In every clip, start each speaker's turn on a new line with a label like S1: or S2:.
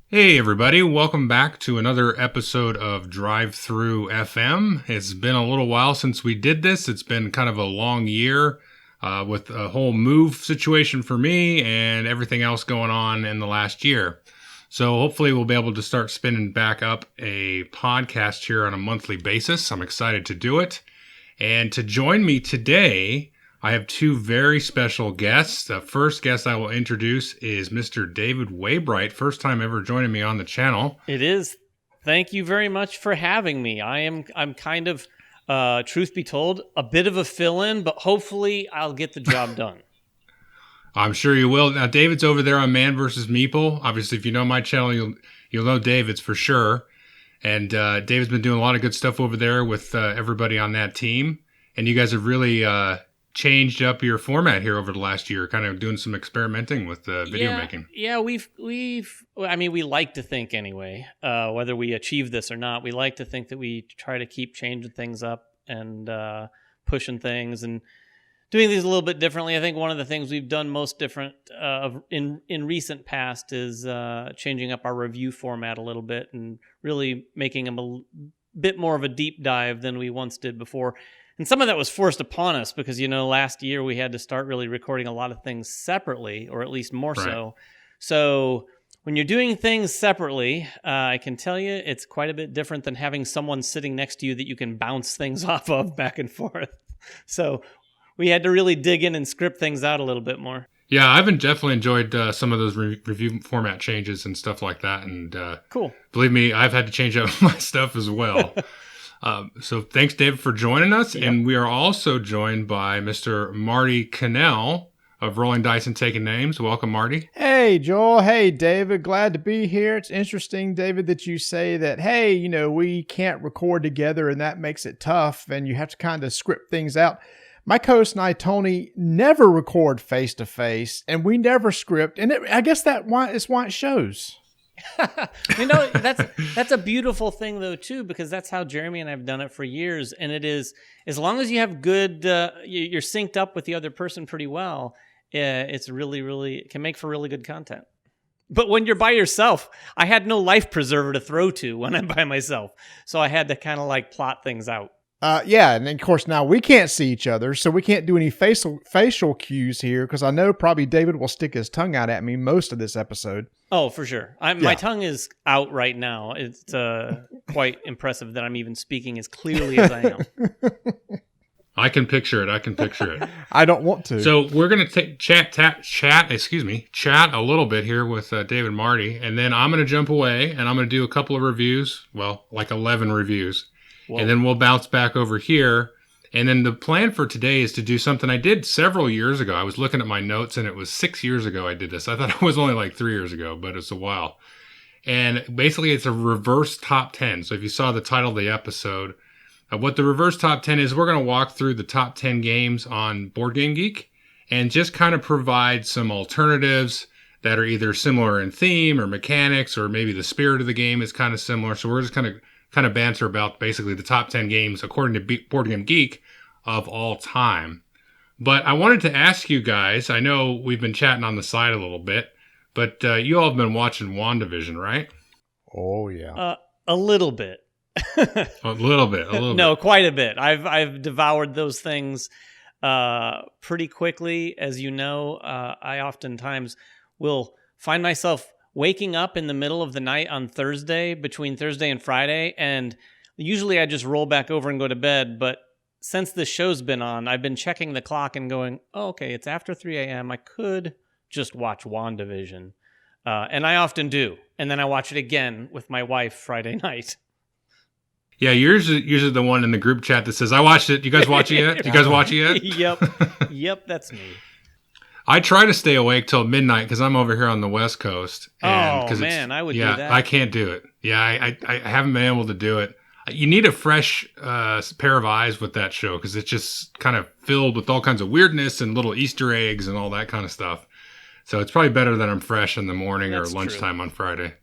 S1: Hey everybody, welcome back to another episode of Drive Thru FM. It's been a little while since we did this. It's been kind of a long year with a whole move situation for me and everything else going on in the last year. So hopefully we'll be able to start spinning back up a podcast here on a monthly basis. I'm excited to do it. And to join me today, I have two very special guests. The first guest I will introduce is Mr. David Waybright, first time ever joining me on the channel.
S2: It is. Thank you very much for having me. I'm kind of, truth be told, a bit of a fill-in, but hopefully I'll get the job done.
S1: I'm sure you will. Now, David's over there on Man vs. Meeple. Obviously, if you know my channel, you'll know David's for sure. And David's been doing a lot of good stuff over there with everybody on that team. And you guys have really changed up your format here over the last year, kind of doing some experimenting with video making.
S2: Yeah, we like to think anyway, whether we achieve this or not, we like to think that we try to keep changing things up and pushing things and doing things a little bit differently. I think one of the things we've done most different in recent past is changing up our review format a little bit and really making them a bit more of a deep dive than we once did before. And some of that was forced upon us because, last year we had to start really recording a lot of things separately, or at least more so. So when you're doing things separately, I can tell you it's quite a bit different than having someone sitting next to you that you can bounce things off of back and forth. So we had to really dig in and script things out a little bit more.
S1: Yeah, I've definitely enjoyed some of those review format changes and stuff like that. And
S2: cool.
S1: Believe me, I've had to change up my stuff as well. So thanks, David, for joining us. Yep. And we are also joined by Mr. Marty Cannell of Rolling Dice and Taking Names. Welcome, Marty.
S3: Hey, Joel. Hey, David. Glad to be here. It's interesting, David, that you say that, hey, we can't record together and that makes it tough and you have to kind of script things out. My co-host and I, Tony, never record face-to-face and we never script. And I guess is why it shows.
S2: That's a beautiful thing though too, because that's how Jeremy and I have done it for years, and it is, as long as you have good you're synced up with the other person pretty well, it's really it can make for really good content. But when you're by yourself, I had no life preserver to throw to when I'm by myself, so I had to kind of like plot things out.
S3: And then of course now we can't see each other, so we can't do any facial cues here, because I know probably David will stick his tongue out at me most of this episode.
S2: Oh, for sure. My tongue is out right now. It's quite impressive that I'm even speaking as clearly as I am.
S1: I can picture it.
S3: I don't want to.
S1: So we're going to chat a little bit here with David and Marty, and then I'm going to jump away and I'm going to do a couple of reviews, like 11 reviews. Whoa. And then we'll bounce back over here. And then the plan for today is to do something I did several years ago. I was looking at my notes, and it was 6 years ago I did this. I thought it was only like 3 years ago, but it's a while. And basically, it's a reverse top 10. So if you saw the title of the episode, what the reverse top 10 is, we're going to walk through the top 10 games on Board Game Geek and just kind of provide some alternatives that are either similar in theme or mechanics, or maybe the spirit of the game is kind of similar. So we're just kind of banter about basically the top 10 games according to Board Game Geek of all time. But I wanted to ask you guys, I know we've been chatting on the side a little bit, but you all have been watching WandaVision, right?
S3: Oh, yeah.
S2: A little bit.
S1: a little bit.
S2: No, quite a bit. I've devoured those things pretty quickly. As you know, I oftentimes will find myself waking up in the middle of the night on Thursday, between Thursday and Friday, and usually I just roll back over and go to bed, but since this show's been on, I've been checking the clock and going, oh, okay, it's after 3 a.m. I could just watch WandaVision. And I often do. And then I watch it again with my wife Friday night.
S1: Yeah, yours is usually the one in the group chat that says, I watched it. You guys watch it yet? You guys watch it yet?
S2: Yep, that's me.
S1: I try to stay awake till midnight because I'm over here on the West Coast.
S2: And man, I would do that.
S1: I can't do it. Yeah, I haven't been able to do it. You need a fresh pair of eyes with that show because it's just kind of filled with all kinds of weirdness and little Easter eggs and all that kind of stuff. So it's probably better that I'm fresh in the morning or lunchtime on Friday.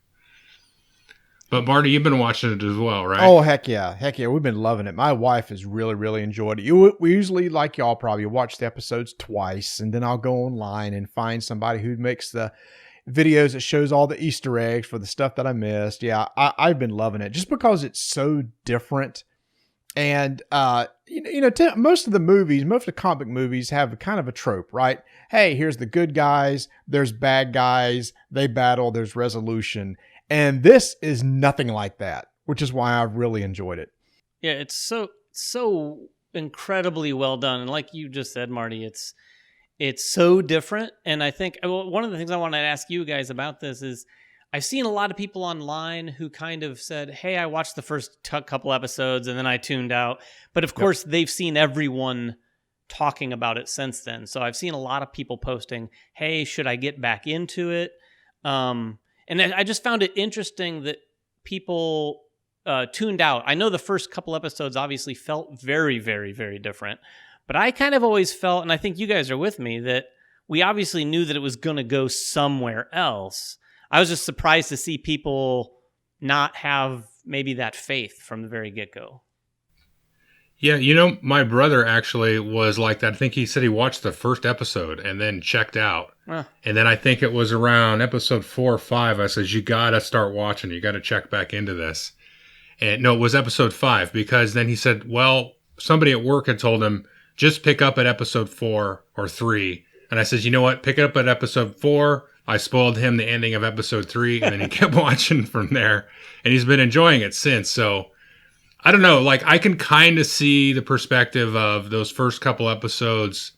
S1: But Marty, you've been watching it as well, right?
S3: Oh, heck yeah. Heck yeah. We've been loving it. My wife has really, really enjoyed it. We usually, like y'all probably, watch the episodes twice, and then I'll go online and find somebody who makes the videos that shows all the Easter eggs for the stuff that I missed. Yeah, I've been loving it just because it's so different. And, most of the comic movies have kind of a trope, right? Hey, here's the good guys. There's bad guys. They battle. There's resolution. And this is nothing like that, which is why I've really enjoyed it.
S2: Yeah, it's so incredibly well done. And like you just said, Marty, it's so different. And I think one of the things I wanted to ask you guys about this is I've seen a lot of people online who kind of said, hey, I watched the first couple episodes and then I tuned out. But of course, they've seen everyone talking about it since then. So I've seen a lot of people posting, hey, should I get back into it? And I just found it interesting that people tuned out. I know the first couple episodes obviously felt very, very, very different. But I kind of always felt, and I think you guys are with me, that we obviously knew that it was going to go somewhere else. I was just surprised to see people not have maybe that faith from the very get-go.
S1: Yeah, my brother actually was like that. I think he said he watched the first episode and then checked out. And then I think it was around episode 4 or 5. I said, you got to start watching. You got to check back into this. And no, it was episode 5 because then he said, well, somebody at work had told him, just pick up at episode 4 or 3. And I said, you know what? Pick it up at episode 4. I spoiled him the ending of episode 3. And then he kept watching from there. And he's been enjoying it since. So I don't know, like I can kind of see the perspective of those first couple episodes.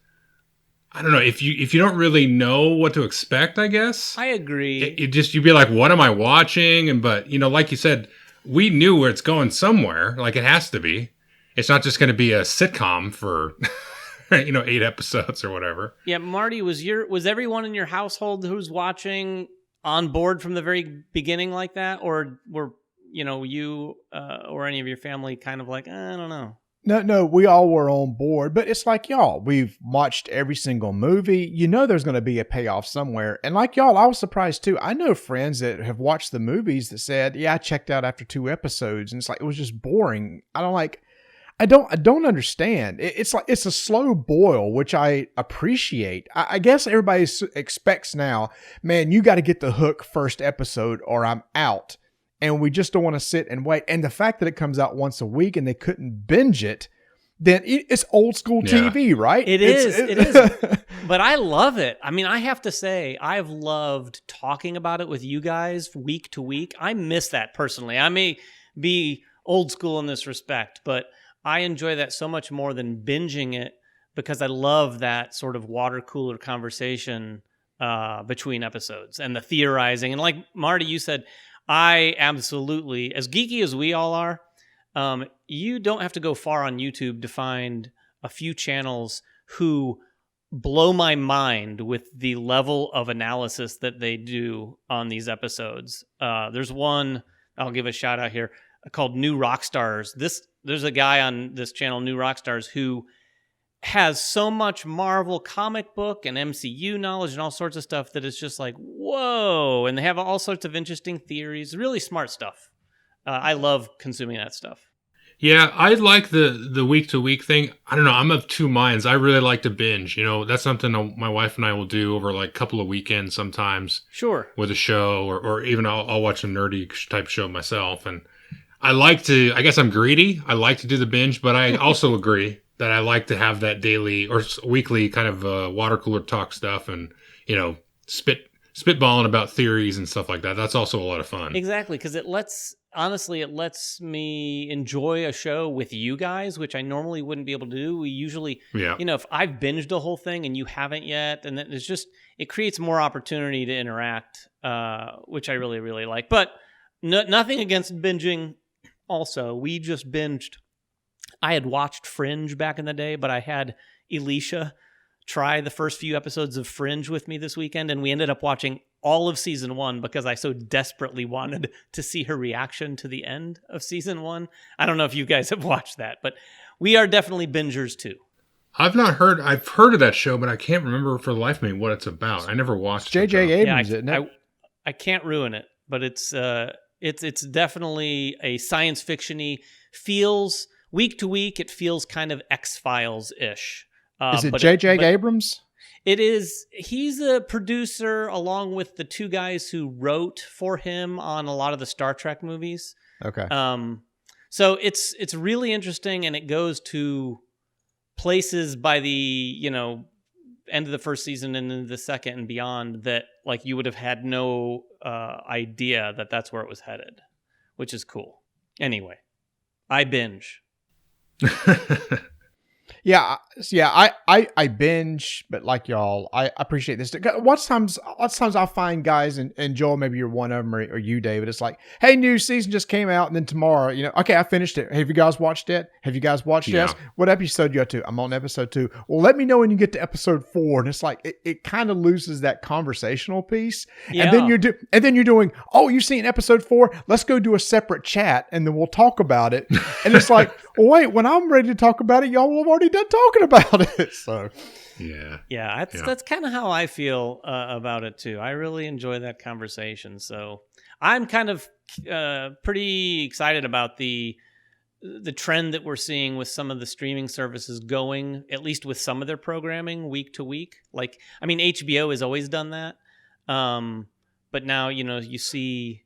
S1: I don't know if you don't really know what to expect, I guess.
S2: I agree.
S1: You'd be like, what am I watching? But like you said, we knew where it's going somewhere. Like it has to be. It's not just going to be a sitcom for 8 episodes or whatever.
S2: Yeah, Marty, was everyone in your household who's watching on board from the very beginning like that, or were you or any of your family kind of like, I don't know?
S3: No, we all were on board, but it's like y'all, we've watched every single movie. There's going to be a payoff somewhere. And like y'all, I was surprised too. I know friends that have watched the movies that said, yeah, I checked out after 2 episodes. And it's like, it was just boring. I don't understand. It's like, it's a slow boil, which I appreciate. I guess everybody expects now, man, you got to get the hook first episode or I'm out. And we just don't want to sit and wait. And the fact that it comes out once a week and they couldn't binge it, then it's old school TV, right?
S2: It is. But I love it. I mean, I have to say, I've loved talking about it with you guys week to week. I miss that personally. I may be old school in this respect, but I enjoy that so much more than binging it because I love that sort of water cooler conversation between episodes and the theorizing. And like Marty, you said, I absolutely, as geeky as we all are, you don't have to go far on YouTube to find a few channels who blow my mind with the level of analysis that they do on these episodes. There's one, I'll give a shout out here, called New Rockstars. There's a guy on this channel, New Rockstars, who has so much Marvel comic book and MCU knowledge and all sorts of stuff that it's just like, whoa. And they have all sorts of interesting theories, really smart stuff. I love consuming that stuff.
S1: Yeah, I like the week-to-week thing. I don't know. I'm of two minds. I really like to binge. That's something my wife and I will do over like a couple of weekends sometimes.
S2: Sure.
S1: With a show or even I'll watch a nerdy type show myself. And I guess I'm greedy. I like to do the binge, but I also agree that I like to have that daily or weekly kind of water cooler talk stuff and, spitballing about theories and stuff like that. That's also a lot of fun.
S2: Exactly, because it lets me enjoy a show with you guys, which I normally wouldn't be able to do. We usually, if I've binged a whole thing and you haven't yet, and it creates more opportunity to interact, which I really, really like. But nothing against binging. Also, we just binged. I had watched Fringe back in the day, but I had Elisha try the first few episodes of Fringe with me this weekend, and we ended up watching all of season 1 because I so desperately wanted to see her reaction to the end of season 1. I don't know if you guys have watched that, but we are definitely bingers too.
S1: I've heard of that show, but I can't remember for the life of me what it's about. I never watched it.
S3: J.J. Abrams, isn't it?
S2: I can't ruin it, but it's definitely a science fiction-y. Feels week to week, it feels kind of X-Files-ish.
S3: Is it J.J. Abrams?
S2: It is. He's a producer along with the two guys who wrote for him on a lot of the Star Trek movies.
S3: Okay.
S2: So it's really interesting, and it goes to places by the end of the first season and into the second and beyond that like you would have had no idea that that's where it was headed, which is cool. Anyway, I binge.
S3: Yeah, I binge, but like y'all, I appreciate this. Lots of times I'll find guys, and Joel, maybe you're one of them, or you, David. It's like, hey, new season just came out, and then tomorrow, okay, I finished it. Have you guys watched it? Yes. What episode you up to? I'm on episode 2. Well, let me know when you get to episode 4. And it's like it kind of loses that conversational piece. Yeah. And then you're doing, oh, you've seen episode 4? Let's go do a separate chat, and then we'll talk about it. And it's like, well, wait, when I'm ready to talk about it, y'all will have already done talking about it. So
S2: that's kind of how I feel about it too. I really enjoy that conversation, so I'm kind of pretty excited about the trend that we're seeing with some of the streaming services going, at least with some of their programming, week to week. Like, I mean, HBO has always done that, but now you see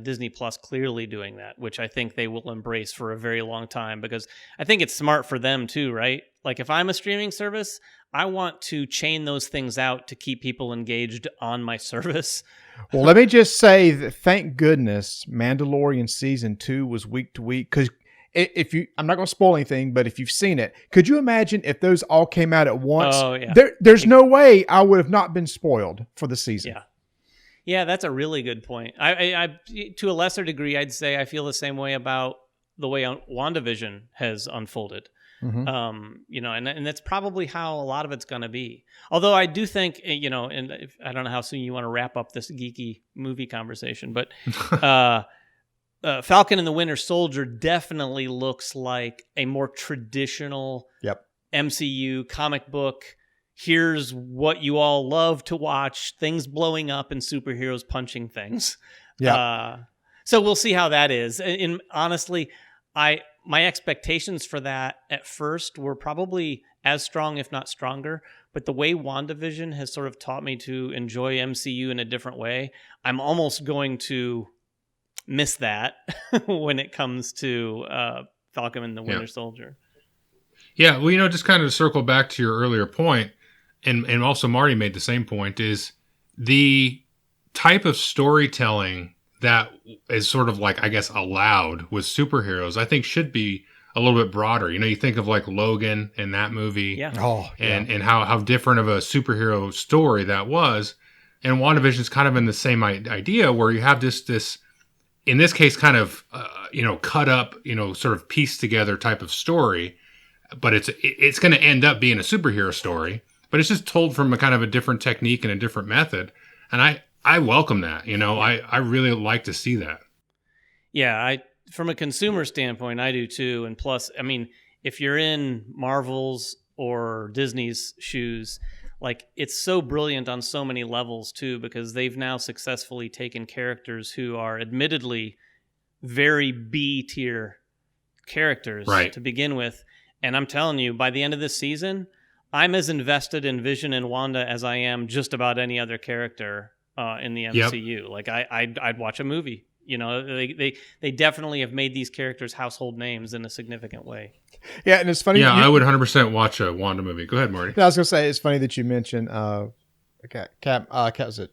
S2: Disney Plus clearly doing that, which I think they will embrace for a very long time, because I think it's smart for them too, right? Like, if I'm a streaming service, I want to chain those things out to keep people engaged on my service.
S3: Well, let me just say that thank goodness Mandalorian season 2 was week to week, because I'm not going to spoil anything, but if you've seen it, could you imagine if those all came out at once?
S2: Oh, yeah.
S3: There's no way I would have not been spoiled for the season.
S2: Yeah. Yeah, that's a really good point. I to a lesser degree, I'd say I feel the same way about the way WandaVision has unfolded. Mm-hmm. And that's probably how a lot of it's going to be. Although I do think, and I don't know how soon you want to wrap up this geeky movie conversation, but Falcon and the Winter Soldier definitely looks like a more traditional MCU comic book. Here's what you all love to watch: things blowing up and superheroes punching things. Yeah. So we'll see how that is. And honestly, my expectations for that at first were probably as strong, if not stronger. But the way WandaVision has sort of taught me to enjoy MCU in a different way, I'm almost going to miss that when it comes to Falcon and the Winter Soldier.
S1: Yeah, well, just kind of to circle back to your earlier point, and also Marty made the same point, is the type of storytelling that is sort of like, I guess, allowed with superheroes, I think should be a little bit broader. You think of like Logan and that movie, and how different of a superhero story that was. And WandaVision is kind of in the same idea, where you have this in this case, kind of cut up, sort of pieced together type of story, but it's going to end up being a superhero story. But it's just told from a kind of a different technique and a different method. And I welcome that. I really like to see that.
S2: Yeah, from a consumer standpoint, I do too. And plus, I mean, if you're in Marvel's or Disney's shoes, like, it's so brilliant on so many levels too, because they've now successfully taken characters who are admittedly very B-tier characters to begin with. And I'm telling you, by the end of this season, I'm as invested in Vision and Wanda as I am just about any other character in the MCU. Yep. Like, I'd watch a movie. They definitely have made these characters household names in a significant way.
S3: Yeah, and it's funny.
S1: Yeah, I would 100% watch a Wanda movie. Go ahead, Marty.
S3: I was going to say, it's funny that you mentioned was it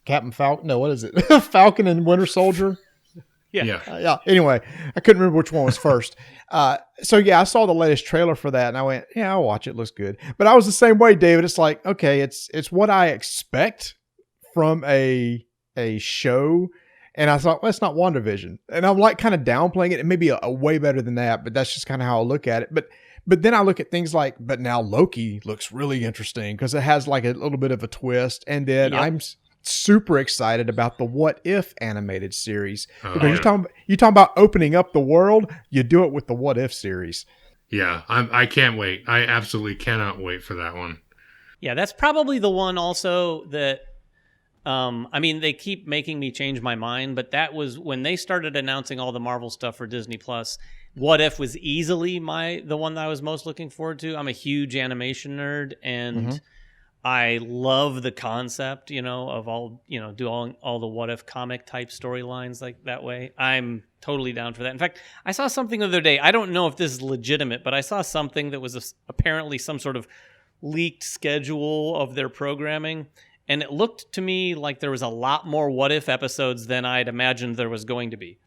S3: Captain Falcon? No, what is it? Falcon and Winter Soldier. Yeah. Anyway, I couldn't remember which one was first. So I saw the latest trailer for that, and I went, "Yeah, I'll watch it. Looks good." But I was the same way, David. It's like, okay, it's what I expect from a show, and I thought, well, it's not WandaVision, and I'm like kind of downplaying it. It may be a way better than that, but that's just kind of how I look at it. But then I look at things like, but now Loki looks really interesting because it has like a little bit of a twist, and then I'm super excited about the What If animated series. Because
S1: yeah.
S3: you're talking about opening up the world, you do it with the What If series.
S1: Yeah, I can't wait. I absolutely cannot wait for that one.
S2: Yeah, that's probably the one also that, I mean, they keep making me change my mind, but that was when they started announcing all the Marvel stuff for Disney Plus. What If was easily the one that I was most looking forward to. I'm a huge animation nerd, and I love the concept, of all the What If comic type storylines like that way. I'm totally down for that. In fact, I saw something the other day. I don't know if this is legitimate, but I saw something that was apparently some sort of leaked schedule of their programming. And it looked to me like there was a lot more What If episodes than I'd imagined there was going to be.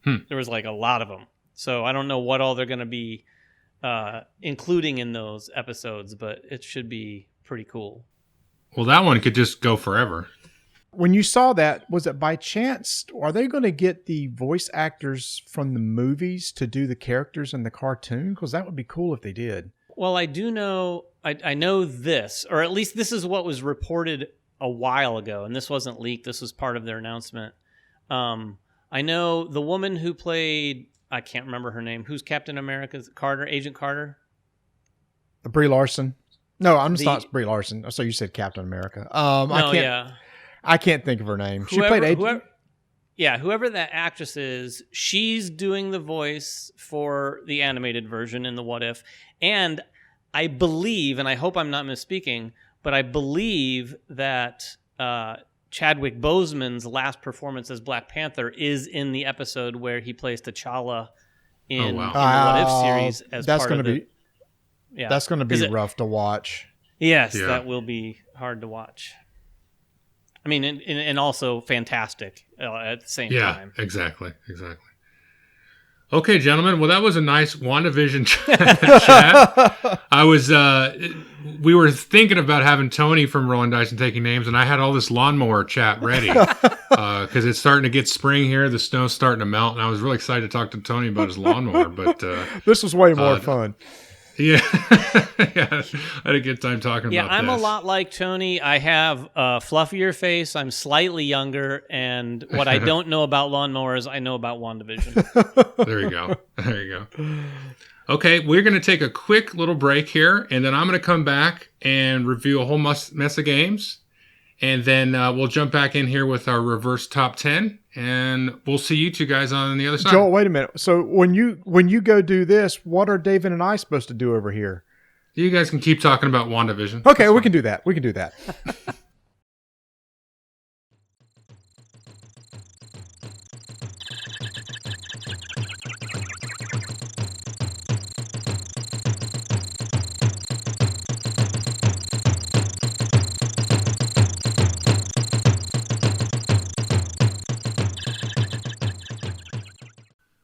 S2: There was a lot of them. So I don't know what all they're going to be including in those episodes, but it should be pretty cool.
S1: Well, that one could just go forever.
S3: When you saw that, was it by chance? Are they going to get the voice actors from the movies to do the characters in the cartoon? Because that would be cool if they did.
S2: Well, I do know, I know this, or at least this is what was reported a while ago, and this wasn't leaked. This was part of their announcement. I know the woman who played, I can't remember her name. Who's Captain America's Carter? Agent Carter?
S3: Brie Larson. No, I'm not Brie Larson. So you said Captain America. I can't think of her name. She played Agent.
S2: Whoever that actress is, she's doing the voice for the animated version in the What If. And I believe, and I hope I'm not misspeaking, but I believe that Chadwick Boseman's last performance as Black Panther is in the episode where he plays T'Challa in the What If series as part of the... Yeah.
S3: That's going to be rough to watch.
S2: Yes, that will be hard to watch. I mean, and also fantastic at the same time.
S1: Yeah, exactly. Okay, gentlemen. Well, that was a nice WandaVision chat. We were thinking about having Tony from Rolling Dice and Taking Names, and I had all this lawnmower chat ready because it's starting to get spring here. The snow's starting to melt, and I was really excited to talk to Tony about his lawnmower. But
S3: this was way more fun.
S1: Yeah. I had a good time talking about this.
S2: Yeah, I'm a lot like Tony. I have a fluffier face. I'm slightly younger. And what I don't know about lawnmowers, I know about WandaVision.
S1: There you go. Okay, we're going to take a quick little break here. And then I'm going to come back and review a whole mess of games. And then we'll jump back in here with our reverse top 10. And we'll see you two guys on the other side.
S3: Joel, wait a minute. So when you go do this, what are David and I supposed to do over here?
S1: You guys can keep talking about WandaVision.
S3: Okay, we can do that.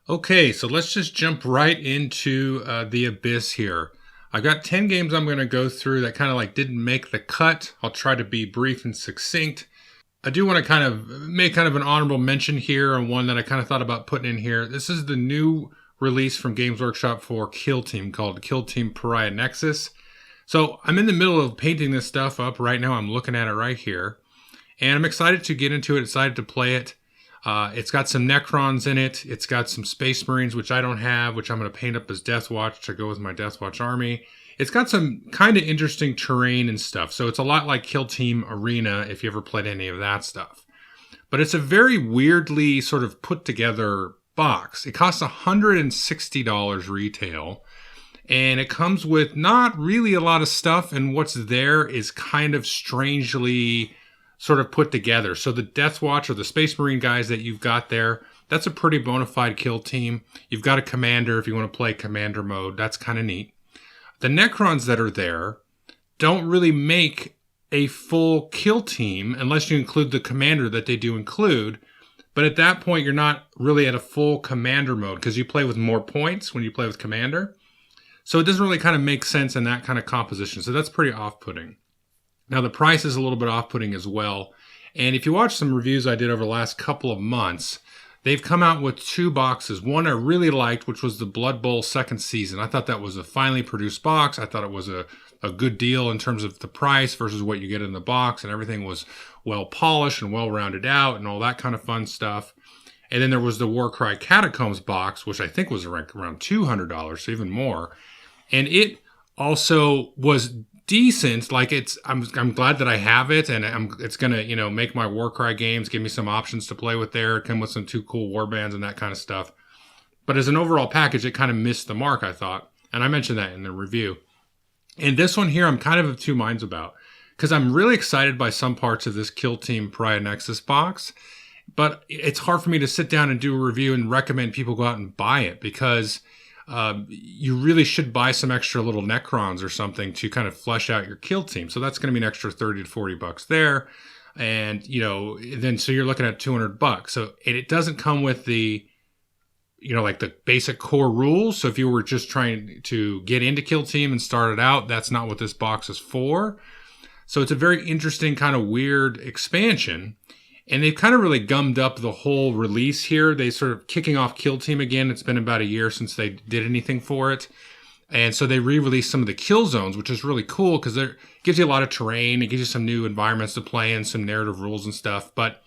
S1: Okay, so let's just jump right into the abyss here. I got 10 games I'm going to go through that kind of didn't make the cut. I'll try to be brief and succinct. I do want to kind of make kind of an honorable mention here, and one that I kind of thought about putting in here. This is the new release from Games Workshop for Kill Team called Kill Team Pariah Nexus. So I'm in the middle of painting this stuff up right now. I'm looking at it right here, and I'm excited to get into it, excited to play it. It's got some Necrons in it. It's got some Space Marines, which I don't have, which I'm going to paint up as Death Watch to go with my Death Watch army. It's got some kind of interesting terrain and stuff. So it's a lot like Kill Team Arena, if you ever played any of that stuff. But it's a very weirdly sort of put together box. It costs $160 retail. And it comes with not really a lot of stuff. And what's there is kind of strangely sort of put together. So the Death Watch or the Space Marine guys that you've got there, that's a pretty bona fide kill team. You've got a commander if you want to play commander mode. That's kind of neat. The Necrons that are there don't really make a full kill team unless you include the commander that they do include. But at that point, you're not really at a full commander mode because you play with more points when you play with commander. So it doesn't really kind of make sense in that kind of composition. So that's pretty off-putting. Now, the price is a little bit off-putting as well. And if you watch some reviews I did over the last couple of months, they've come out with 2 boxes. One I really liked, which was the Blood Bowl second season. I thought that was a finely produced box. I thought it was a good deal in terms of the price versus what you get in the box, and everything was well polished and well rounded out and all that kind of fun stuff. And then there was the Warcry Catacombs box, which I think was around $200, so even more. And it also was decent. Like I'm glad that I have it, and it's gonna make my Warcry games, give me some options to play with there, come with some 2 cool warbands and that kind of stuff. But as an overall package, it kind of missed the mark, I thought, and I mentioned that in the review. And this one here, I'm kind of 2 minds about, because I'm really excited by some parts of this Kill Team Pariah Nexus box, but it's hard for me to sit down and do a review and recommend people go out and buy it, because you really should buy some extra little Necrons or something to kind of flesh out your kill team. So that's going to be an extra $30 to $40 there. And, then so you're looking at $200. So it doesn't come with the, like the basic core rules. So if you were just trying to get into kill team and start it out, that's not what this box is for. So it's a very interesting kind of weird expansion. And they've kind of really gummed up the whole release here. They sort of kicking off Kill Team again. It's been about a year since they did anything for it. And so they re-released some of the kill zones, which is really cool because it gives you a lot of terrain. It gives you some new environments to play in, some narrative rules and stuff. But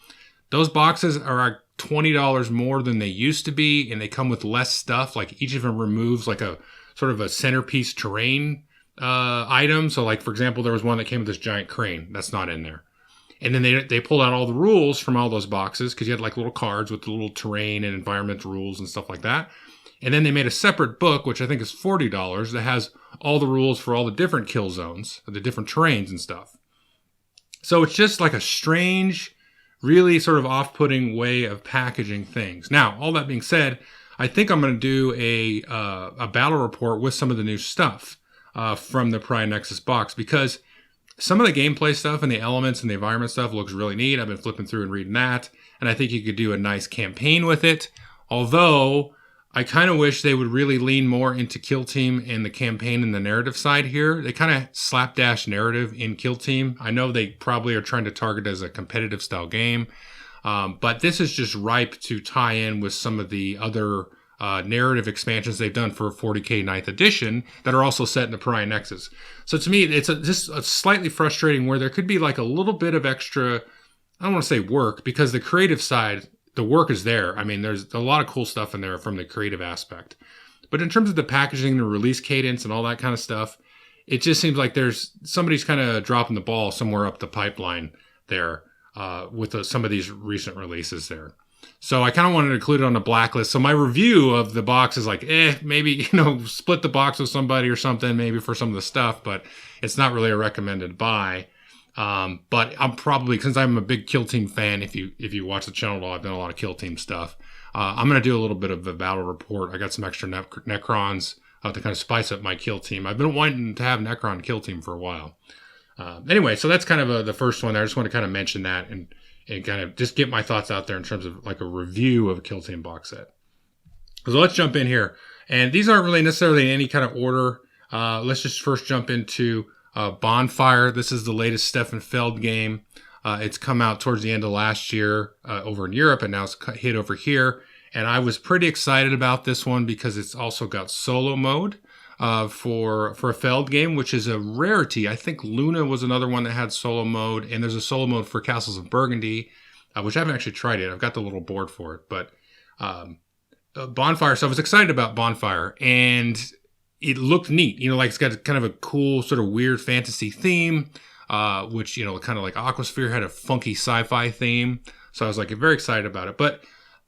S1: those boxes are like $20 more than they used to be, and they come with less stuff. Like each of them removes like a sort of a centerpiece terrain item. So like, for example, there was one that came with this giant crane. That's not in there. And then they pulled out all the rules from all those boxes because you had like little cards with the little terrain and environment rules and stuff like that. And then they made a separate book, which I think is $40, that has all the rules for all the different kill zones, the different terrains and stuff. So it's just like a strange, really sort of off-putting way of packaging things. Now, all that being said, I think I'm going to do a battle report with some of the new stuff from the Pariah Nexus box, because some of the gameplay stuff and the elements and the environment stuff looks really neat. I've been flipping through and reading that, and I think you could do a nice campaign with it. Although, I kind of wish they would really lean more into Kill Team and the campaign and the narrative side here. They kind of slapdash narrative in Kill Team. I know they probably are trying to target it as a competitive style game, but this is just ripe to tie in with some of the other narrative expansions they've done for 40K 9th edition that are also set in the Pariah Nexus. So to me, it's just a slightly frustrating where there could be like a little bit of extra, I don't want to say work, because the creative side, the work is there. I mean, there's a lot of cool stuff in there from the creative aspect. But in terms of the packaging, the release cadence and all that kind of stuff, it just seems like somebody's kind of dropping the ball somewhere up the pipeline there with some of these recent releases there. So I kind of wanted to include it on the blacklist. So my review of the box is like, maybe, split the box with somebody or something, maybe for some of the stuff, but it's not really a recommended buy. But I'm probably, since I'm a big Kill Team fan, if you watch the channel at all, I've done a lot of Kill Team stuff. I'm going to do a little bit of a battle report. I got some extra Necrons to kind of spice up my Kill Team. I've been wanting to have Necron Kill Team for a while. Anyway, so that's kind of the first one there. I just want to kind of mention that and kind of just get my thoughts out there in terms of like a review of a Kill Team box set. So let's jump in here. And these aren't really necessarily in any kind of order. Let's just first jump into Bonfire. This is the latest Stefan Feld game. It's come out towards the end of last year over in Europe, and now it's hit over here. And I was pretty excited about this one because it's also got solo mode for a Feld game, which is a rarity. I think Luna was another one that had solo mode, and there's a solo mode for Castles of Burgundy, which I haven't actually tried it. I've got the little board for it, but Bonfire. So I was excited about Bonfire, and it looked neat. Like it's got kind of a cool sort of weird fantasy theme, which, kind of like Aquasphere had a funky sci-fi theme. So I was like very excited about it. But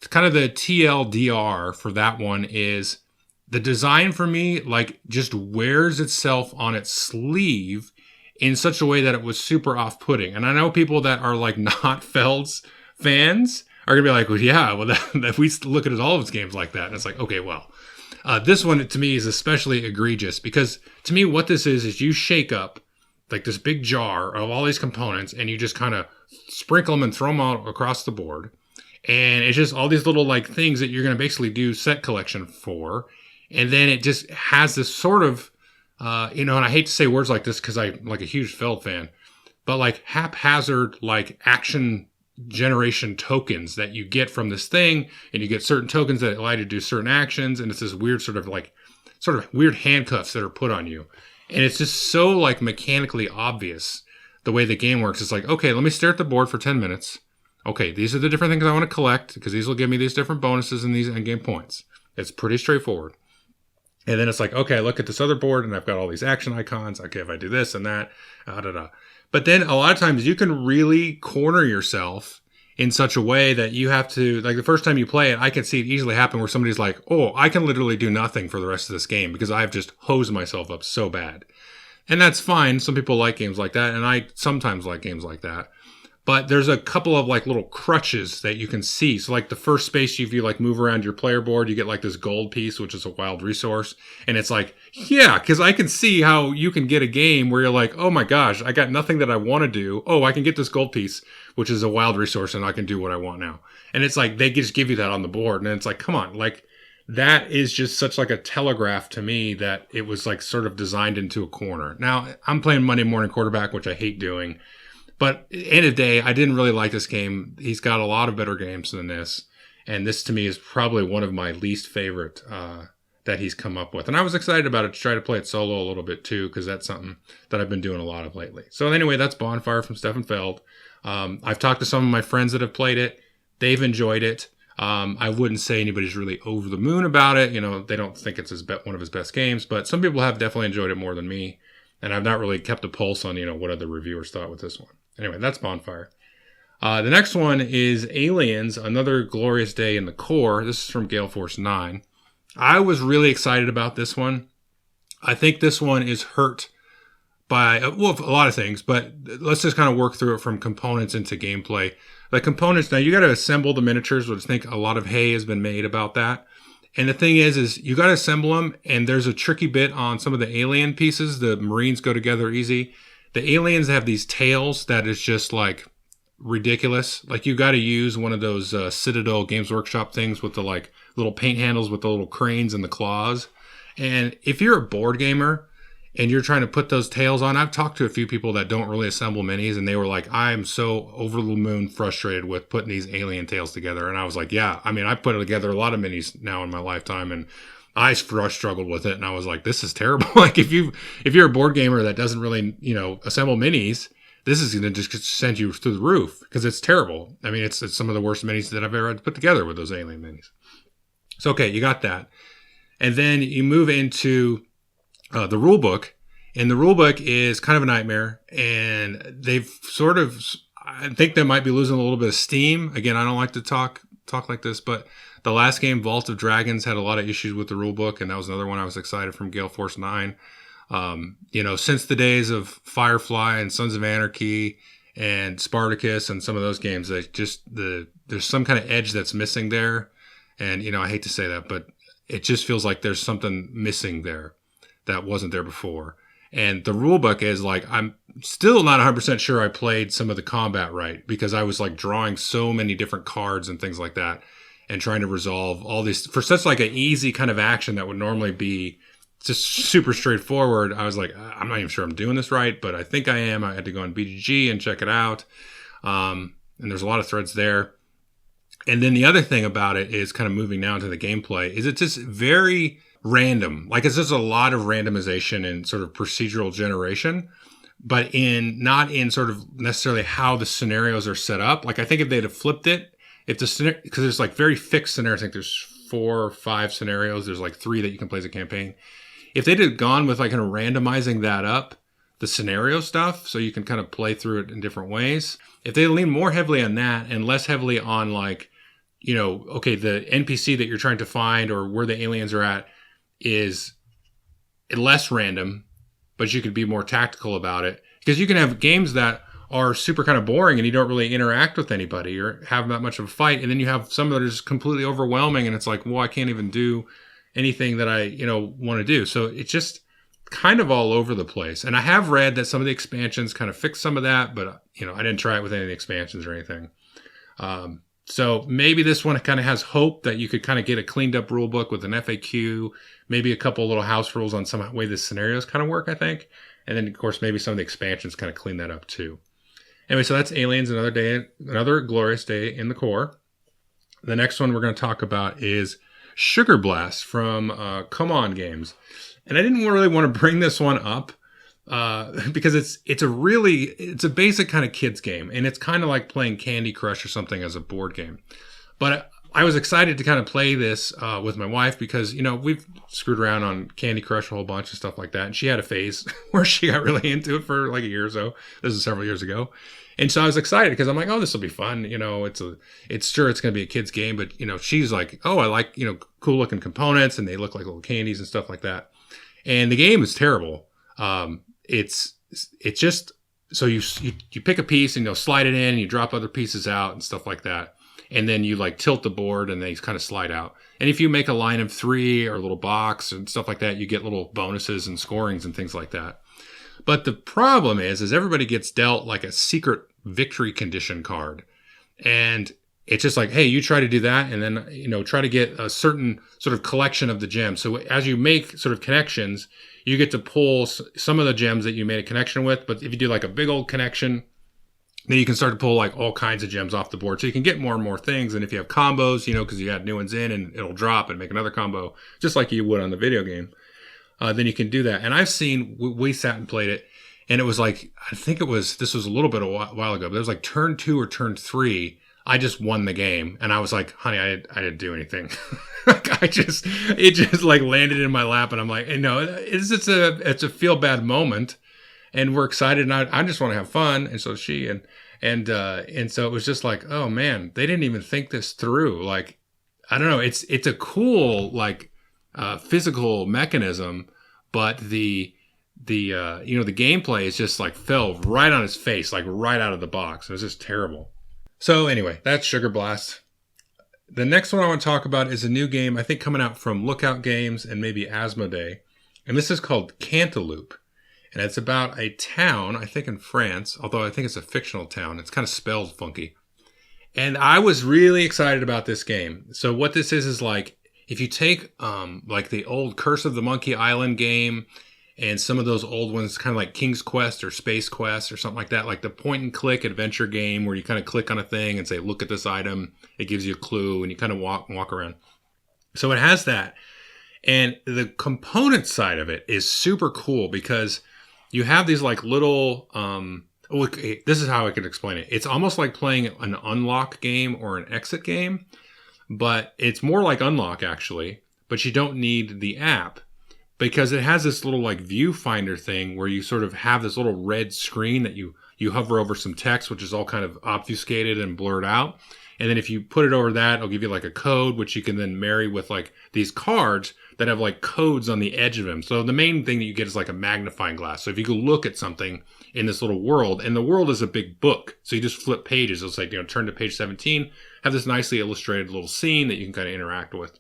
S1: kind of the TLDR for that one is the design for me, like, just wears itself on its sleeve in such a way that it was super off-putting. And I know people that are like not Feld's fans are going to be like, well, yeah, well, that we look at all of its games like that. And it's like, okay, well, this one to me is especially egregious because to me what this is you shake up like this big jar of all these components and you just kind of sprinkle them and throw them out across the board. And it's just all these little like things that you're going to basically do set collection for. And then it just has this sort of, and I hate to say words like this because I'm like a huge Feld fan, but like haphazard, like action generation tokens that you get from this thing. And you get certain tokens that allow you to do certain actions. And it's this weird sort of weird handcuffs that are put on you. And it's just so like mechanically obvious the way the game works. It's like, okay, let me stare at the board for 10 minutes. Okay, these are the different things I want to collect because these will give me these different bonuses and these endgame points. It's pretty straightforward. And then it's like, okay, I look at this other board and I've got all these action icons. Okay, if I do this and that, But then a lot of times you can really corner yourself in such a way that you have to, like the first time you play it, I can see it easily happen where somebody's like, oh, I can literally do nothing for the rest of this game because I've just hosed myself up so bad. And that's fine. Some people like games like that. And I sometimes like games like that. But there's a couple of like little crutches that you can see. So like the first space, if you like move around your player board, you get like this gold piece, which is a wild resource. And it's like, yeah, because I can see how you can get a game where you're like, oh my gosh, I got nothing that I want to do. Oh, I can get this gold piece, which is a wild resource, and I can do what I want now. And it's like, they just give you that on the board. And it's like, come on, like that is just such like a telegraph to me that it was like sort of designed into a corner. Now I'm playing Monday morning quarterback, which I hate doing. But at the end of the day, I didn't really like this game. He's got a lot of better games than this. And this, to me, is probably one of my least favorite that he's come up with. And I was excited about it to try to play it solo a little bit, too, because that's something that I've been doing a lot of lately. So anyway, that's Bonfire from Stefan Feld. I've talked to some of my friends that have played it. They've enjoyed it. I wouldn't say anybody's really over the moon about it. You know, they don't think it's one of his best games. But some people have definitely enjoyed it more than me. And I've not really kept a pulse on, what other reviewers thought with this one. Anyway, that's Bonfire. The next one is Aliens, Another Glorious Day in the Core. This is from Gale Force 9. I was really excited about this one. I think this one is hurt by, a lot of things, but let's just kind of work through it from components into gameplay. The components, now you got to assemble the miniatures, which I think a lot of hay has been made about that. And the thing is you got to assemble them, and there's a tricky bit on some of the alien pieces. The Marines go together easy. The aliens have these tails that is just like ridiculous. Like you got to use one of those Citadel Games Workshop things with the like little paint handles with the little cranes and the claws. And if you're a board gamer and you're trying to put those tails on, I've talked to a few people that don't really assemble minis, and they were like, I'm so over the moon frustrated with putting these alien tails together. And I was like, yeah, I mean, I put together a lot of minis now in my lifetime, and I struggled with it, and I was like, this is terrible. Like if you're a board gamer that doesn't really, assemble minis, this is going to just send you through the roof because it's terrible. I mean, it's some of the worst minis that I've ever had to put together with those alien minis. So, okay, you got that. And then you move into the rule book, and the rule book is kind of a nightmare, and they've sort of, I think they might be losing a little bit of steam. Again, I don't like to talk like this, but the last game, Vault of Dragons, had a lot of issues with the rulebook, and that was another one I was excited from Gale Force 9. Since the days of Firefly and Sons of Anarchy and Spartacus and some of those games, there's some kind of edge that's missing there. And, I hate to say that, but it just feels like there's something missing there that wasn't there before. And the rulebook is like, I'm still not 100% sure I played some of the combat right, because I was like drawing so many different cards and things like that, and trying to resolve all these for such like an easy kind of action that would normally be just super straightforward. I was like, I'm not even sure I'm doing this right, but I think I am. I had to go on BGG and check it out. And there's a lot of threads there. And then the other thing about it is kind of moving now into the gameplay is it's just very random. Like it's just a lot of randomization and sort of procedural generation, but not in sort of necessarily how the scenarios are set up. Like I think if they'd have flipped it, because there's like very fixed scenarios. I think there's 4 or 5 scenarios. There's like 3 that you can play as a campaign. If they'd have gone with like kind of randomizing that up, the scenario stuff, so you can kind of play through it in different ways. If they lean more heavily on that and less heavily on like, okay, the NPC that you're trying to find or where the aliens are at is less random, but you could be more tactical about it. Because you can have games that are super kind of boring and you don't really interact with anybody or have that much of a fight. And then you have some that are just completely overwhelming and it's like, well, I can't even do anything that I, want to do. So it's just kind of all over the place. And I have read that some of the expansions kind of fix some of that, but, I didn't try it with any of the expansions or anything. So maybe this one kind of has hope that you could kind of get a cleaned up rule book with an FAQ, maybe a couple lither house rules on some way the scenarios kind of work, I think. And then, of course, maybe some of the expansions kind of clean that up too. Anyway, so that's Aliens, Another Glorious Day in the Core. The next one we're going to talk about is Sugar Blast from Come On Games. And I didn't really want to bring this one up because it's a basic kind of kids game, and it's kind of like playing Candy Crush or something as a board game. But I was excited to kind of play this with my wife because, we've screwed around on Candy Crush a whole bunch of stuff like that. And she had a phase where she got really into it for like a year or so. This is several years ago. And so I was excited because I'm like, oh, this will be fun. It's sure it's going to be a kid's game. But, she's like, oh, I like, cool looking components and they look like little candies and stuff like that. And the game is terrible. It's just, so you pick a piece and slide it in and you drop other pieces out and stuff like that. And then you like tilt the board and they kind of slide out. And if you make a line of 3 or a little box and stuff like that, you get little bonuses and scorings and things like that. But the problem is everybody gets dealt like a secret victory condition card. And it's just like, hey, you try to do that and then, try to get a certain sort of collection of the gems. So as you make sort of connections, you get to pull some of the gems that you made a connection with. But if you do like a big old connection, then you can start to pull like all kinds of gems off the board. So you can get more and more things. And if you have combos, because you add new ones in and it'll drop and make another combo, just like you would on the video game, then you can do that. And I've seen, we sat and played it, and it was like, this was a little bit a while ago, but it was like turn 2 or turn 3. I just won the game. And I was like, honey, I didn't do anything. It just like landed in my lap. And I'm like, it's a feel bad moment. And we're excited, and I just want to have fun, and so she, and so it was just like, oh man, they didn't even think this through. Like, I don't know, it's a cool like physical mechanism, but the gameplay is just like fell right on his face, like right out of the box. It was just terrible. So anyway, that's Sugar Blast. The next one I want to talk about is a new game I think coming out from Lookout Games and maybe Asmodee, and this is called Cantaloop. And it's about a town, I think in France, although I think it's a fictional town. It's kind of spelled funky. And I was really excited about this game. So what this is like, if you take like the old Curse of the Monkey Island game and some of those old ones, kind of like King's Quest or Space Quest or something like that, like the point and click adventure game where you kind of click on a thing and say, look at this item. It gives you a clue and you kind of walk around. So it has that. And the component side of it is super cool because you have these like little, this is how I could explain it. It's almost like playing an unlock game or an exit game, but it's more like unlock actually, but you don't need the app because it has this little like viewfinder thing where you sort of have this little red screen that you hover over some text, which is all kind of obfuscated and blurred out. And then if you put it over that, it'll give you like a code, which you can then marry with like these cards that have like codes on the edge of them. So the main thing that you get is like a magnifying glass. So if you go look at something in this little world, and the world is a big book. So you just flip pages. It's like, turn to page 17, have this nicely illustrated little scene that you can kind of interact with.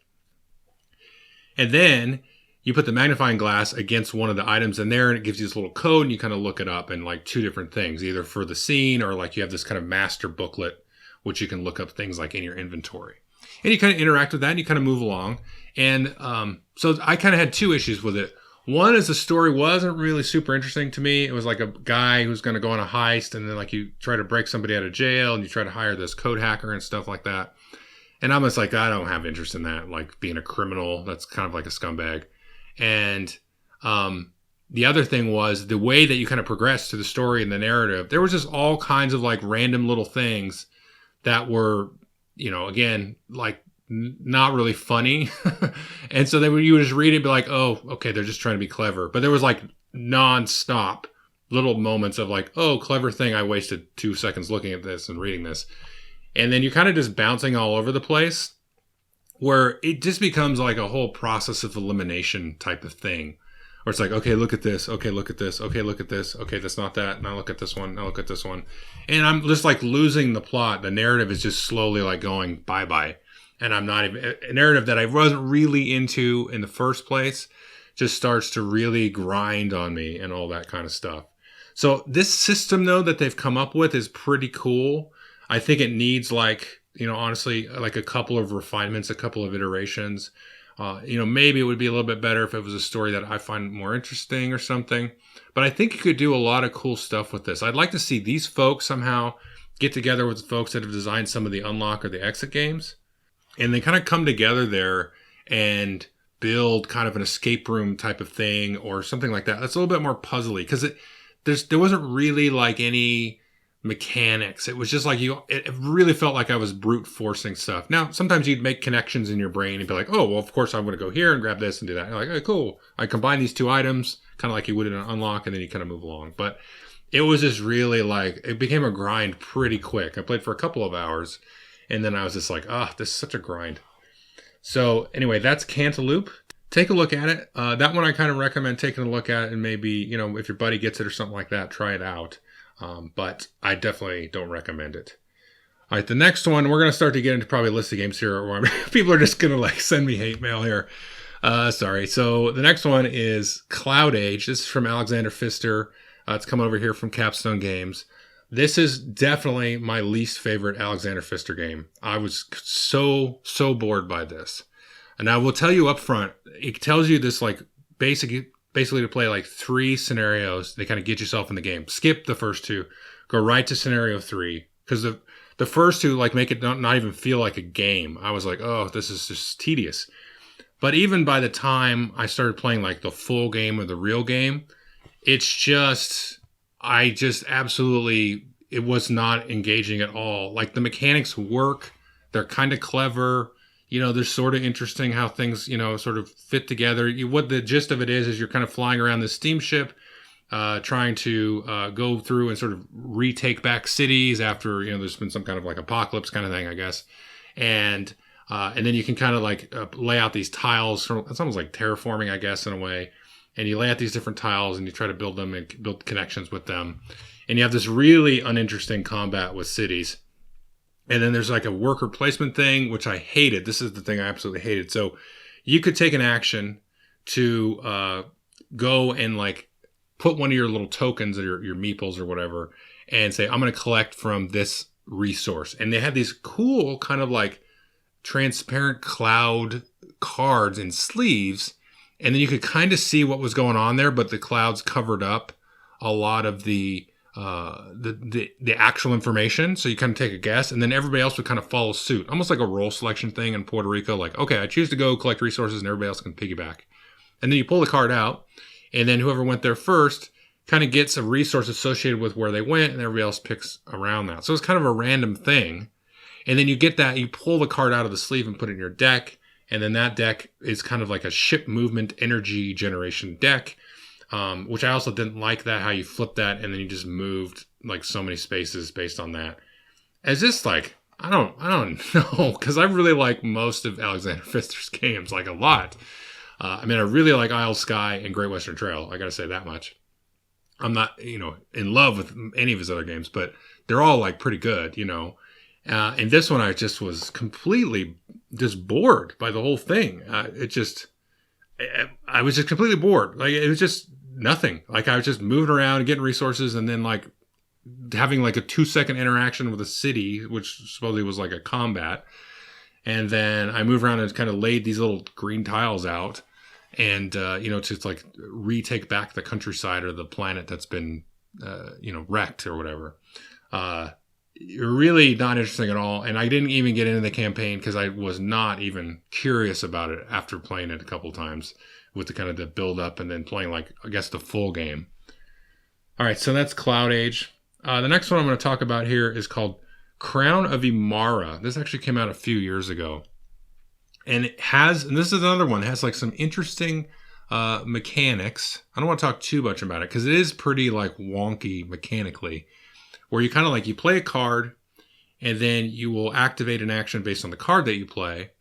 S1: And then you put the magnifying glass against one of the items in there and it gives you this little code and you kind of look it up in like 2 different things, either for the scene or like you have this kind of master booklet, which you can look up things like in your inventory. And you kind of interact with that and you kind of move along. And so I kind of had 2 issues with it. One is the story wasn't really super interesting to me. It was like a guy who's going to go on a heist and then like you try to break somebody out of jail and you try to hire this code hacker and stuff like that. And I'm just like, I don't have interest in that, like being a criminal. That's kind of like a scumbag. And the other thing was the way that you kind of progress to the story and the narrative. There was just all kinds of like random little things that were, again, like not really funny. And so then when you would just read it, be like, oh, okay, they're just trying to be clever. But there was like nonstop little moments of like, oh, clever thing. I wasted 2 seconds looking at this and reading this. And then you're kind of just bouncing all over the place where it just becomes like a whole process of elimination type of thing. Or it's like, okay, look at this. Okay, look at this. Okay, look at this. Okay, that's not that. Now look at this one. Now look at this one. And I'm just like losing the plot. The narrative is just slowly like going bye-bye. And I'm not even, a narrative that I wasn't really into in the first place just starts to really grind on me and all that kind of stuff. So this system though that they've come up with is pretty cool. I think it needs like, honestly, like a couple of refinements, a couple of iterations. Maybe it would be a little bit better if it was a story that I find more interesting or something. But I think you could do a lot of cool stuff with this. I'd like to see these folks somehow get together with the folks that have designed some of the unlock or the exit games. And they kind of come together there and build kind of an escape room type of thing or something like that. That's a little bit more puzzly because there wasn't really like any mechanics. It was just like it really felt like I was brute forcing stuff. Now, sometimes you'd make connections in your brain and be like, oh, well, of course I'm going to go here and grab this and do that. And you're like, oh, cool. I combine these two items kind of like you would in an unlock, and then you kind of move along. But it was just really like, it became a grind pretty quick. I played for a couple of hours and then I was just like, this is such a grind. So anyway, that's Cantaloop. Take a look at it. That one I kind of recommend taking a look at, and maybe, if your buddy gets it or something like that, try it out. But I definitely don't recommend it. All right, the next one, we're going to start to get into probably a list of games here where people are just going to like send me hate mail here. Sorry. So the next one is CloudAge. This is from Alexander Pfister. It's come over here from Capstone Games. This is definitely my least favorite Alexander Pfister game. I was so bored by this. And I will tell you up front, it tells you this like basically to play like 3 scenarios. They kind of get yourself in the game. Skip the first 2. Go right to scenario 3. Because the first 2 like make it not even feel like a game. I was like, oh, this is just tedious. But even by the time I started playing like the full game or the real game, it's just, it was not engaging at all. Like the mechanics work. They're kind of clever. They're sort of interesting how things, sort of fit together. What the gist of it is you're kind of flying around this steamship, trying to go through and sort of retake back cities after, there's been some kind of like apocalypse kind of thing, I guess. And then you can kind of like lay out these tiles. It's almost like terraforming, I guess, in a way. And you lay out these different tiles and you try to build them and build connections with them. And you have this really uninteresting combat with cities. And then there's like a worker placement thing, which I hated. This is the thing I absolutely hated. So you could take an action to go and like put one of your little tokens or your meeples or whatever and say, I'm going to collect from this resource. And they had these cool kind of like transparent cloud cards and sleeves. And then you could kind of see what was going on there, but the clouds covered up a lot of the actual information. So you kind of take a guess, and then everybody else would kind of follow suit, almost like a role selection thing in Puerto Rico. Like, okay, I choose to go collect resources, and everybody else can piggyback. And then you pull the card out, and then whoever went there first kind of gets a resource associated with where they went, and everybody else picks around that. So it's kind of a random thing. And then you get that, you pull the card out of the sleeve and put it in your deck. And then that deck is kind of like a ship movement energy generation deck, which I also didn't like that, how you flip that and then you just moved like so many spaces based on that. It's just like, I don't know, because I really like most of Alexander Pfister's games, like a lot. I really like Isle Sky and Great Western Trail. I got to say that much. I'm not, in love with any of his other games, but they're all like pretty good, and this one I just was completely just bored by the whole thing. I was just completely bored. Like it was just nothing. Like I was just moving around, getting resources, and then like having like a 2-second interaction with a city, which supposedly was like a combat. And then I moved around and kind of laid these little green tiles out, and to like retake back the countryside or the planet that's been wrecked or whatever. Really not interesting at all. And I didn't even get into the campaign because I was not even curious about it after playing it a couple times with the kind of the build up and then playing like, I guess, the full game. All right. So that's CloudAge. The next one I'm going to talk about here is called Crown of Emara. This actually came out a few years ago. And this is another one, it has like some interesting mechanics. I don't want to talk too much about it because it is pretty like wonky mechanically, where you kind of like, you play a card and then you will activate an action based on the card that you play.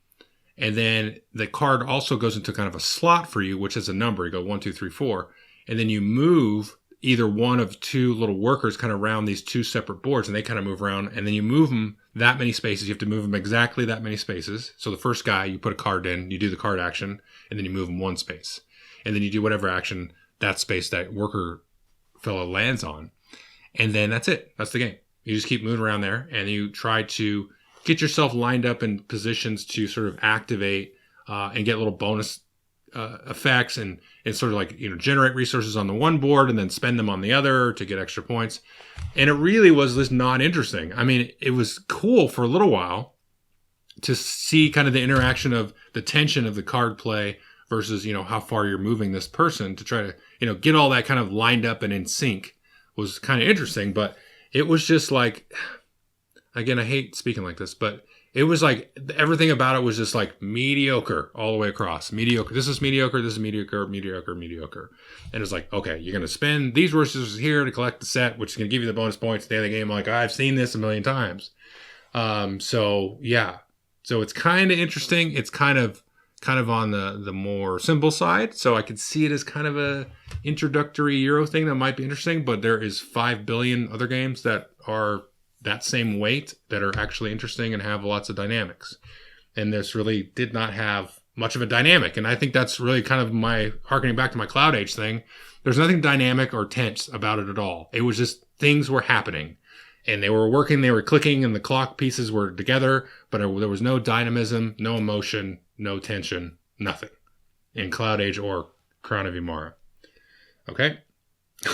S1: And then the card also goes into kind of a slot for you, which is a number. You go 1, 2, 3, 4. And then you move either one of 2 little workers kind of around these 2 separate boards, and they kind of move around, and then you move them that many spaces. You have to move them exactly that many spaces. So the first guy, you put a card in, you do the card action, and then you move them 1 space. And then you do whatever action that space that worker fellow lands on. And then that's it. That's the game. You just keep moving around there, and you try to get yourself lined up in positions to sort of activate and get little bonus effects and sort of like, generate resources on the one board and then spend them on the other to get extra points. And it really was just not interesting. I mean, it was cool for a little while to see kind of the interaction of the tension of the card play versus, how far you're moving this person to try to, get all that kind of lined up and in sync was kind of interesting. But it was just like, again, I hate speaking like this, but it was like everything about it was just like mediocre all the way across. Mediocre. This is mediocre. This is mediocre, mediocre, mediocre. And it's like, okay, you're going to spend these resources here to collect the set, which is going to give you the bonus points at the end of the game. Like, I've seen this a million times. So yeah. So it's kind of interesting. It's kind of on the more simple side. So I could see it as kind of a introductory Euro thing that might be interesting, but there is 5 billion other games that are that same weight that are actually interesting and have lots of dynamics. And this really did not have much of a dynamic. And I think that's really kind of my harkening back to my CloudAge thing. There's nothing dynamic or tense about it at all. It was just things were happening and they were working, they were clicking, and the clock pieces were together, but there was no dynamism, no emotion, no tension, nothing in CloudAge or Crown of Emara. Okay.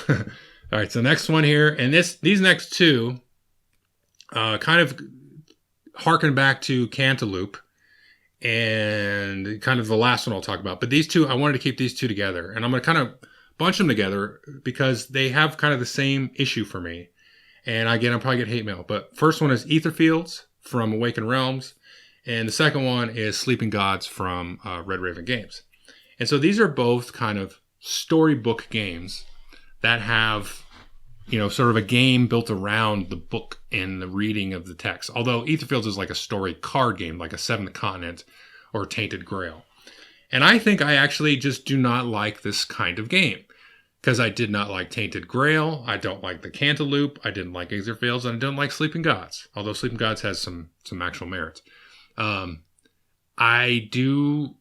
S1: All right. So next one here, and these next two, kind of harken back to Cantaloop and kind of the last one I'll talk about. But these two, I wanted to keep these two together, and I'm going to kind of bunch them together because they have kind of the same issue for me. And again, I'll probably get hate mail. But first one is Etherfields from Awakened Realms, and the second one is Sleeping Gods from Red Raven Games. And so these are both kind of storybook games that have, sort of a game built around the book and the reading of the text. Although Etherfields is like a story card game, like a Seventh Continent or Tainted Grail. And I think I actually just do not like this kind of game. Because I did not like Tainted Grail, I don't like the Cantaloop, I didn't like Etherfields, and I don't like Sleeping Gods. Although Sleeping Gods has some actual merits. I do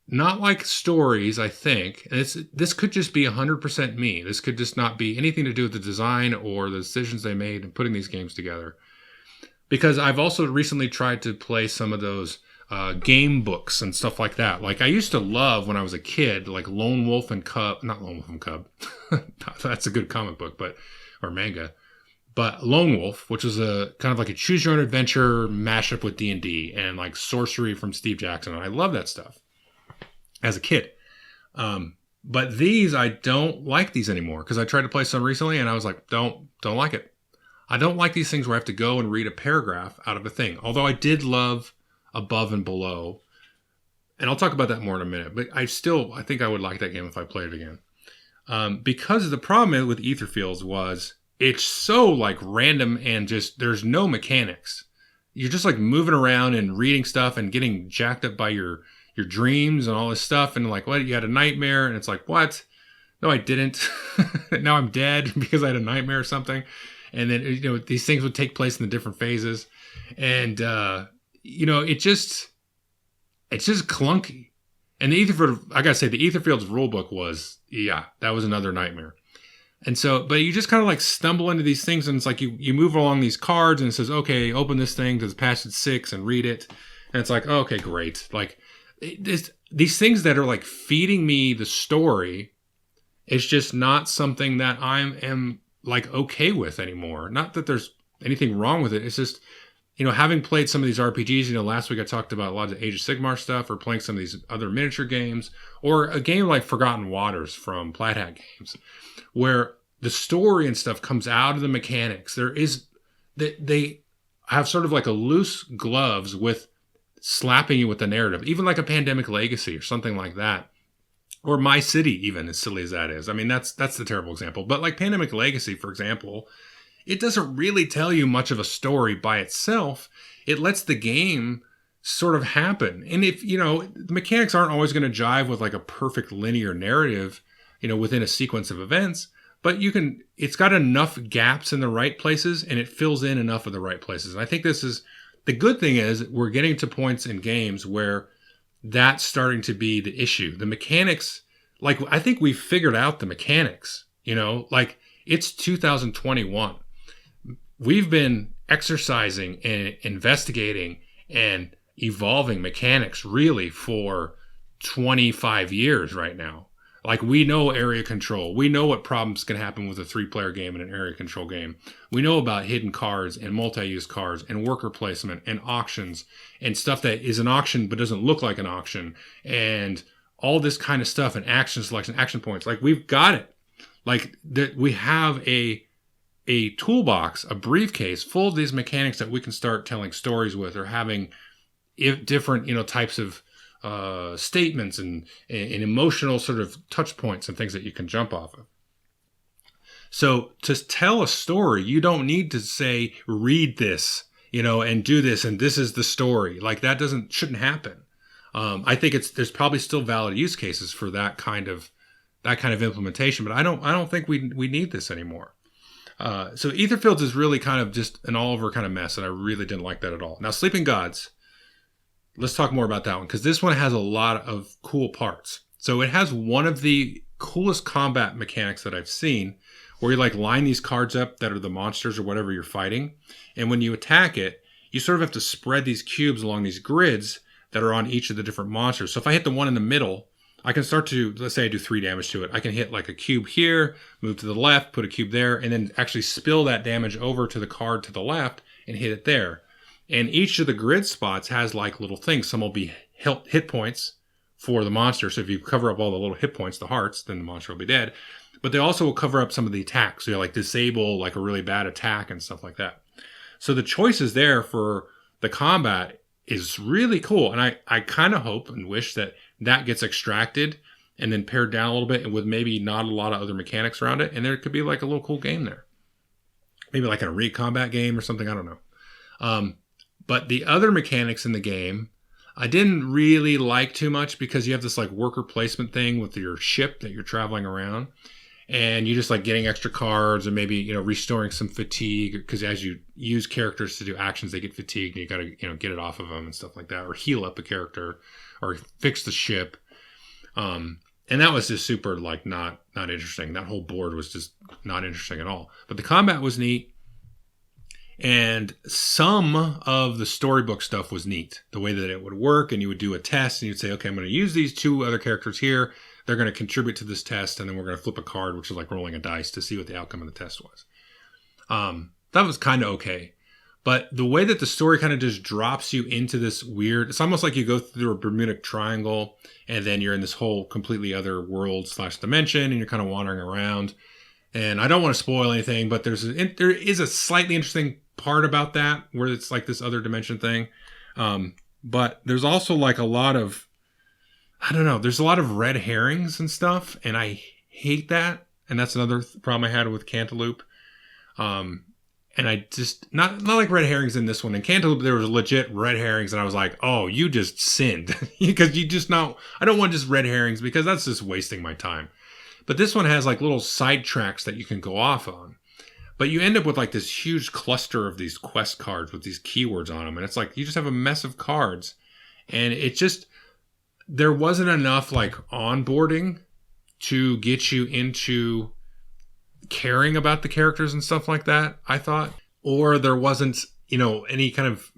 S1: not like stories, I think. And this could just be 100% me. This could just not be anything to do with the design or the decisions they made in putting these games together. Because I've also recently tried to play some of those game books and stuff like that. Like I used to love when I was a kid, like Lone Wolf and Cub. Not Lone Wolf and Cub. That's a good comic book, or manga. But Lone Wolf, which was a kind of like a choose your own adventure mashup with D&D and like sorcery from Steve Jackson. And I love that stuff as a kid. But these, I don't like these anymore because I tried to play some recently and I was like, don't like it. I don't like these things where I have to go and read a paragraph out of a thing. Although I did love Above and Below. And I'll talk about that more in a minute. But I think I would like that game if I played it again. Because the problem with Etherfields was it's so like random and just there's no mechanics. You're just like moving around and reading stuff and getting jacked up by your dreams and all this stuff. And like, what? You had a nightmare? And it's like, what? No, I didn't. Now I'm dead because I had a nightmare or something. And then, these things would take place in the different phases. And, it's just clunky. And the Etherfield, I gotta say, the Etherfield's rulebook was, that was another nightmare. And so, but you just kind of like stumble into these things and it's like you move along these cards and it says, okay, open this thing to the passage 6 and read it. And it's like, okay, great. Like these things that are like feeding me the story, it's just not something that I am like okay with anymore. Not that there's anything wrong with it. It's just, having played some of these RPGs, last week I talked about a lot of Age of Sigmar stuff or playing some of these other miniature games or a game like Forgotten Waters from Plaid Hat Games where the story and stuff comes out of the mechanics. They have sort of like a loose gloves with slapping you with the narrative, even like a Pandemic Legacy or something like that. Or My City, even as silly as that is. I mean, that's the terrible example. But like Pandemic Legacy, for example, it doesn't really tell you much of a story by itself. It lets the game sort of happen. And if, the mechanics aren't always going to jive with like a perfect linear narrative, within a sequence of events, but it's got enough gaps in the right places and it fills in enough of the right places. And I think the good thing is we're getting to points in games where that's starting to be the issue. The mechanics, like I think we've figured out the mechanics, like it's 2021. We've been exercising and investigating and evolving mechanics really for 25 years right now. Like we know area control. We know what problems can happen with a 3-player game and an area control game. We know about hidden cards and multi-use cards and worker placement and auctions and stuff that is an auction but doesn't look like an auction and all this kind of stuff and action selection, action points. Like, we've got it. Like, we have a toolbox, a briefcase full of these mechanics that we can start telling stories with, or having different, types of statements and emotional sort of touch points and things that you can jump off of. So to tell a story, you don't need to say, read this, and do this, and this is the story. Like, that shouldn't happen. I think there's probably still valid use cases for that kind of implementation, but I don't think we need this anymore. So Etherfields is really kind of just an all over kind of mess, and I really didn't like that at all. Now, Sleeping Gods, let's talk more about that one, because this one has a lot of cool parts. So it has one of the coolest combat mechanics that I've seen, where you like line these cards up that are the monsters or whatever you're fighting, and when you attack it, you sort of have to spread these cubes along these grids that are on each of the different monsters. So if I hit the one in the middle, I can start to, let's say I do 3 damage to it. I can hit like a cube here, move to the left, put a cube there, and then actually spill that damage over to the card to the left and hit it there. And each of the grid spots has like little things. Some will be hit points for the monster. So if you cover up all the little hit points, the hearts, then the monster will be dead. But they also will cover up some of the attacks. So you like disable like a really bad attack and stuff like that. So the choices there for the combat is really cool. And I kind of hope and wish that gets extracted and then pared down a little bit, and with maybe not a lot of other mechanics around it. And there could be like a little cool game there. Maybe like a re-combat game or something. I don't know. But the other mechanics in the game, I didn't really like too much, because you have this like worker placement thing with your ship that you're traveling around. And you just like getting extra cards, and maybe, restoring some fatigue, because as you use characters to do actions, they get fatigued, and you got to, get it off of them and stuff like that, or heal up a character, or fix the ship. And that was just super like not interesting. That whole board was just not interesting at all. But the combat was neat. And some of the storybook stuff was neat. The way that it would work, and you would do a test, and you'd say, okay, I'm going to use these 2 other characters here. They're going to contribute to this test, and then we're going to flip a card, which is like rolling a dice to see what the outcome of the test was. That was kind of okay. But the way that the story kind of just drops you into this weird, it's almost like you go through a Bermuda Triangle, and then you're in this whole completely other world / dimension, and you're kind of wandering around. And I don't want to spoil anything, but there is a slightly interesting part about that, where it's like this other dimension thing. But there's also like a lot of, I don't know, there's a lot of red herrings and stuff, and I hate that. And that's another problem I had with Cantaloop. And I just, not like red herrings in this one. In Cantaloop, there was legit red herrings, and I was like, oh, you just sinned. Because I don't want just red herrings, because that's just wasting my time. But this one has like little side tracks that you can go off on. But you end up with like this huge cluster of these quest cards with these keywords on them. And it's like, you just have a mess of cards. And it just, there wasn't enough like onboarding to get you into caring about the characters and stuff like that, I thought. Or there wasn't, any kind of,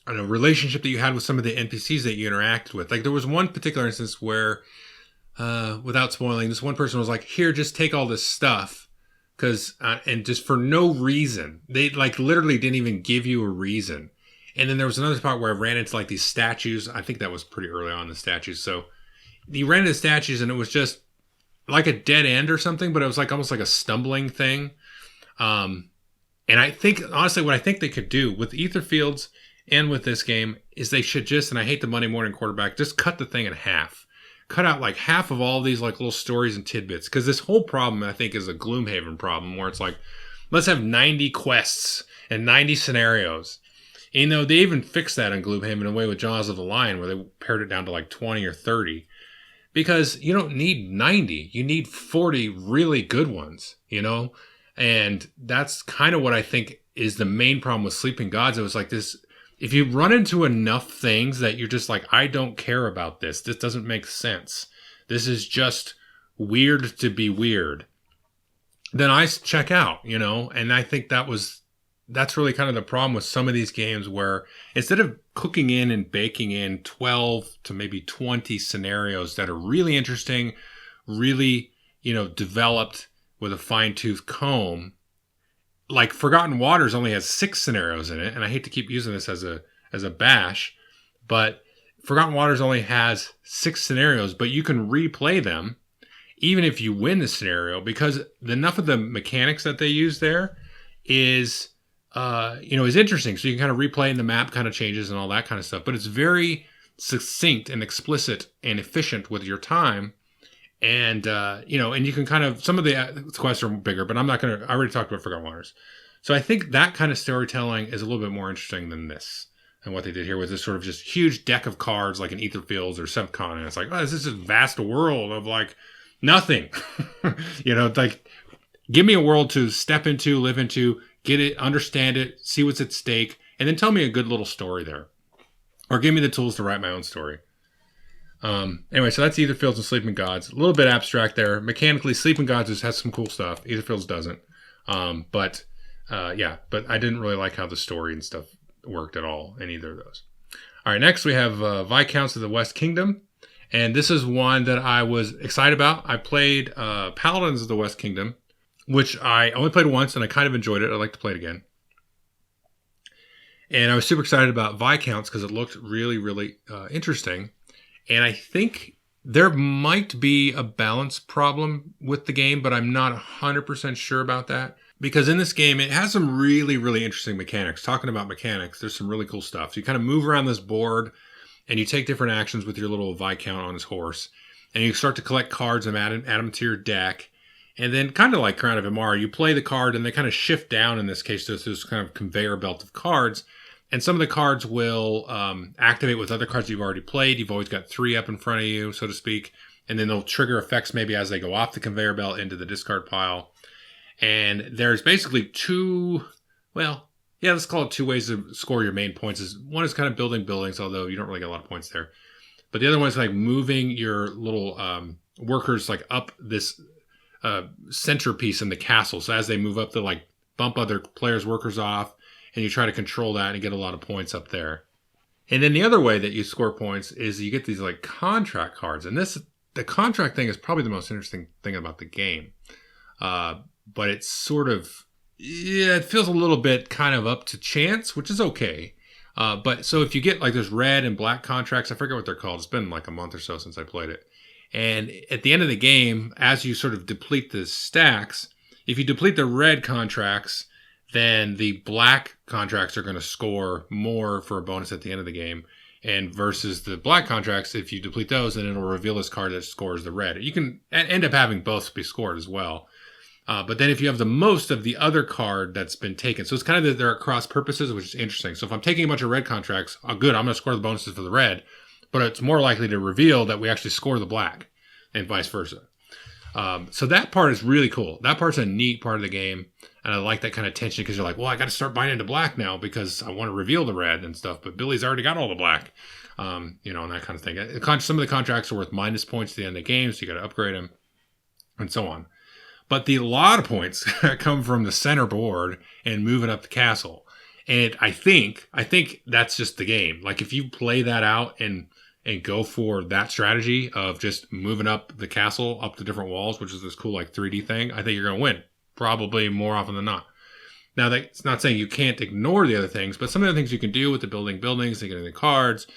S1: relationship that you had with some of the NPCs that you interacted with. Like, there was one particular instance where, without spoiling, this one person was like, here, just take all this stuff. And just for no reason, they like literally didn't even give you a reason. And then there was another part where I ran into like these statues. I think that was pretty early on, the statues. So you ran into statues, and it was just like a dead end or something, but it was like almost like a stumbling thing. And I think, honestly, what I think they could do with Etherfields and with this game is they should just, and I hate the Monday morning quarterback, just cut the thing in half. Cut out like half of all these like little stories and tidbits. Because this whole problem, I think, is a Gloomhaven problem, where it's like, let's have 90 quests and 90 scenarios. And, they even fixed that in Gloomhaven in a way with Jaws of the Lion, where they pared it down to like 20 or 30. Because you don't need 90. You need 40 really good ones, And that's kind of what I think is the main problem with Sleeping Gods. It was like this, if you run into enough things that you're just like, I don't care about this. This doesn't make sense. This is just weird to be weird. Then I check out, And I think that's really kind of the problem with some of these games, where instead of cooking in and baking in 12 to maybe 20 scenarios that are really interesting, really, developed with a fine-tooth comb, like Forgotten Waters only has 6 scenarios in it. And I hate to keep using this as a bash, but Forgotten Waters only has 6 scenarios, but you can replay them even if you win the scenario, because enough of the mechanics that they use there is interesting. So you can kind of replay and the map kind of changes and all that kind of stuff, but it's very succinct and explicit and efficient with your time. And, and you can kind of, some of the quests are bigger, but I already talked about Forgotten Waters. So I think that kind of storytelling is a little bit more interesting than this. And what they did here was this sort of just huge deck of cards like in Etherfields or Subcon. And it's like, oh, this is a vast world of like nothing. Like give me a world to step into, live into, get it, understand it, see what's at stake, and then tell me a good little story there. Or give me the tools to write my own story. Anyway, so that's Etherfields and Sleeping Gods. A little bit abstract there. Mechanically, Sleeping Gods just has some cool stuff. Etherfields doesn't. But I didn't really like how the story and stuff worked at all in either of those. All right, next we have Viscounts of the West Kingdom. And this is one that I was excited about. I played Paladins of the West Kingdom, which I only played once, and I kind of enjoyed it. I'd like to play it again. And I was super excited about Viscounts because it looked really, really interesting. And I think there might be a balance problem with the game, but I'm not 100% sure about that. Because in this game, it has some really, really interesting mechanics. Talking about mechanics, there's some really cool stuff. So you kind of move around this board, and you take different actions with your little Viscount on his horse. And you start to collect cards and add them to your deck. And then kind of like Crown of Emara, you play the card, and they kind of shift down in this case to this kind of conveyor belt of cards. And some of the cards will activate with other cards you've already played. You've always got 3 up in front of you, so to speak. And then they'll trigger effects maybe as they go off the conveyor belt into the discard pile. And there's basically let's call it 2 ways to score your main points. One is kind of building buildings, although you don't really get a lot of points there. But the other one is like moving your little workers like up this centerpiece in the castle. So as they move up, they like bump other players' workers off, and you try to control that and get a lot of points up there. And then the other way that you score points is you get these like contract cards. And the contract thing is probably the most interesting thing about the game. But it's sort of, it feels a little bit kind of up to chance, which is okay. But so if you get like there's red and black contracts, I forget what they're called. It's been like a month or so since I played it. And at the end of the game, as you sort of deplete the stacks, if you deplete the red contracts, then the black contracts are going to score more for a bonus at the end of the game. And versus the black contracts, if you deplete those, then it'll reveal this card that scores the red. You can end up having both be scored as well. But then if you have the most of the other card that's been taken, so it's kind of that they're at cross purposes, which is interesting. So if I'm taking a bunch of red contracts, good, I'm going to score the bonuses for the red, but it's more likely to reveal that we actually score the black and vice versa. So that part is really cool. That part's a neat part of the game. And I like that kind of tension because you're like, well, I got to start buying into black now because I want to reveal the red and stuff. But Billy's already got all the black, and that kind of thing. Some of the contracts are worth minus points at the end of the game, so you got to upgrade them and so on. But a lot of points come from the center board and moving up the castle. And I think that's just the game. Like if you play that out and go for that strategy of just moving up the castle up the different walls, which is this cool like 3D thing, I think you're going to win. Probably more often than not. Now, that's not saying you can't ignore the other things, but some of the things you can do with the building buildings, and getting the cards,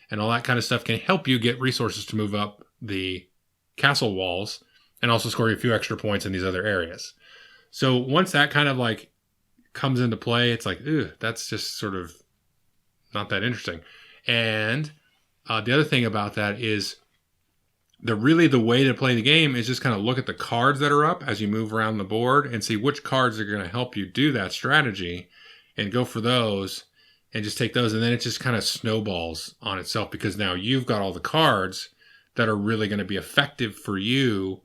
S1: and all that kind of stuff can help you get resources to move up the castle walls and also score you a few extra points in these other areas. So once that kind of like comes into play, it's like, that's just sort of not that interesting. And the other thing about that is the way to play the game is just kind of look at the cards that are up as you move around the board and see which cards are going to help you do that strategy and go for those and just take those. And then it just kind of snowballs on itself because now you've got all the cards that are really going to be effective for you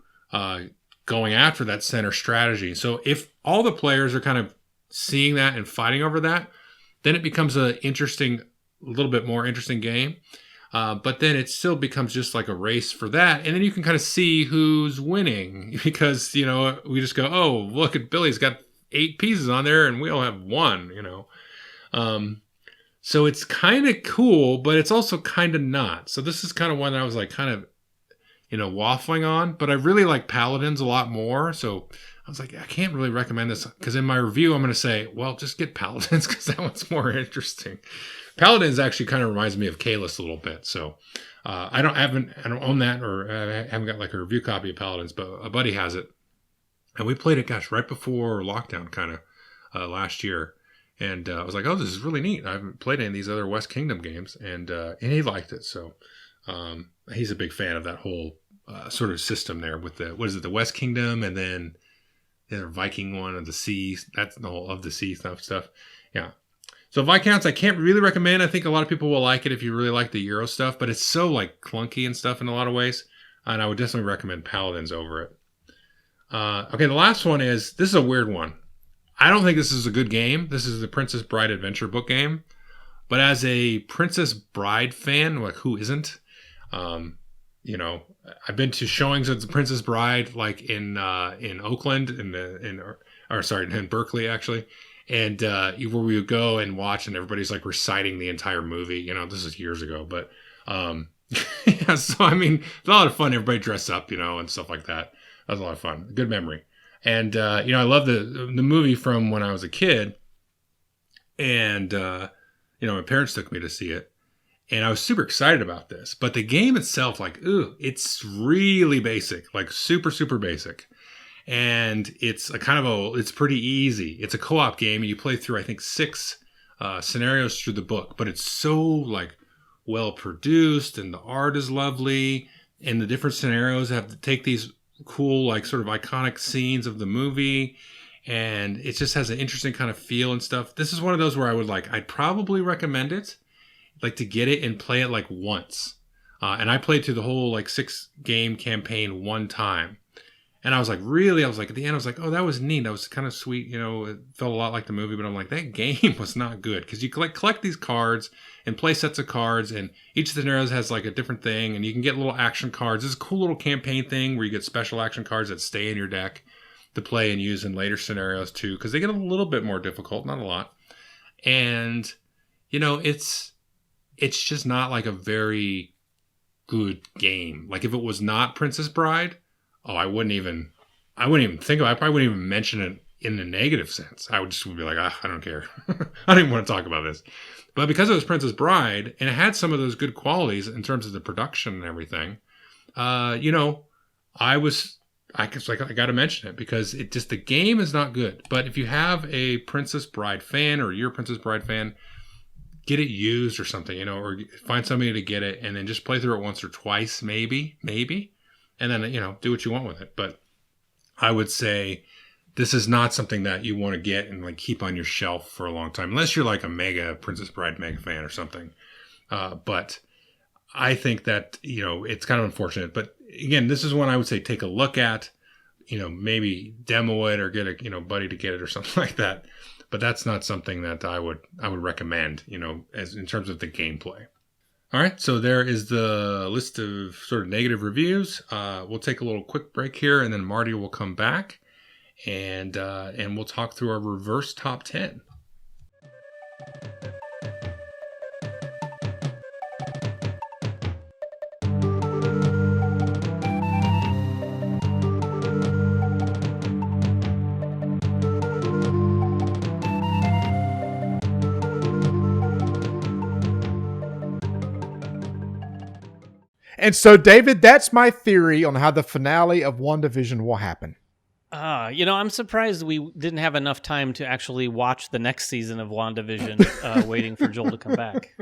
S1: going after that center strategy. So if all the players are kind of seeing that and fighting over that, then it becomes a little bit more interesting game. But then it still becomes just like a race for that. And then you can kind of see who's winning because, we just go, oh, look at Billy's got 8 pieces on there and we all have 1, So it's kind of cool, but it's also kind of not. So this is kind of one that I was like kind of, waffling on, but I really like Paladins a lot more. So was like, I can't really recommend this because in my review, I'm going to say, well, just get Paladins because that one's more interesting. Paladins actually kind of reminds me of Kalis a little bit. So I don't own that, or I haven't got like a review copy of Paladins, but a buddy has it. And we played it, right before lockdown kind of last year. And I was like, oh, this is really neat. I haven't played any of these other West Kingdom games. And he liked it. So he's a big fan of that whole sort of system there with the West Kingdom, and then the Viking one of the sea. That's the whole of the sea stuff. Yeah. So Viscounts, I can't really recommend. I think a lot of people will like it if you really like the Euro stuff, but it's so like clunky and stuff in a lot of ways. And I would definitely recommend Paladins over it. Okay, the last one this is a weird one. I don't think this is a good game. This is the Princess Bride Adventure book game. But as a Princess Bride fan, like who isn't? I've been to showings of the Princess Bride, like in Oakland, in Berkeley actually. And where we would go and watch, and everybody's like reciting the entire movie. This is years ago, but yeah. So I mean, it's a lot of fun. Everybody dress up, and stuff like that. That was a lot of fun. Good memory. And I love the movie from when I was a kid, and my parents took me to see it, and I was super excited about this. But the game itself, it's really basic, like super super basic. And it's it's pretty easy. It's a co-op game, and you play through, I think, 6 scenarios through the book. But it's so like well produced, and the art is lovely, and the different scenarios have to take these cool, like sort of iconic scenes of the movie, and it just has an interesting kind of feel and stuff. This is one of those where I'd probably recommend it, like to get it and play it like once. And I played through the whole like 6-game campaign one time. And I was like, at the end, I was like, oh, that was neat. That was kind of sweet. It felt a lot like the movie, but I'm like, that game was not good. Because you collect these cards and play sets of cards, and each scenario has like a different thing, and you can get little action cards. This is a cool little campaign thing where you get special action cards that stay in your deck to play and use in later scenarios too, because they get a little bit more difficult, not a lot. And, it's just not like a very good game. Like if it was not Princess Bride, I wouldn't even think about it. I probably wouldn't even mention it in the negative sense. I would be like, I don't care. I don't even want to talk about this. But because it was Princess Bride, and it had some of those good qualities in terms of the production and everything, I got to mention it because the game is not good. But if you have a Princess Bride fan, or you're a Princess Bride fan, get it used or something, or find somebody to get it, and then just play through it once or twice, maybe. And then, do what you want with it. But I would say this is not something that you want to get and like keep on your shelf for a long time, unless you're like a mega Princess Bride mega fan or something. But I think that, it's kind of unfortunate. But again, this is one I would say take a look at, maybe demo it or get a, buddy to get it or something like that. But that's not something that I would recommend, as in terms of the gameplay. All right, so there is the list of sort of negative reviews. We'll take a little quick break here, and then Marty will come back, and we'll talk through our reverse top 10.
S3: And so, David, that's my theory on how the finale of WandaVision will happen.
S2: I'm surprised we didn't have enough time to actually watch the next season of WandaVision, waiting for Joel to come back.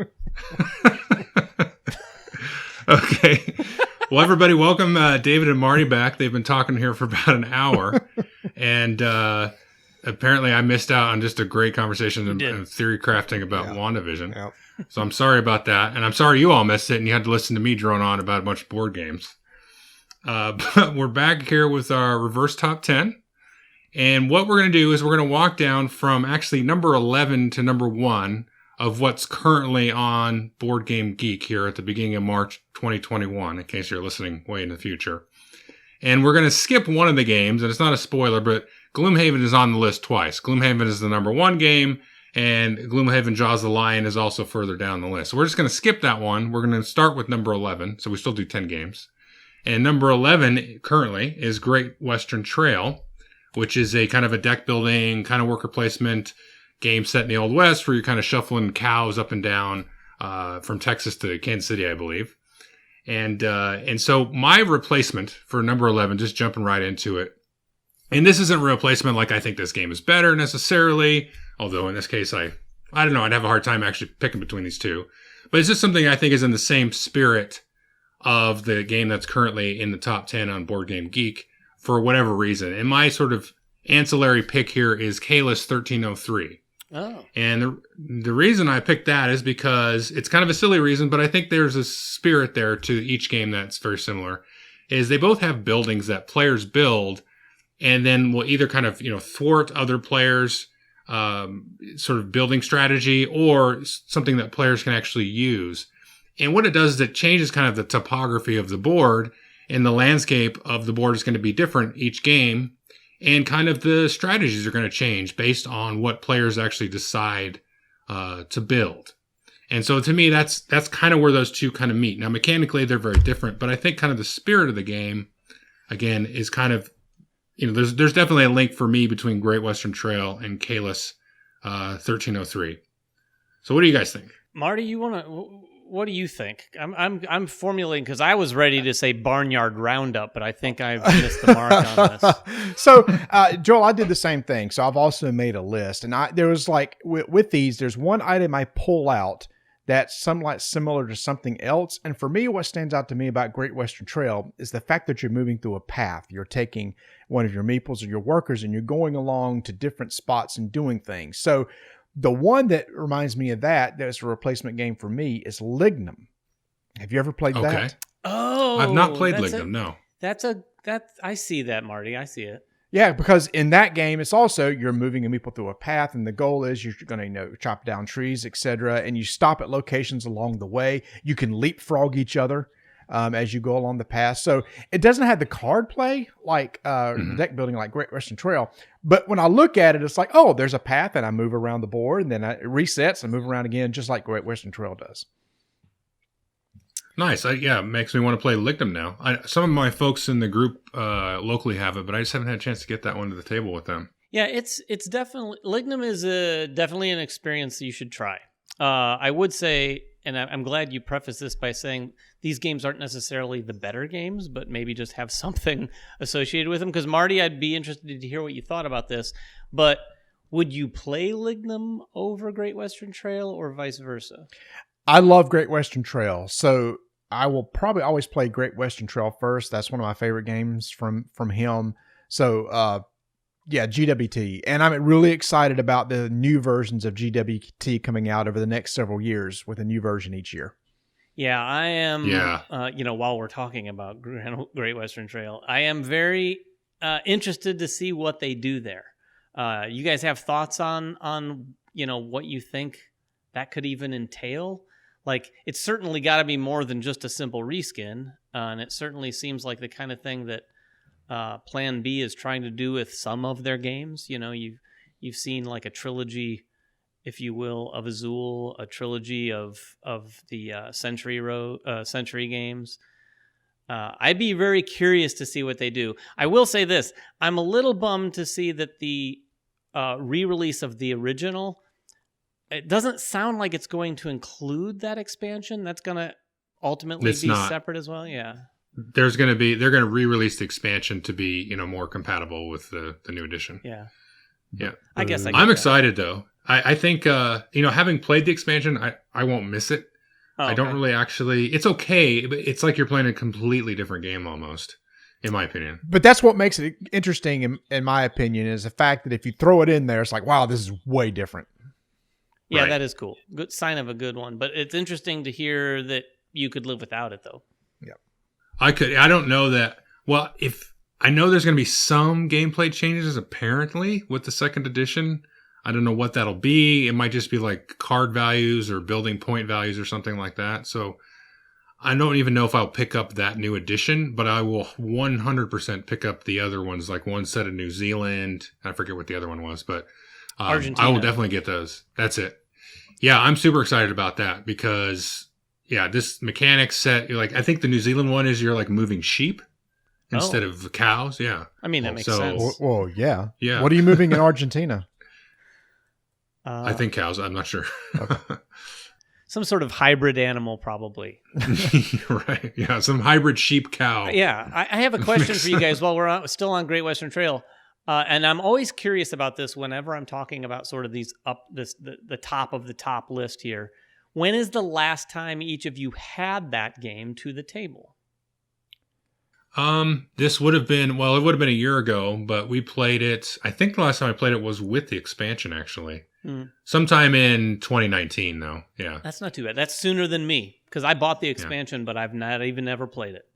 S1: Okay. Well, everybody, welcome David and Marty back. They've been talking here for about an hour. And apparently I missed out on just a great conversation and theory crafting about WandaVision. Yep. So I'm sorry about that. And I'm sorry you all missed it and you had to listen to me drone on about a bunch of board games. But we're back here with our reverse top 10. And what we're going to do is we're going to walk down from actually number 11 to number 1 of what's currently on Board Game Geek here at the beginning of March 2021, in case you're listening way in the future. And we're going to skip one of the games, and it's not a spoiler, but Gloomhaven is on the list twice. Gloomhaven is the number 1 game, and Gloomhaven Jaws the Lion is also further down the list. So we're just going to skip that one. We're going to start with number 11, so we still do 10 games. And number 11 currently is Great Western Trail, which is a kind of a deck building, kind of worker placement game set in the Old West where you're kind of shuffling cows up and down from Texas to Kansas City, I believe. And so my replacement for number 11, just jumping right into it, and this isn't a replacement like I think this game is better necessarily, although in this case I don't know, I'd have a hard time actually picking between these two. But it's just something I think is in the same spirit of the game that's currently in the top 10 on Board Game Geek for whatever reason. And my sort of ancillary pick here is Kalis 1303.
S2: Oh.
S1: And the reason I picked that is because it's kind of a silly reason, but I think there's a spirit there to each game that's very similar, is they both have buildings that players build and then will either kind of, thwart other players' sort of building strategy or something that players can actually use. And what it does is it changes kind of the topography of the board, and the landscape of the board is going to be different each game, and kind of the strategies are going to change based on what players actually decide to build. And so to me, that's kind of where those two kind of meet. Now, mechanically, they're very different, but I think kind of the spirit of the game, again, is kind of, there's definitely a link for me between Great Western Trail and Kalis 1303. So what do you guys think?
S2: Marty, what do you think? I'm formulating because I was ready to say Barnyard Roundup, but I think I've missed the mark on this.
S3: So, Joel, I did the same thing. So I've also made a list, and there was like with these, there's one item I pull out that's somewhat similar to something else. And for me, what stands out to me about Great Western Trail is the fact that you're moving through a path. You're taking one of your meeples or your workers, and you're going along to different spots and doing things. So the one that reminds me of that's a replacement game for me is Lignum. Have you ever played that?
S2: Oh,
S1: I've not played Lignum, no.
S2: I see that, Marty. I see it.
S3: Yeah, because in that game, it's also you're moving a meeple through a path, and the goal is you're going to chop down trees, etc. And you stop at locations along the way. You can leapfrog each other as you go along the path. So it doesn't have the card play like deck building like Great Western Trail. But when I look at it, it's like, oh, there's a path, and I move around the board, and then it resets and move around again, just like Great Western Trail does.
S1: Nice. It makes me want to play Lignum now. Some of my folks in the group locally have it, but I just haven't had a chance to get that one to the table with them.
S2: Yeah, it's definitely, Lignum is definitely an experience that you should try. I would say, and I'm glad you prefaced this by saying these games aren't necessarily the better games, but maybe just have something associated with them. Because Marty, I'd be interested to hear what you thought about this. But would you play Lignum over Great Western Trail or vice versa?
S3: I love Great Western Trail, so I will probably always play Great Western Trail first. That's one of my favorite games from him. So, GWT. And I'm really excited about the new versions of GWT coming out over the next several years with a new version each year.
S2: Yeah, I am. Yeah. While we're talking about Great Western Trail, I am very interested to see what they do there. You guys have thoughts on what you think that could even entail? Like, it's certainly got to be more than just a simple reskin, and it certainly seems like the kind of thing that Plan B is trying to do with some of their games. You've seen like a trilogy, if you will, of Azul, a trilogy of the Century games. I'd be very curious to see what they do. I will say this: I'm a little bummed to see that the re-release of the original, it doesn't sound like it's going to include that expansion. That's going to ultimately be separate as well. Yeah.
S1: They're going to re-release the expansion to be, more compatible with the new edition.
S2: Yeah.
S1: Yeah.
S2: I guess
S1: I'm excited though. I think, having played the expansion, I won't miss it.
S2: Oh, okay.
S1: I don't really actually, it's okay, but it's like you're playing a completely different game almost, in my opinion.
S3: But that's what makes it interesting, in my opinion, is the fact that if you throw it in there, it's like, wow, this is way different.
S2: Yeah,
S1: Right.
S2: That is cool. Good sign of a good one. But it's interesting to hear that you could live without it, though.
S3: Yeah.
S1: I don't know that. Well, if I know there's going to be some gameplay changes, apparently, with the second edition. I don't know what that'll be. It might just be like card values or building point values or something like that. So I don't even know if I'll pick up that new edition, but I will 100% pick up the other ones, like one set of New Zealand. I forget what the other one was, but
S2: Argentina.
S1: I will definitely get those. That's it. Yeah, I'm super excited about that because, this mechanics set, I think the New Zealand one is you're like moving sheep. instead of cows. Yeah.
S2: I mean, that makes sense.
S3: Well, yeah.
S1: Yeah.
S3: What are you moving in Argentina?
S1: I think cows. I'm not sure.
S3: Okay.
S2: Some sort of hybrid animal, probably.
S1: Right. Yeah. Some hybrid sheep cow.
S2: Yeah. I have a question for you guys while we're still on Great Western Trail. And I'm always curious about this whenever I'm talking about sort of these the top of the top list here. When is the last time each of you had that game to the table?
S1: This would have been, well, it would have been a year ago, but we played it. I think the last time I played it was with the expansion, actually. Sometime in 2019, though. Yeah.
S2: That's not too bad. That's sooner than me, because I bought the expansion, but I've not even ever played it.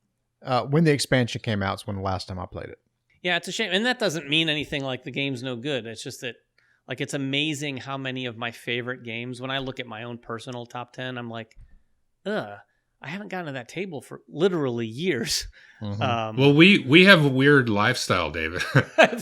S3: When the expansion came out is when the last time I played it.
S2: Yeah, it's a shame. And that doesn't mean anything like the game's no good. It's just that, like, it's amazing how many of my favorite games, when I look at my own personal top 10, I'm like, I haven't gotten to that table for literally years.
S3: Mm-hmm.
S1: Well, we have a weird lifestyle, David.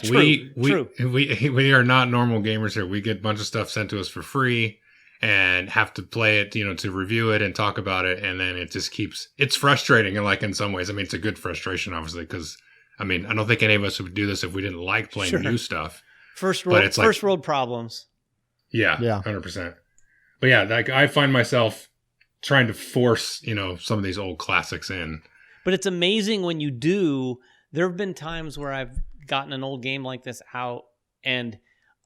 S2: True.
S1: We are not normal gamers here. We get a bunch of stuff sent to us for free and have to play it, to review it and talk about it. And then it just it's frustrating. And like in some ways, I mean, it's a good frustration, obviously, because I mean, I don't think any of us would do this if we didn't like playing new stuff.
S2: First world problems.
S1: Yeah. 100%. But yeah, like I find myself trying to force, some of these old classics in.
S2: But it's amazing when you do. There have been times where I've gotten an old game like this out and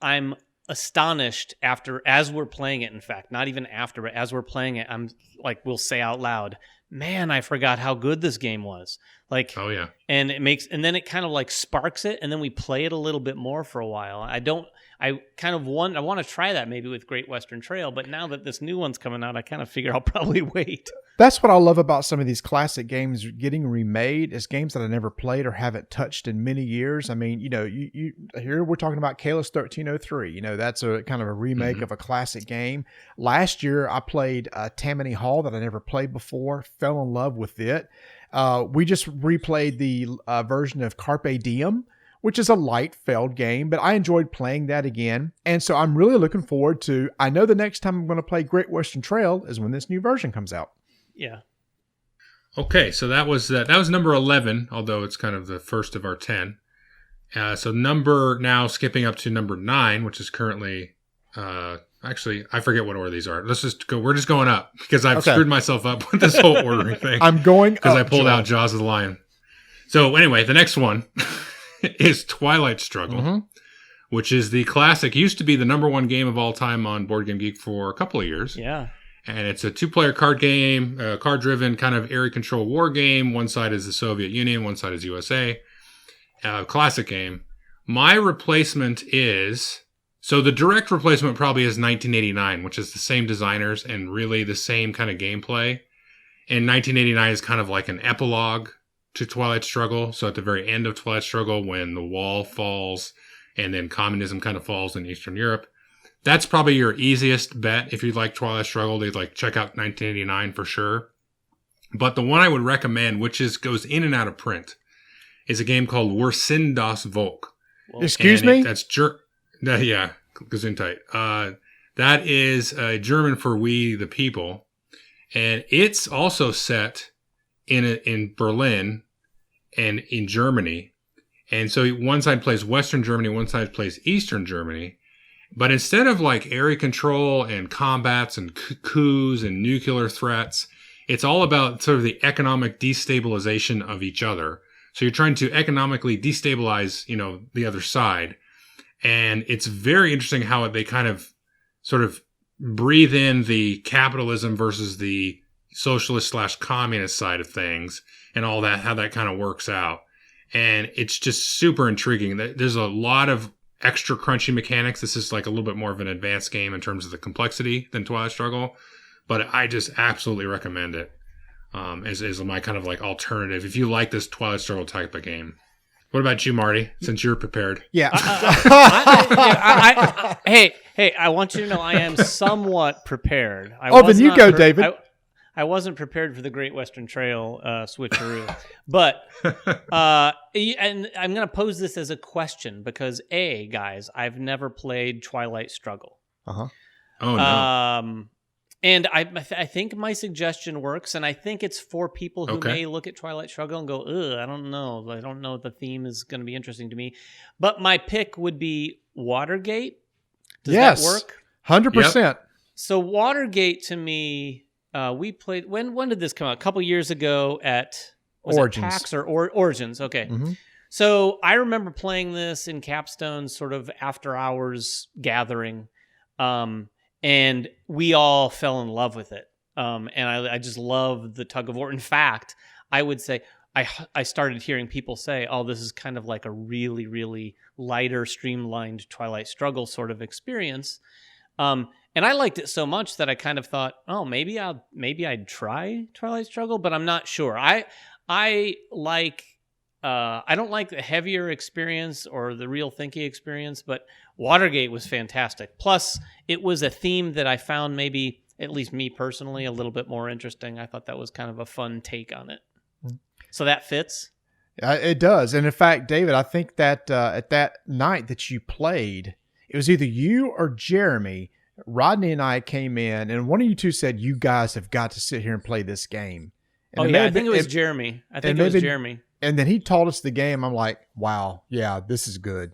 S2: I'm astonished as we're playing it. In fact, not even after, but as we're playing it, I'm like, we'll say out loud, man, I forgot how good this game was. Like,
S1: oh yeah.
S2: And then it kind of like sparks it. And then we play it a little bit more for a while. I want to try that maybe with Great Western Trail, but now that this new one's coming out, I kind of figure I'll probably wait.
S3: That's what I love about some of these classic games getting remade is games that I never played or haven't touched in many years. I mean, you here we're talking about Kalos 1303. That's a kind of a remake of a classic game. Last year, I played Tammany Hall that I never played before, fell in love with it. We just replayed the version of Carpe Diem, which is a light failed game, but I enjoyed playing that again. And so I'm really looking forward to, I know the next time I'm going to play Great Western Trail is when this new version comes out.
S2: Yeah.
S1: Okay, so that was number 11, although it's kind of the first of our 10. So now skipping up to number 9, which is currently, actually, I forget what order these are. Let's just go. We're just going up because I've screwed myself up with this whole ordering thing.
S3: I'm going
S1: because I pulled out Jaws of the Lion. So anyway, the next one is Twilight Struggle, which is the classic. Used to be the number 1 game of all time on Board Game Geek for a couple of years.
S2: Yeah.
S1: And it's a 2-player card game, card-driven kind of area control war game. One side is the Soviet Union, one side is USA. Classic game. My replacement is... So the direct replacement probably is 1989, which is the same designers and really the same kind of gameplay. And 1989 is kind of like an epilogue to Twilight Struggle. So at the very end of Twilight Struggle, when the wall falls and then communism kind of falls in Eastern Europe, that's probably your easiest bet if you like Twilight Struggle. They'd check out 1989 for sure. But the one I would recommend, which goes in and out of print, is a game called Wir sind das Volk.
S3: Excuse me?
S1: That's yeah, Gesundheit. That is German for we the people, and it's also set in Berlin and in Germany. And so one side plays Western Germany, one side plays Eastern Germany. But instead of area control and combats and coups and nuclear threats, it's all about sort of the economic destabilization of each other. So you're trying to economically destabilize, the other side. And it's very interesting how they kind of sort of breathe in the capitalism versus the socialist/communist side of things and all that, how that kind of works out. And it's just super intriguing. There's a lot of extra crunchy mechanics. This is a little bit more of an advanced game in terms of the complexity than Twilight Struggle, but I just absolutely recommend it as my kind of alternative if you like this Twilight Struggle type of game. What about you, Marty, since you're prepared?
S3: Yeah.
S2: Hey, I want you to know I am somewhat prepared.
S3: Then you go, David.
S2: I wasn't prepared for the Great Western Trail switcheroo. But, and I'm going to pose this as a question because, guys, I've never played Twilight Struggle.
S3: Uh-huh.
S1: Oh, no.
S2: And I think my suggestion works, and I think it's for people who may look at Twilight Struggle and go, ugh, I don't know. I don't know if the theme is going to be interesting to me. But my pick would be Watergate. Does that work?
S3: 100%. Yep.
S2: So Watergate, to me, we played... When did this come out? A couple years ago at...
S3: Origins.
S2: PAX or Origins? Okay. Mm-hmm. So I remember playing this in Capstone's sort of after-hours gathering. And we all fell in love with it. And I just love the tug of war. In fact, I would say I started hearing people say, oh, this is kind of like a really, really lighter, streamlined Twilight Struggle sort of experience. And I liked it so much that I kind of thought, oh, maybe I'd try Twilight Struggle, but I'm not sure. I don't like the heavier experience or the real thinky experience, but Watergate was fantastic. Plus, it was a theme that I found maybe, at least me personally, a little bit more interesting. I thought that was kind of a fun take on it. So that fits?
S3: It does. And in fact, David, I think that at that night that you played, it was either you or Jeremy. Rodney and I came in, and one of you two said, you guys have got to sit here and play this game. And
S2: I think it was Jeremy. Jeremy.
S3: And then he taught us the game. I'm like, wow, yeah, this is good.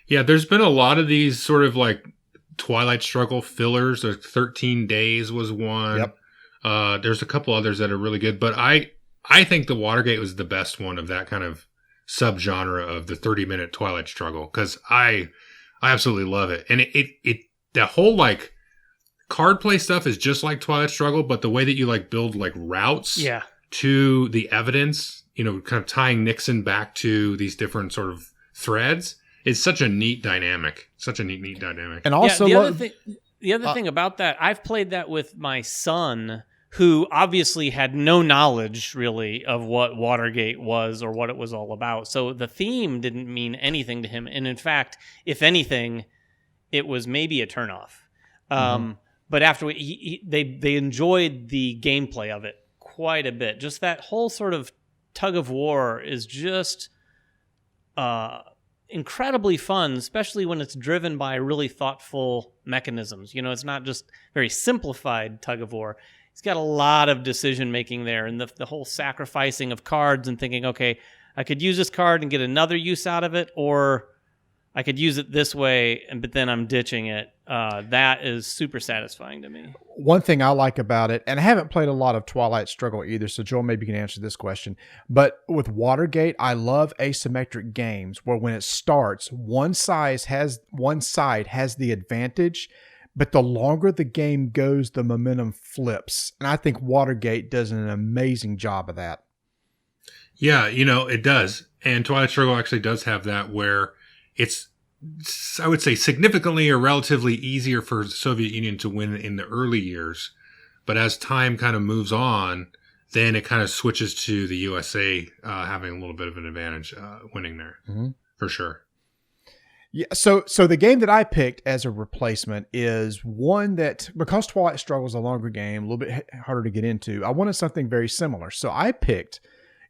S1: Yeah, there's been a lot of these sort of like Twilight Struggle fillers. 13 Days was one. Yep. There's a couple others that are really good, but I think the Watergate was the best one of that kind of subgenre of the 30-minute Twilight Struggle, because I absolutely love it. And it the whole like card play stuff is just like Twilight Struggle, but the way that you like build like routes to the evidence, you know, kind of tying Nixon back to these different sort of threads. It's such a neat dynamic.
S3: And also,
S2: the other thing about that, I've played that with my son, who obviously had no knowledge really of what Watergate was or what it was all about. So the theme didn't mean anything to him. And in fact, if anything, it was maybe a turnoff. But after they enjoyed the gameplay of it quite a bit. Just that whole sort of tug of war is just incredibly fun, especially when it's driven by really thoughtful mechanisms. You know, it's not just very simplified tug of war. It's got a lot of decision making there, and the whole sacrificing of cards and thinking, okay, I could use this card and get another use out of it, or I could use it this way, but then I'm ditching it. That is super satisfying to me.
S3: One thing I like about it, and I haven't played a lot of Twilight Struggle either, so Joel maybe can answer this question, but with Watergate, I love asymmetric games where when it starts, one side has the advantage, but the longer the game goes, the momentum flips. And I think Watergate does an amazing job of that.
S1: Yeah, you know, it does. And Twilight Struggle actually does have that, where it's, I would say, significantly or relatively easier for the Soviet Union to win in the early years. But as time kind of moves on, then it kind of switches to the USA having a little bit of an advantage winning there, for sure.
S3: Yeah, so the game that I picked as a replacement is one that, because Twilight Struggle is a longer game, a little bit harder to get into, I wanted something very similar. So I picked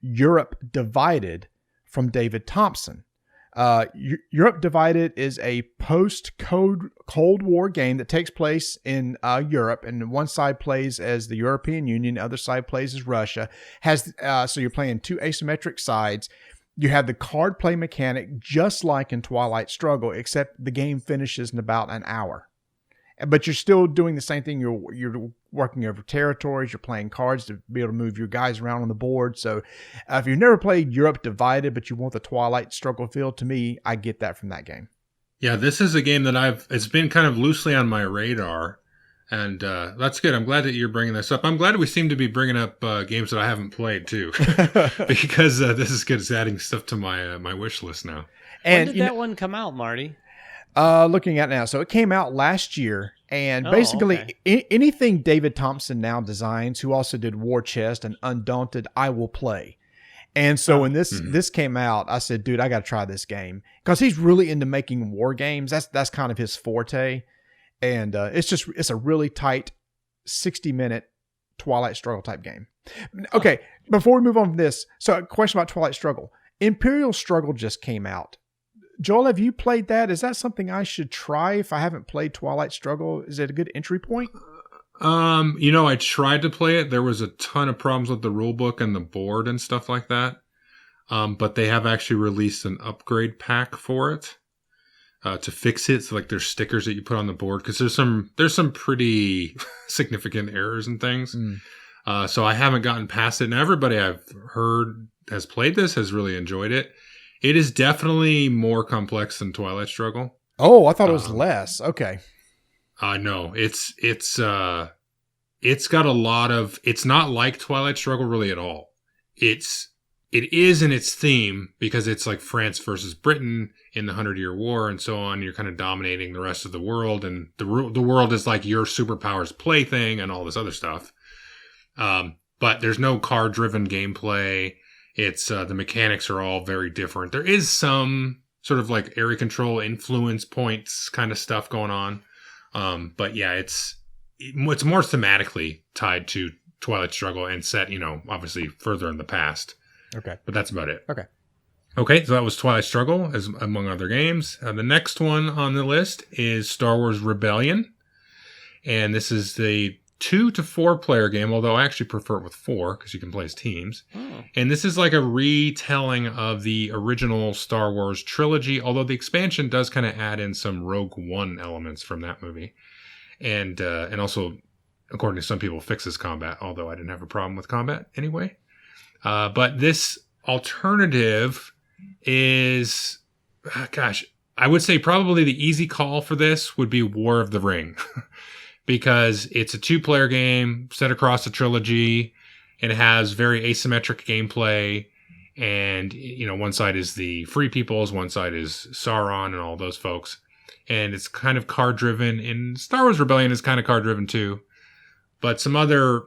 S3: Europe Divided from David Thompson. Europe Divided is a post-Cold War game that takes place in Europe, and one side plays as the European Union, the other side plays as Russia. So you're playing two asymmetric sides. You have the card play mechanic just like in Twilight Struggle, except the game finishes in about an hour. But you're still doing the same thing. You're working over territories. You're playing cards to be able to move your guys around on the board. So if you've never played Europe Divided, but you want the Twilight Struggle feel, to me, I get that from that game.
S1: Yeah, this is a game that it's been kind of loosely on my radar. And that's good. I'm glad that you're bringing this up. I'm glad we seem to be bringing up games that I haven't played, too. Because this is good. It's adding stuff to my wish list now.
S2: And when did that one come out, Marty?
S3: Looking at it now. So it came out last year. And basically anything David Thompson now designs, who also did War Chest and Undaunted, I will play. And so when this came out, I said, dude, I got to try this game. Because he's really into making war games. That's kind of his forte. And it's a really tight 60-minute Twilight Struggle type game. Okay, before we move on from this, so a question about Twilight Struggle. Imperial Struggle just came out. Joel, have you played that? Is that something I should try if I haven't played Twilight Struggle? Is it a good entry point?
S1: I tried to play it. There was a ton of problems with the rule book and the board and stuff like that. But they have actually released an upgrade pack for it to fix it. So like there's stickers that you put on the board because there's some pretty significant errors and things. So I haven't gotten past it. And everybody I've heard has played this has really enjoyed it. It is definitely more complex than Twilight Struggle.
S3: Oh, I thought it was less. Okay.
S1: No, it's got a lot of. It's not like Twilight Struggle really at all. It is in its theme because it's like France versus Britain in the 100-Year War and so on. You're kind of dominating the rest of the world, and the world is like your superpowers plaything and all this other stuff. But there's no card-driven gameplay. It's the mechanics are all very different. There is some sort of like area control influence points kind of stuff going on. But yeah, it's more thematically tied to Twilight Struggle and set, obviously further in the past.
S3: Okay.
S1: But that's about it.
S3: Okay,
S1: so that was Twilight Struggle, as among other games. The next one on the list is Star Wars Rebellion. And this is the 2 to 4 player game, although I actually prefer it with 4 because you can play as teams. And this is like a retelling of the original Star Wars trilogy, although the expansion does kind of add in some Rogue One elements from that movie. And also, according to some people, fixes combat, although I didn't have a problem with combat anyway. But this alternative is, I would say probably the easy call for this would be War of the Ring. Because it's a 2-player game set across a trilogy. And it has very asymmetric gameplay. And, one side is the Free Peoples, one side is Sauron and all those folks. And it's kind of card-driven. And Star Wars Rebellion is kind of card-driven too. But some other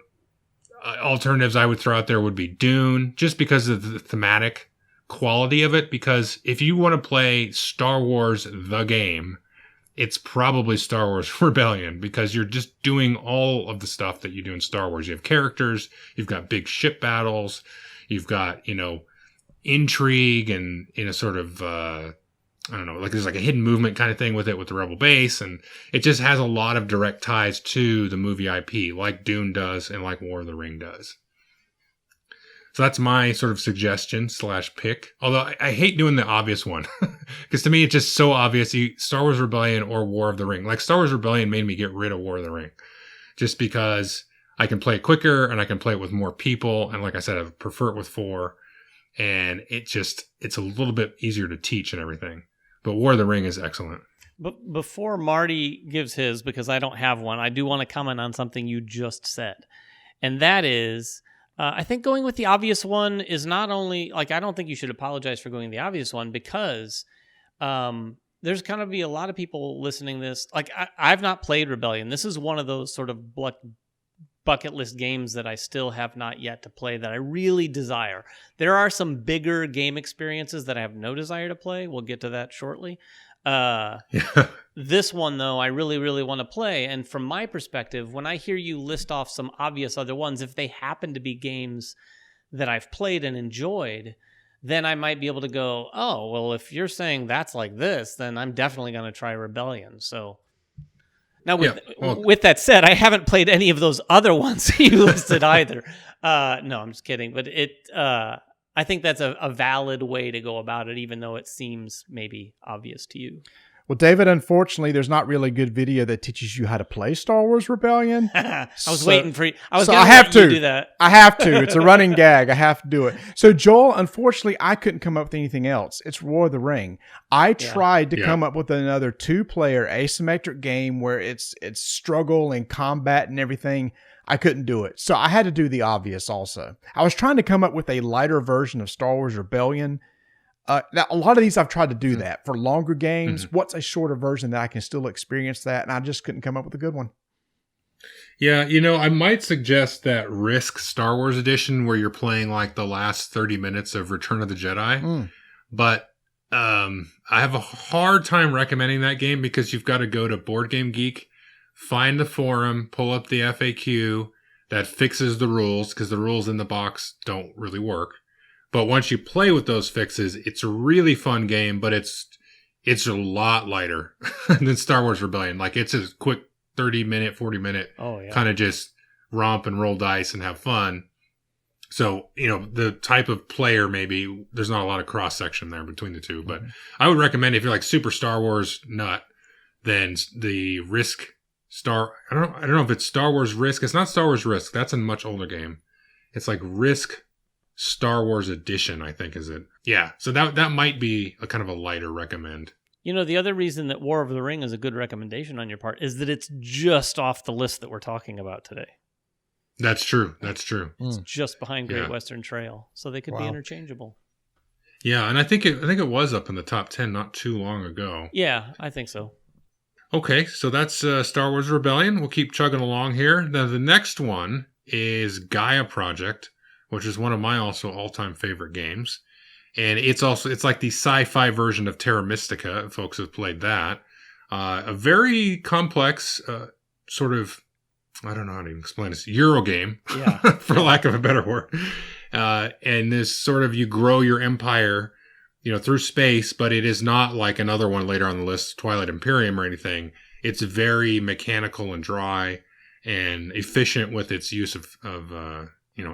S1: alternatives I would throw out there would be Dune, just because of the thematic quality of it. Because if you want to play Star Wars the game, it's probably Star Wars Rebellion, because you're just doing all of the stuff that you do in Star Wars. You have characters, you've got big ship battles, you've got, intrigue and in a sort of, like there's like a hidden movement kind of thing with it with the Rebel base. And it just has a lot of direct ties to the movie IP, like Dune does and like War of the Ring does. So that's my sort of suggestion / pick. Although I hate doing the obvious one. Because to me, it's just so obvious. Star Wars Rebellion or War of the Ring. Like Star Wars Rebellion made me get rid of War of the Ring. Just because I can play it quicker and I can play it with more people. And like I said, I prefer it with 4. And it's a little bit easier to teach and everything. But War of the Ring is excellent.
S2: But before Marty gives his, because I don't have one, I do want to comment on something you just said. And that is, I think going with the obvious one is not only, I don't think you should apologize for going the obvious one, because there's going to be a lot of people listening to this. I've not played Rebellion. This is one of those sort of bucket list games that I still have not yet to play that I really desire. There are some bigger game experiences that I have no desire to play. We'll get to that shortly. This one, though, I really, really want to play. And from my perspective, when I hear you list off some obvious other ones, if they happen to be games that I've played and enjoyed, then I might be able to go, oh, well, if you're saying that's like this, then I'm definitely going to try Rebellion. So now with that said, I haven't played any of those other ones you listed either. No, I'm just kidding. But I think that's a valid way to go about it, even though it seems maybe obvious to you.
S3: Well, David, unfortunately, there's not really a good video that teaches you how to play Star Wars Rebellion.
S2: I was waiting for you. I was
S3: so
S2: going to let you do that.
S3: I have to. It's a running gag. I have to do it. So, Joel, unfortunately, I couldn't come up with anything else. It's War of the Ring. I tried to come up with another 2-player asymmetric game where it's struggle and combat and everything. I couldn't do it. So I had to do the obvious also. I was trying to come up with a lighter version of Star Wars Rebellion. Now, a lot of these I've tried to do that for longer games. Mm-hmm. What's a shorter version that I can still experience that? And I just couldn't come up with a good one.
S1: Yeah, I might suggest that Risk Star Wars Edition where you're playing like the last 30 minutes of Return of the Jedi. But I have a hard time recommending that game because you've got to go to Board Game Geek, find the forum, pull up the FAQ that fixes the rules because the rules in the box don't really work. But once you play with those fixes, it's a really fun game, but it's a lot lighter than Star Wars Rebellion. Like it's a quick 30-minute, 40-minute
S2: Oh, yeah.
S1: kind of just romp and roll dice and have fun. So, the type of player, maybe there's not a lot of cross section there between the two, but I would recommend if you're like super Star Wars nut, then the Risk I don't know if it's Star Wars Risk. It's not Star Wars Risk. That's a much older game. It's like Risk Star Wars Edition, I think, is it? Yeah. So that might be a kind of a lighter recommend.
S2: The other reason that War of the Ring is a good recommendation on your part is that it's just off the list that we're talking about today.
S1: That's true.
S2: It's just behind Great Western Trail, so they could be interchangeable.
S1: Yeah, and I think it was up in the top 10 not too long ago.
S2: Yeah, I think so.
S1: Okay, so that's Star Wars Rebellion. We'll keep chugging along here. Now, the next one is Gaia Project, which is one of my also all-time favorite games. And it's like the sci-fi version of Terra Mystica, if folks have played that. A very complex sort of, I don't know how to explain this, Euro game, for lack of a better word. And this sort of, you grow your empire, through space, but it is not like another one later on the list, Twilight Imperium or anything. It's very mechanical and dry and efficient with its use of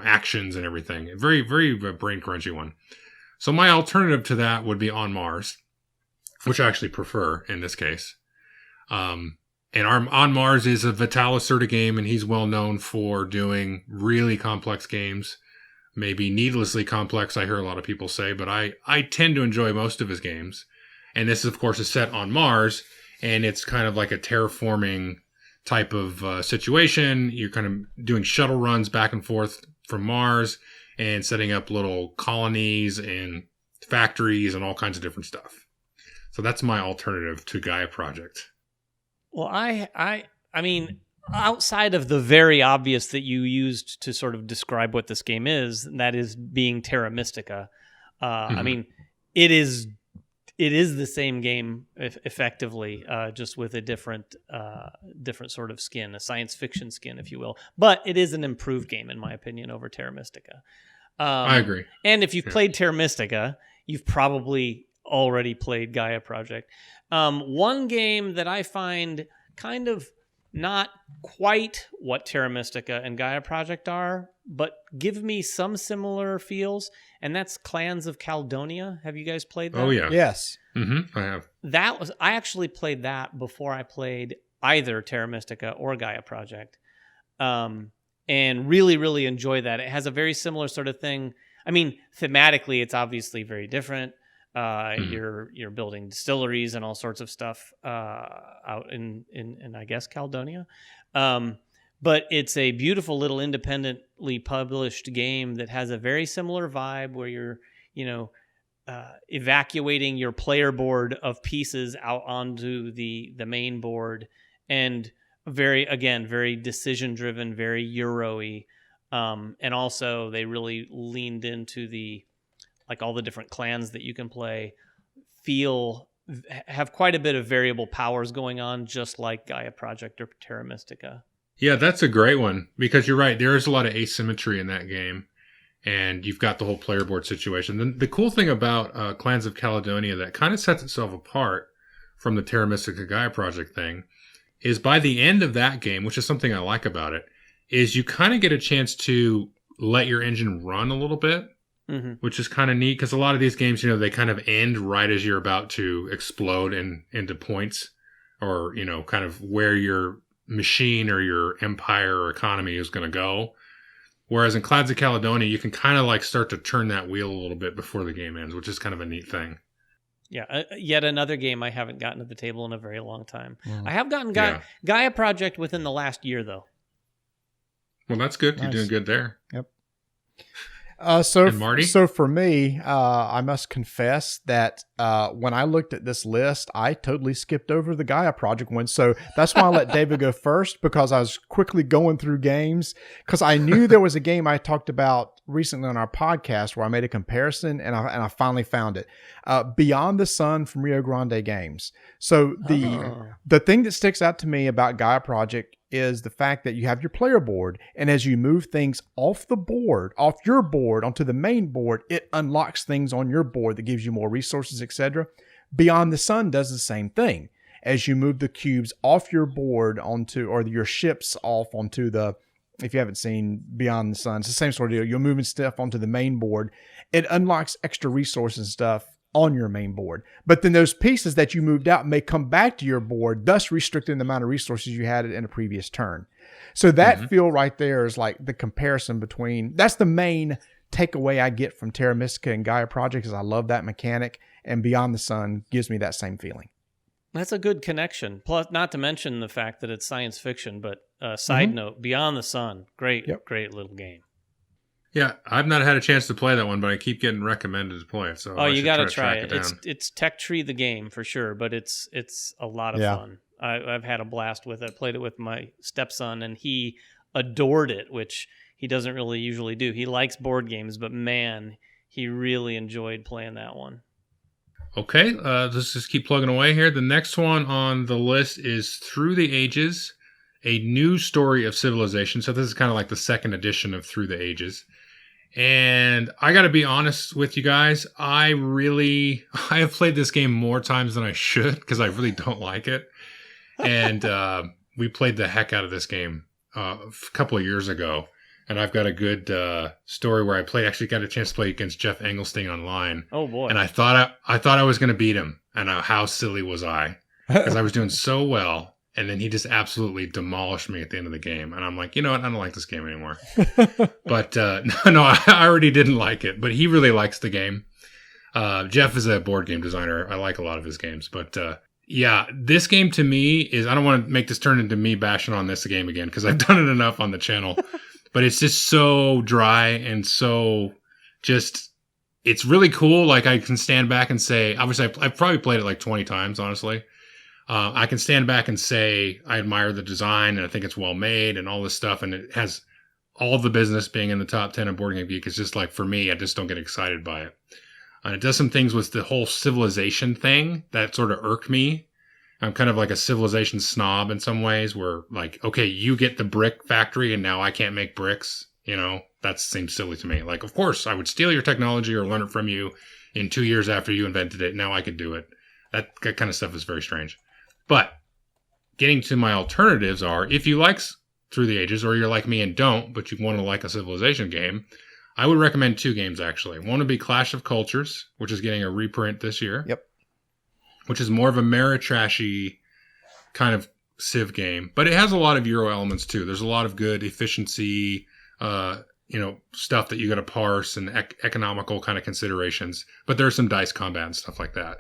S1: actions and everything. Very, very brain crunchy one. So my alternative to that would be On Mars, which I actually prefer in this case. And On Mars is a Vitalis Certa game, and he's well known for doing really complex games. Maybe needlessly complex, I hear a lot of people say, but I tend to enjoy most of his games. And this, of course, is set on Mars, and it's kind of like a terraforming type of situation. You're kind of doing shuttle runs back and forth from Mars and setting up little colonies and factories and all kinds of different stuff. So that's my alternative to Gaia Project.
S2: Well, I mean, outside of the very obvious that you used to sort of describe what this game is, and that is being Terra Mystica. I mean, it is the same game effectively, just with a different sort of skin, a science fiction skin, if you will. But it is an improved game, in my opinion, over Terra Mystica.
S1: I agree.
S2: And if you've played Terra Mystica, you've probably already played Gaia Project. One game that I find kind of not quite what Terra Mystica and Gaia Project are, but give me some similar feels, and that's Clans of Caledonia. Have you guys played that?
S1: Oh, yeah.
S3: Yes.
S1: Mm-hmm. I have.
S2: I actually played that before I played either Terra Mystica or Gaia Project, and really, really enjoy that. It has a very similar sort of thing. I mean, thematically, it's obviously very different. You're building distilleries and all sorts of stuff out in I guess Caledonia, but it's a beautiful little independently published game that has a very similar vibe where you're evacuating your player board of pieces out onto the main board, and very decision driven, very Euro-y, and also they really leaned into all the different clans that you can play have quite a bit of variable powers going on, just like Gaia Project or Terra Mystica.
S1: Yeah, that's a great one, because you're right. There is a lot of asymmetry in that game, and you've got the whole player board situation. The cool thing about Clans of Caledonia that kind of sets itself apart from the Terra Mystica Gaia Project thing is by the end of that game, which is something I like about it, is you kind of get a chance to let your engine run a little bit. Mm-hmm. Which is kind of neat, because a lot of these games, they kind of end right as you're about to explode into points, or, kind of where your machine or your empire or economy is going to go. Whereas in Clans of Caledonia, you can kind of start to turn that wheel a little bit before the game ends, which is kind of a neat thing.
S2: Yeah, yet another game I haven't gotten to the table in a very long time. I have gotten Gaia Project within the last year, though.
S1: Well, that's good.
S3: Nice.
S1: You're doing good there.
S3: Yep. So for me, I must confess that when I looked at this list, I totally skipped over the Gaia Project one. So that's why I let David go first, because I was quickly going through games, because I knew there was a game I talked about recently on our podcast where I made a comparison, and I finally found it. Beyond the Sun from Rio Grande Games. So the thing that sticks out to me about Gaia Project is the fact that you have your player board, and as you move things off your board onto the main board, it unlocks things on your board that gives you more resources, etc. Beyond the Sun does the same thing. as you move the cubes off your board onto, or your ships off onto the, if you haven't seen Beyond the Sun, it's the same sort of deal. You're moving stuff onto the main board. It unlocks extra resources and stuff on your main board. But then those pieces that you moved out may come back to your board, thus restricting the amount of resources you had in a previous turn. So that feel right there is like the comparison between, that's the main takeaway I get from Terra Mystica and Gaia Project, is I love that mechanic, and Beyond the Sun gives me that same feeling.
S2: That's a good connection. Plus, not to mention the fact that it's science fiction, but side note, Beyond the Sun, great little game.
S1: Yeah, I've not had a chance to play that one, but I keep getting recommended to play it. So
S2: you got to try it.
S1: Down.
S2: It's Tech Tree the game for sure, but it's a lot of fun. I've had a blast with it. I played it with my stepson, and he adored it, which he doesn't really usually do. He likes board games, but man, he really enjoyed playing that one.
S1: Okay, let's just keep plugging away here. The next one on the list is Through the Ages, a new story of civilization. So this is kind of like the second edition of Through the Ages. And I got to be honest with you guys, I have played this game more times than I should because I really don't like it. And we played the heck out of this game a couple of years ago. And I've got a good story where I actually got a chance to play against Jeff Engelstein online.
S2: Oh boy!
S1: And I thought I was going to beat him, and how silly was I? Because I was doing so well, and then he just absolutely demolished me at the end of the game. And I'm like, you know what? I don't like this game anymore. But no, I already didn't like it. But he really likes the game. Jeff is a board game designer. I like a lot of his games, but. Yeah, this game to me is, I don't want to make this turn into me bashing on this game again because I've done it enough on the channel, but it's just so dry and so just, it's really cool. Like I can stand back and say, obviously I've probably played it like 20 times, honestly. I can stand back and say, I admire the design and I think it's well made and all this stuff. And it has all the business being in the top 10 of Board Game Geek. It's just like, for me, I just don't get excited by it. And it does some things with the whole civilization thing that sort of irked me. I'm kind of like a civilization snob in some ways where like, okay, you get the brick factory and now I can't make bricks. You know, that seems silly to me. Like, of course, I would steal your technology or learn it from you in 2 years after you invented it. Now I could do it. That kind of stuff is very strange. But getting to my alternatives are, if you like Through the Ages or you're like me and don't, but you want to like a civilization game, I would recommend 2 games, actually. One would be Clash of Cultures, which is getting a reprint this year.
S3: Yep.
S1: Which is more of a Mera-trashy kind of civ game. But it has a lot of Euro elements, too. There's a lot of good efficiency, stuff that you got to parse and economical kind of considerations. But there's some dice combat and stuff like that.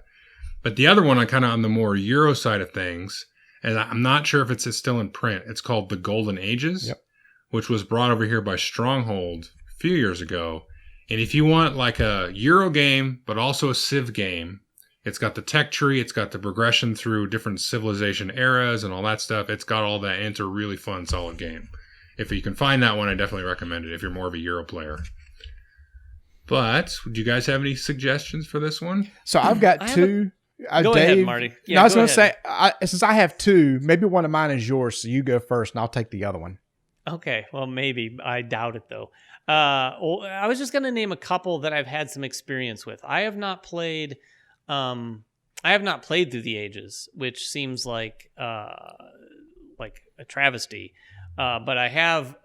S1: But the other one, I'm kind of on the more Euro side of things, and I'm not sure if it's still in print. It's called The Golden Ages, which was brought over here by Stronghold few years ago. And if you want like a Euro game, but also a Civ game, it's got the tech tree, it's got the progression through different civilization eras and all that stuff. It's got all that, and it's a really fun, solid game. If you can find that one, I definitely recommend it if you're more of a Euro player. But, do you guys have any suggestions for this one?
S3: So I've got 2.
S2: Go
S3: Dave,
S2: ahead, Marty. Yeah,
S3: no, I was going to say, since I have 2, maybe one of mine is yours, so you go first, and I'll take the other one. Okay,
S2: well, maybe. I doubt it, though. I was just going to name a couple that I've had some experience with. I have not played Through the Ages, which seems like a travesty. But I have.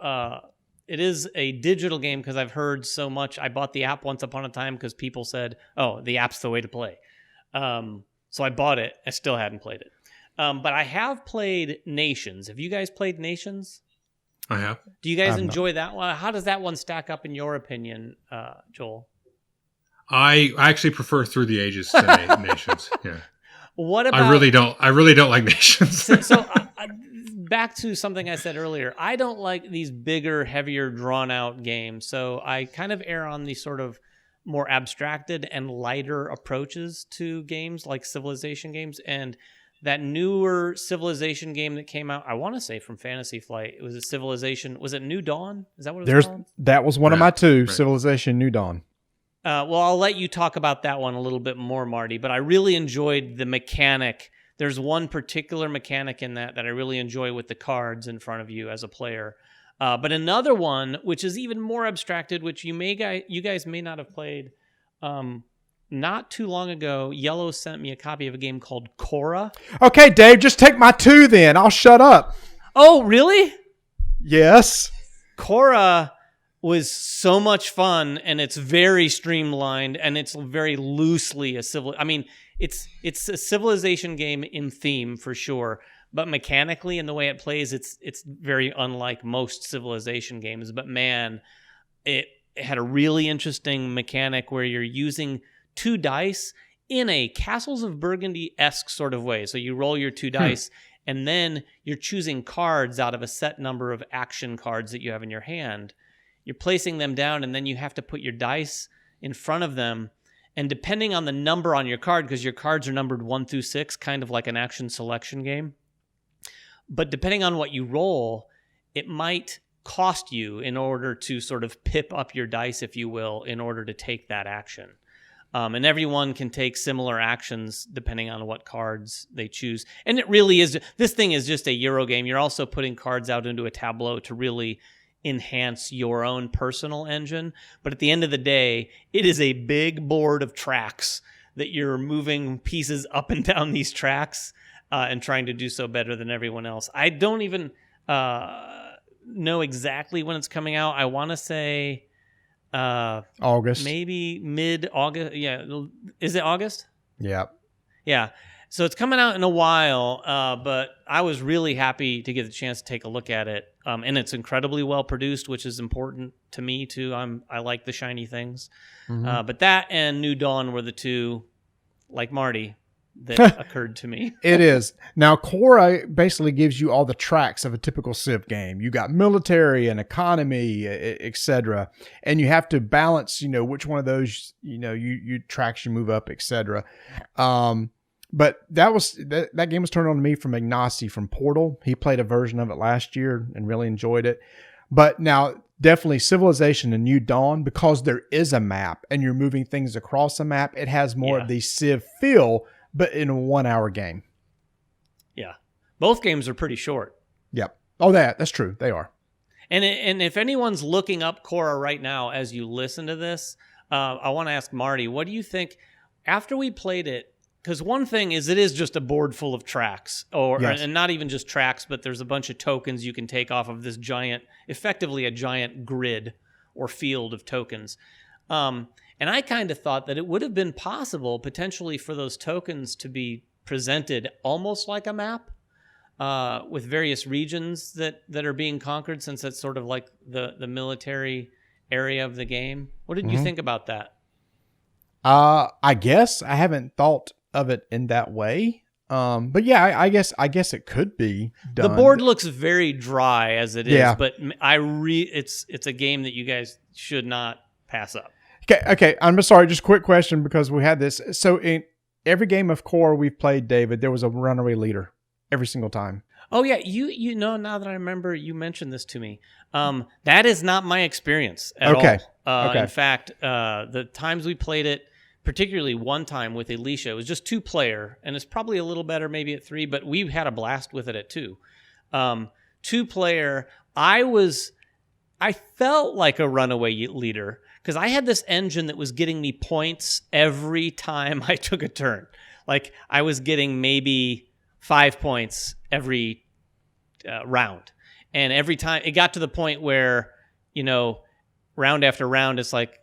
S2: It is a digital game because I've heard so much. I bought the app once upon a time because people said, "Oh, the app's the way to play." So I bought it. I still hadn't played it. But I have played Nations. Have you guys played Nations?
S1: I have.
S2: Do you guys enjoy that one? How does that one stack up in your opinion, Joel?
S1: I actually prefer Through the Ages to Nations. Yeah.
S2: What about?
S1: I really don't like Nations.
S2: so back to something I said earlier. I don't like these bigger, heavier, drawn-out games. So I kind of err on these sort of more abstracted and lighter approaches to games like civilization games. And that newer Civilization game that came out, I want to say from Fantasy Flight, it was a Civilization. Was it New Dawn? Is that what it was called?
S3: That was one of my 2, Civilization New Dawn.
S2: Well, I'll let you talk about that one a little bit more, Marty, but I really enjoyed the mechanic. There's one particular mechanic in that I really enjoy with the cards in front of you as a player. But another one, which is even more abstracted, which you guys may not have played, not too long ago, Yellow sent me a copy of a game called Korra.
S3: Okay, Dave, just take my 2 then. I'll shut up.
S2: Oh, really?
S3: Yes.
S2: Korra was so much fun, and it's very streamlined, and it's very loosely a civil. I mean, it's a civilization game in theme for sure, but mechanically and the way it plays, it's very unlike most civilization games. But man, it had a really interesting mechanic where you're using 2 dice in a Castles of Burgundy-esque sort of way. So you roll your 2 dice, and then you're choosing cards out of a set number of action cards that you have in your hand. You're placing them down, and then you have to put your dice in front of them. And depending on the number on your card, because your cards are numbered 1 through 6, kind of like an action selection game. But depending on what you roll, it might cost you in order to sort of pip up your dice, if you will, in order to take that action. And everyone can take similar actions depending on what cards they choose. And it really is, this thing is just a Euro game. You're also putting cards out into a tableau to really enhance your own personal engine. But at the end of the day, it is a big board of tracks that you're moving pieces up and down these tracks and trying to do so better than everyone else. I don't even know exactly when it's coming out. I want to say
S3: August,
S2: maybe mid-August. Yeah, is it August? Yeah. So it's coming out in a while, but I was really happy to get the chance to take a look at it. And it's incredibly well produced, which is important to me too. I like the shiny things. But that and New Dawn were the 2, like Marty, that occurred to me.
S3: It is. Now, Korra basically gives you all the tracks of a typical Civ game. You got military and economy, etc. And you have to balance, which one of those, you tracks you move up, etc. But that game was turned on to me from Ignacy from Portal. He played a version of it last year and really enjoyed it. But now, definitely Civilization and New Dawn, because there is a map and you're moving things across a map, it has more of the Civ feel, but in a 1-hour game.
S2: Yeah. Both games are pretty short.
S3: Yep. Oh, that's true. They are.
S2: And if anyone's looking up Korra right now as you listen to this, I want to ask Marty, what do you think after we played it? Because one thing is it is just a board full of tracks, and not even just tracks, but there's a bunch of tokens you can take off of this effectively a giant grid or field of tokens. And I kind of thought that it would have been possible potentially for those tokens to be presented almost like a map with various regions that are being conquered, since that's sort of like the military area of the game. What did you think about that?
S3: I guess I haven't thought of it in that way. But yeah, I guess it could be done.
S2: The board looks very dry as it is, but it's a game that you guys should not pass up.
S3: Okay. I'm sorry. Just a quick question because we had this. So in every game of Korra we've played, David, there was a runaway leader every single time.
S2: Oh yeah, you know, now that I remember, you mentioned this to me. That is not my experience at all. In fact, the times we played it, particularly one time with Alicia, it was just 2-player, and it's probably a little better maybe at 3, but we had a blast with it at 2. 2-player, I felt like a runaway leader because I had this engine that was getting me points every time I took a turn. Like I was getting maybe 5 points every round. And every time it got to the point where, you know, round after round, it's like,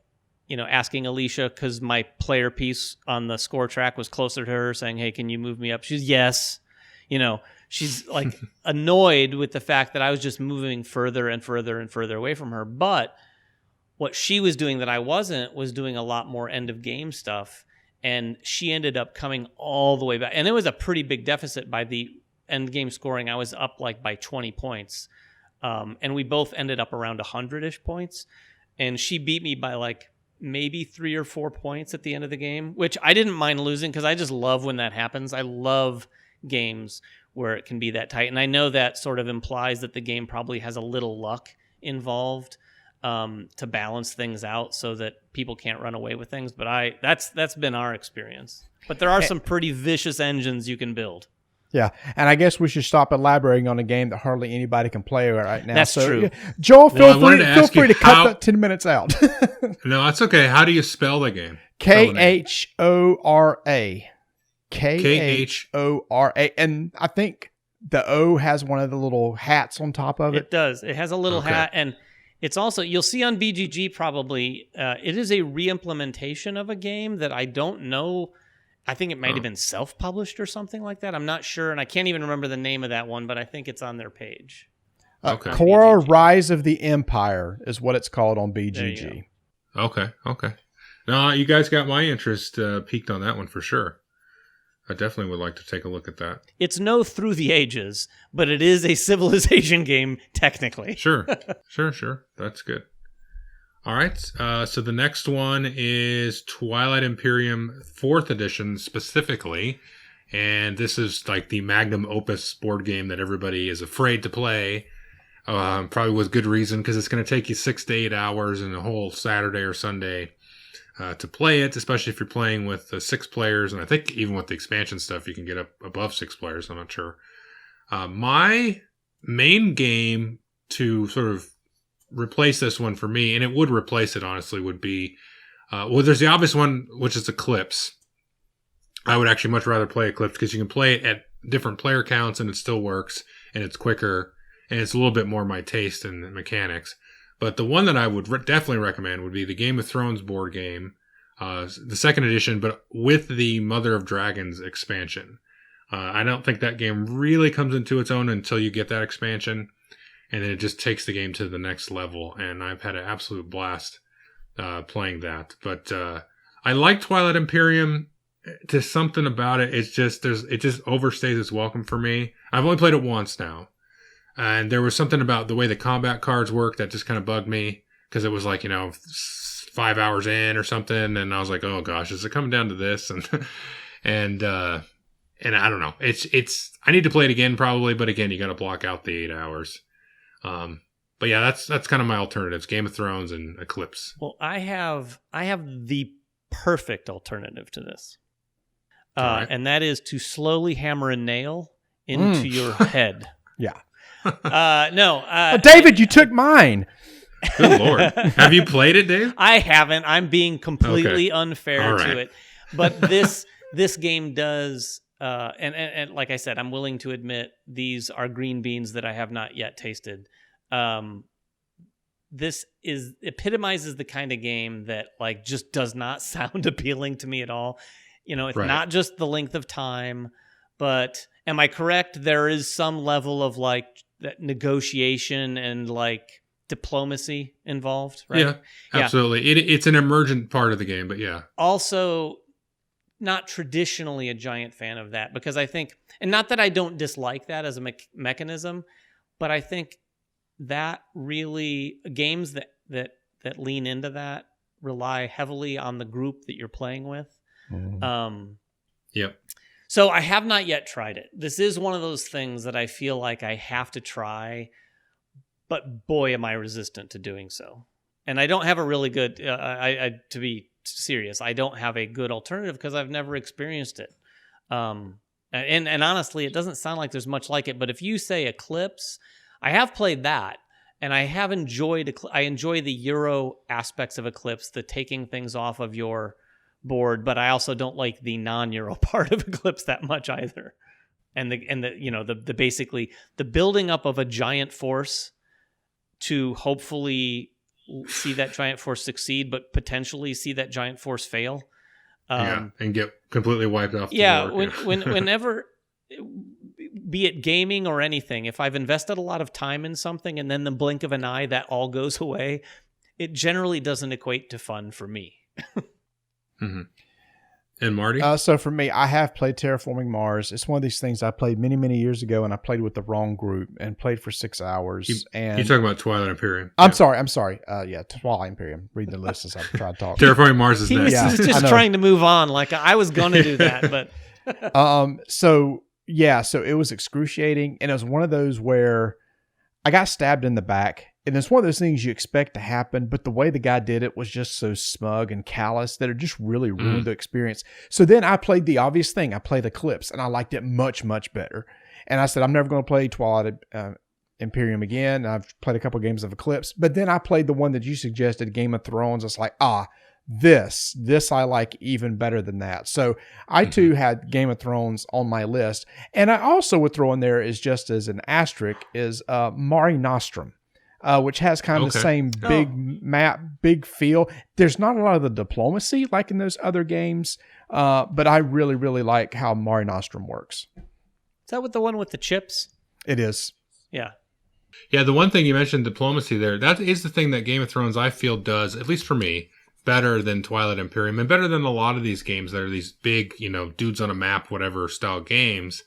S2: you know, asking Alicia because my player piece on the score track was closer to her saying, hey, can you move me up? She's yes. You know, she's like annoyed with the fact that I was just moving further and further and further away from her. But what she was doing that I wasn't was doing a lot more end of game stuff. And she ended up coming all the way back. And it was a pretty big deficit by the end game scoring. I was up like by 20 points. And we both ended up around 100-ish points. And she beat me by like maybe 3 or 4 points at the end of the game, which I didn't mind losing because I just love when that happens. I love games where it can be that tight. And I know that sort of implies that the game probably has a little luck involved to balance things out so that people can't run away with things. But that's been our experience. But there are some pretty vicious engines you can build.
S3: Yeah, and I guess we should stop elaborating on a game that hardly anybody can play right now.
S2: That's true.
S3: Joel, feel free to cut that 10 minutes out.
S1: No, that's okay. How do you spell the game?
S3: Khora. Khora. And I think the O has one of the little hats on top of it.
S2: It does. It has a little hat, and it's also, you'll see on BGG probably, it is a re-implementation of a game that I don't know. I think it might have been self-published or something like that. I'm not sure, and I can't even remember the name of that one, but I think it's on their page.
S3: Khora Rise of the Empire is what it's called on BGG.
S1: Okay. No, you guys got my interest peaked on that one for sure. I definitely would like to take a look at that.
S2: It's no Through the Ages, but it is a civilization game, technically.
S1: Sure. That's good. All right. So the next one is Twilight Imperium 4th edition specifically. And this is like the magnum opus board game that everybody is afraid to play. Probably with good reason, because it's going to take you 6 to 8 hours and a whole Saturday or Sunday to play it, especially if you're playing with 6 players. And I think even with the expansion stuff, you can get up above 6 players. I'm not sure. My main game to sort of replace this one for me, and it would replace it, honestly, would be, there's the obvious one, which is Eclipse. I would actually much rather play Eclipse because you can play it at different player counts and it still works, and it's quicker, and it's a little bit more my taste and mechanics. But the one that I would definitely recommend would be the Game of Thrones board game, the 2nd edition, but with the Mother of Dragons expansion. I don't think that game really comes into its own until you get that expansion, and then it just takes the game to the next level. And I've had an absolute blast playing that. But I like Twilight Imperium. There's something about it. It just overstays its welcome for me. I've only played it once now. And there was something about the way the combat cards work that just kind of bugged me, because it was like, 5 hours in or something. And I was like, oh gosh, is it coming down to this? And I don't know. I need to play it again probably, but again, you got to block out the 8 hours. But yeah, that's kind of my alternatives: Game of Thrones and Eclipse.
S2: Well, I have the perfect alternative to this.
S1: Right.
S2: And that is to slowly hammer a nail into your head.
S3: Yeah.
S2: David,
S3: you took mine.
S1: Good Lord. Have you played it, Dave?
S2: I haven't. I'm being completely unfair to it. But this game does, and like I said, I'm willing to admit these are green beans that I have not yet tasted. This epitomizes the kind of game that like just does not sound appealing to me at all. It's not just the length of time, but am I correct? There is some level of like that negotiation and like diplomacy involved, right?
S1: Yeah, absolutely. It's an emergent part of the game, but yeah.
S2: Also, not traditionally a giant fan of that, because I think, and not that I don't dislike that as a mechanism, but I think that really games that lean into that rely heavily on the group that you're playing with.
S1: Yep.
S2: So I have not yet tried it. This is one of those things that I feel like I have to try, but boy, am I resistant to doing so. And I don't have a really good, to be serious, I don't have a good alternative because I've never experienced it. And honestly, it doesn't sound like there's much like it, but if you say Eclipse, I have played that, and I have enjoy the Euro aspects of Eclipse, the taking things off of your board, but I also don't like the non-Euro part of Eclipse that much either. And the basically the building up of a giant force to hopefully see that giant force succeed, but potentially see that giant force fail.
S1: And get completely wiped off. The board.
S2: Whenever, be it gaming or anything, if I've invested a lot of time in something and then the blink of an eye that all goes away, it generally doesn't equate to fun for me.
S1: Mm-hmm. And Marty?
S3: So for me, I have played Terraforming Mars. It's one of these things I played many, many years ago, and I played with the wrong group and played for 6 hours.
S1: You're talking about Twilight Imperium.
S3: I'm sorry. Twilight Imperium. Read the list as I try to talk.
S1: Terraforming Mars is next.
S2: He was just trying to move on. Like I was going to do that, but...
S3: So it was excruciating, and it was one of those where I got stabbed in the back. And it's one of those things you expect to happen, but the way the guy did it was just so smug and callous that it just really ruined the experience. So then I played the obvious thing. I played Eclipse, and I liked it much, much better. And I said, I'm never going to play Twilight Imperium again. I've played a couple of games of Eclipse, but then I played the one that you suggested, Game of Thrones. It's like, this I like even better than that. So I too had Game of Thrones on my list. And I also would throw in there is just as an asterisk is Mare Nostrum. Which has kind of the same big map, big feel. There's not a lot of the diplomacy like in those other games, but I really, really like how Mare Nostrum works.
S2: Is that with the one with the chips?
S3: It is.
S2: Yeah.
S1: Yeah, the one thing you mentioned, diplomacy there, that is the thing that Game of Thrones, I feel, does, at least for me, better than Twilight Imperium and better than a lot of these games that are these big, dudes on a map, whatever style games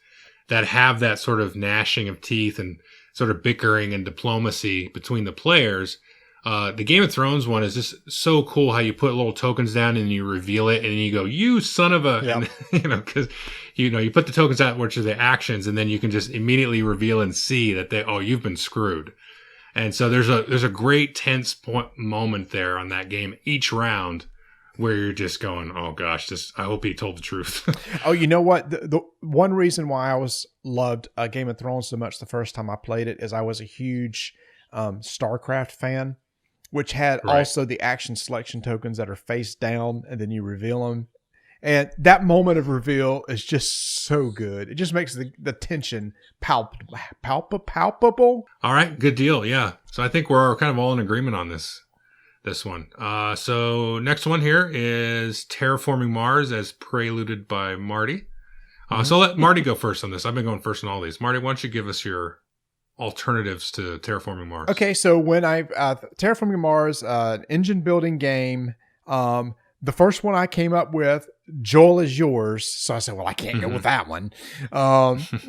S1: that have that sort of gnashing of teeth and sort of bickering and diplomacy between the players. The Game of Thrones one is just so cool how you put little tokens down and you reveal it and you go, you son of a,
S3: yep.
S1: and, because, you put the tokens out, which are the actions, and then you can just immediately reveal and see that you've been screwed. And so there's a great tense moment there on that game each round where you're just going, oh gosh, I hope he told the truth.
S3: Oh, you know what? The one reason why I loved Game of Thrones so much the first time I played it is I was a huge StarCraft fan, which had also the action selection tokens that are face down and then you reveal them. And that moment of reveal is just so good. It just makes the tension palpable.
S1: All right, good deal. Yeah. So I think we're kind of all in agreement on this one. So next one here is Terraforming Mars as preluded by Marty. So I'll let Marty go first on this. I've been going first on all these. Marty, why don't you give us your alternatives to Terraforming Mars?
S3: Okay, so when Terraforming Mars, engine building game, the first one I came up with, Joel, is yours. So I said, well, I can't go with that one.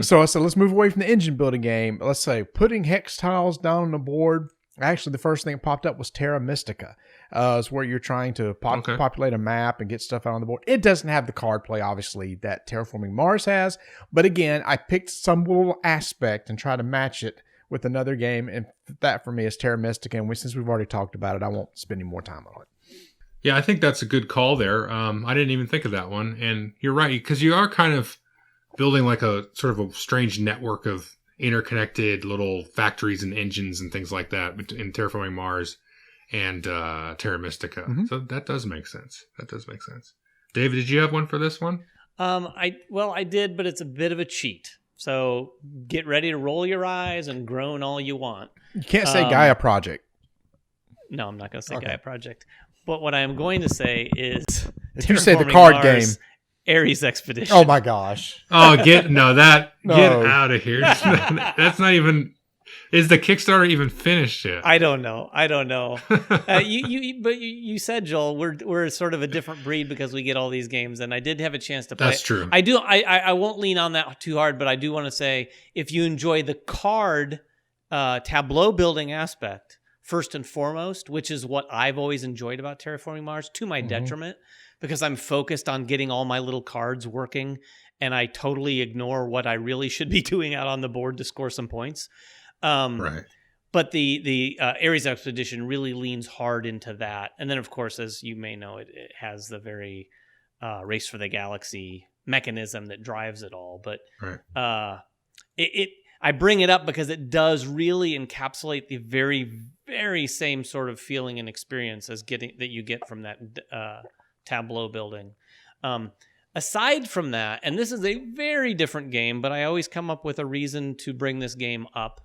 S3: So I said, let's move away from the engine building game. Let's say putting hex tiles down on the board. Actually, the first thing that popped up was Terra Mystica. It's where you're trying to populate a map and get stuff out on the board. It doesn't have the card play, obviously, that Terraforming Mars has. But again, I picked some little aspect and tried to match it with another game. And that, for me, is Terra Mystica. And since we've already talked about it, I won't spend any more time on it.
S1: Yeah, I think that's a good call there. I didn't even think of that one. And you're right, because you are kind of building like a sort of a strange network of interconnected little factories and engines and things like that in Terraforming Mars and Terra Mystica. So that does make sense. David, did you have one for this one?
S2: I did, but it's a bit of a cheat. So get ready to roll your eyes and groan all you want.
S3: You can't say Gaia Project.
S2: No, I'm not going to say Gaia Project. But what I am going to say is
S3: if you say the card
S2: Mars,
S3: game.
S2: Ares Expedition.
S3: Oh my gosh.
S1: Oh, get out of here. That's not even, is the Kickstarter even finished yet?
S2: I don't know. You said, Joel, we're sort of a different breed because we get all these games, and I did have a chance to play.
S1: That's true.
S2: I won't lean on that too hard, but I do want to say, if you enjoy the card tableau building aspect, first and foremost, which is what I've always enjoyed about Terraforming Mars, to my detriment, because I'm focused on getting all my little cards working, and I totally ignore what I really should be doing out on the board to score some points.
S1: Right.
S2: But the Ares Expedition really leans hard into that. And then, of course, as you may know, it has the very Race for the Galaxy mechanism that drives it all. But I bring it up because it does really encapsulate the very, very same sort of feeling and experience as that you get from that tableau building. Aside from that, and this is a very different game, but I always come up with a reason to bring this game up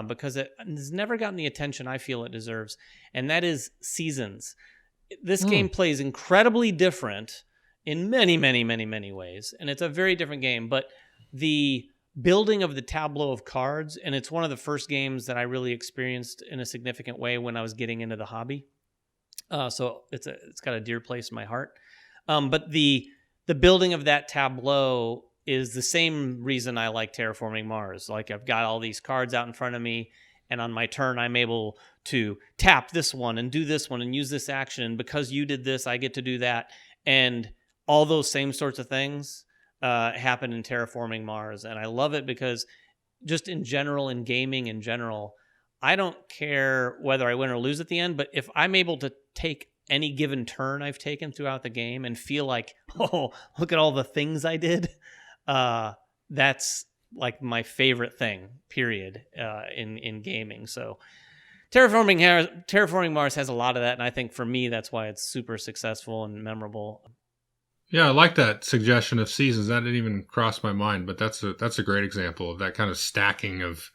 S2: because it has never gotten the attention I feel it deserves, and that is Seasons. This game plays incredibly different in many, many, many, many ways, and it's a very different game, but the building of the tableau of cards, and it's one of the first games that I really experienced in a significant way when I was getting into the hobby. So it's got a dear place in my heart. But the building of that tableau is the same reason I like Terraforming Mars. Like, I've got all these cards out in front of me, and on my turn, I'm able to tap this one and do this one and use this action. And because you did this, I get to do that. And all those same sorts of things happen in Terraforming Mars. And I love it because just in general, in gaming in general, I don't care whether I win or lose at the end, but if I'm able to take any given turn I've taken throughout the game and feel like, oh, look at all the things I did, that's like my favorite thing, period, in gaming. So Terraforming Mars has a lot of that, and I think for me that's why it's super successful and memorable.
S1: Yeah, I like that suggestion of seasons. That didn't even cross my mind, but that's a great example of that kind of stacking of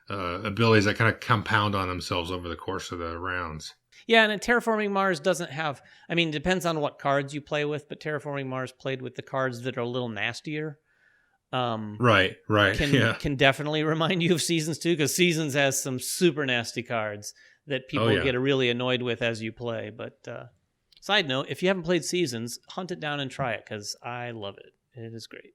S1: abilities that kind of compound on themselves over the course of the rounds.
S2: Yeah, and Terraforming Mars doesn't have... I mean, it depends on what cards you play with, but Terraforming Mars played with the cards that are a little nastier.
S1: Right.
S2: Can definitely remind you of Seasons too, because Seasons has some super nasty cards that people get really annoyed with as you play. But side note, if you haven't played Seasons, hunt it down and try it, because I love it. It is great.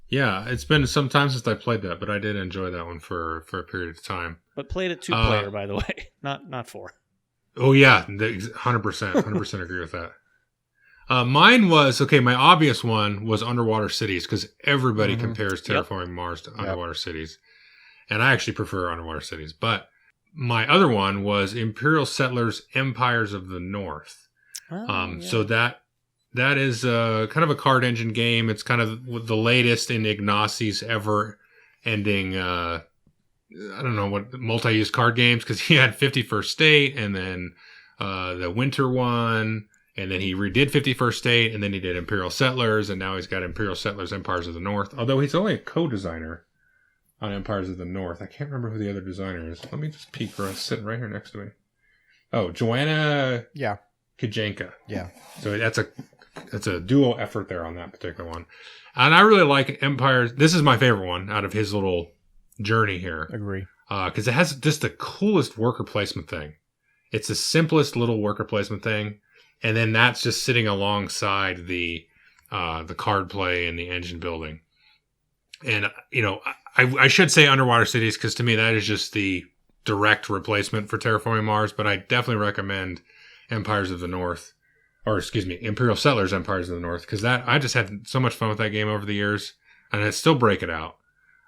S1: Yeah, it's been some time since I played that, but I did enjoy that one for a period of time.
S2: But played it 2-player, by the way, not 4.
S1: Oh yeah, 100% agree with that. Mine was, my obvious one was Underwater Cities, because everybody compares Terraforming Mars to Underwater Cities. And I actually prefer Underwater Cities. But my other one was Imperial Settlers Empires of the North. So that is kind of a card engine game. It's kind of the latest in Ignacie's ever-ending, I don't know what, multi-use card games, because he had 51st State, and then the Winter one, and then he redid 51st State, and then he did Imperial Settlers, and now he's got Imperial Settlers Empires of the North, although he's only a co-designer on Empires of the North. I can't remember who the other designer is. Let me just peek for us, sitting right here next to me. Oh, Joanna Kajanka.
S3: Yeah.
S1: So that's a duo effort there on that particular one. And I really like Empires. This is my favorite one out of his little journey here.
S3: Agree.
S1: Because it has just the coolest worker placement thing. It's the simplest little worker placement thing. And then that's just sitting alongside the card play and the engine building. And, I should say Underwater Cities, because to me that is just the direct replacement for Terraforming Mars, but I definitely recommend Empires of the North. Or, Imperial Settlers Empires of the North, because I just had so much fun with that game over the years, and I still break it out.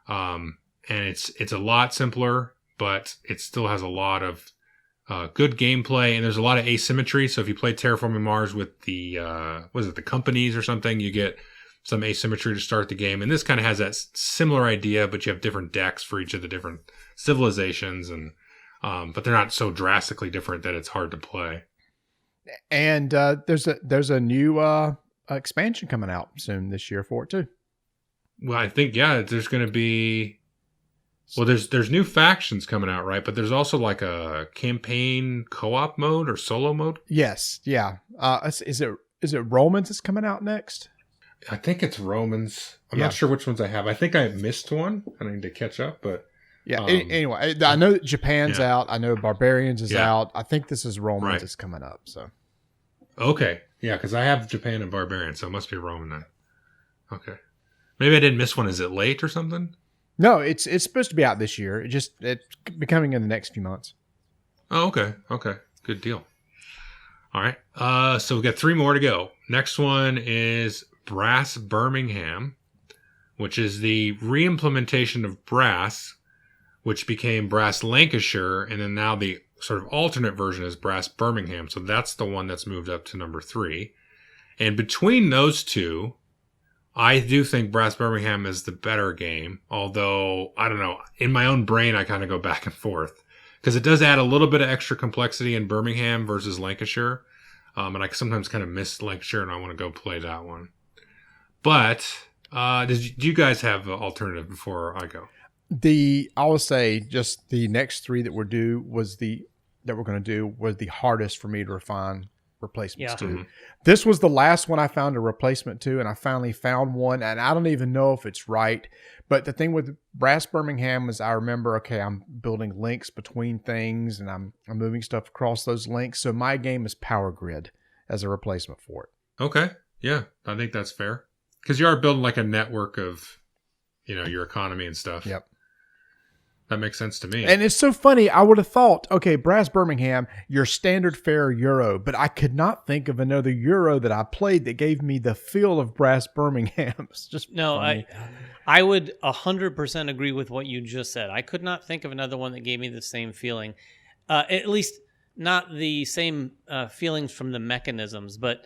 S1: And it's a lot simpler, but it still has a lot of good gameplay, and there's a lot of asymmetry. So if you play Terraforming Mars with the the companies or something, you get some asymmetry to start the game. And this kind of has that similar idea, but you have different decks for each of the different civilizations, and but they're not so drastically different that it's hard to play.
S3: And there's a new expansion coming out soon this year for it too.
S1: Well, I think there's going to be. Well, there's new factions coming out, right? But there's also like a campaign co-op mode or solo mode.
S3: Yes, yeah. Is it Romans that's coming out next?
S1: I think it's Romans. I'm not sure which ones I have. I think I missed one, and I need to catch up. But
S3: anyway, I know that Japan's out. I know Barbarians is out. I think this is Romans that's coming up. So
S1: okay, yeah, because I have Japan and Barbarian, so it must be Roman then. Okay, maybe I didn't miss one. Is it late or something?
S3: No, it's supposed to be out this year. It's becoming in the next few months.
S1: Oh, okay. Good deal. All right. So we've got 3 more to go. Next one is Brass Birmingham, which is the re-implementation of Brass, which became Brass Lancashire, and then now the sort of alternate version is Brass Birmingham. So that's the one that's moved up to number 3. And between those two, I do think Brass Birmingham is the better game, although, I don't know, in my own brain, I kind of go back and forth, because it does add a little bit of extra complexity in Birmingham versus Lancashire, and I sometimes kind of miss Lancashire, and I want to go play that one. But, do you guys have an alternative before I go?
S3: I will say, just the next 3 that we're going to do was the hardest for me to refine replacements to. Mm-hmm. This was the last one I found a replacement to, and I finally found one, and I don't even know if it's right. But the thing with Brass Birmingham is I remember, I'm building links between things, and I'm moving stuff across those links. So my game is Power Grid as a replacement for it.
S1: Okay. Yeah, I think that's fair. Because you are building like a network of, your economy and stuff.
S3: Yep.
S1: That makes sense to me.
S3: And it's so funny. I would have thought, Brass Birmingham, your standard fare Euro, but I could not think of another Euro that I played that gave me the feel of Brass Birmingham. It's just funny.
S2: I would 100% agree with what you just said. I could not think of another one that gave me the same feeling. At least not the same feelings from the mechanisms, but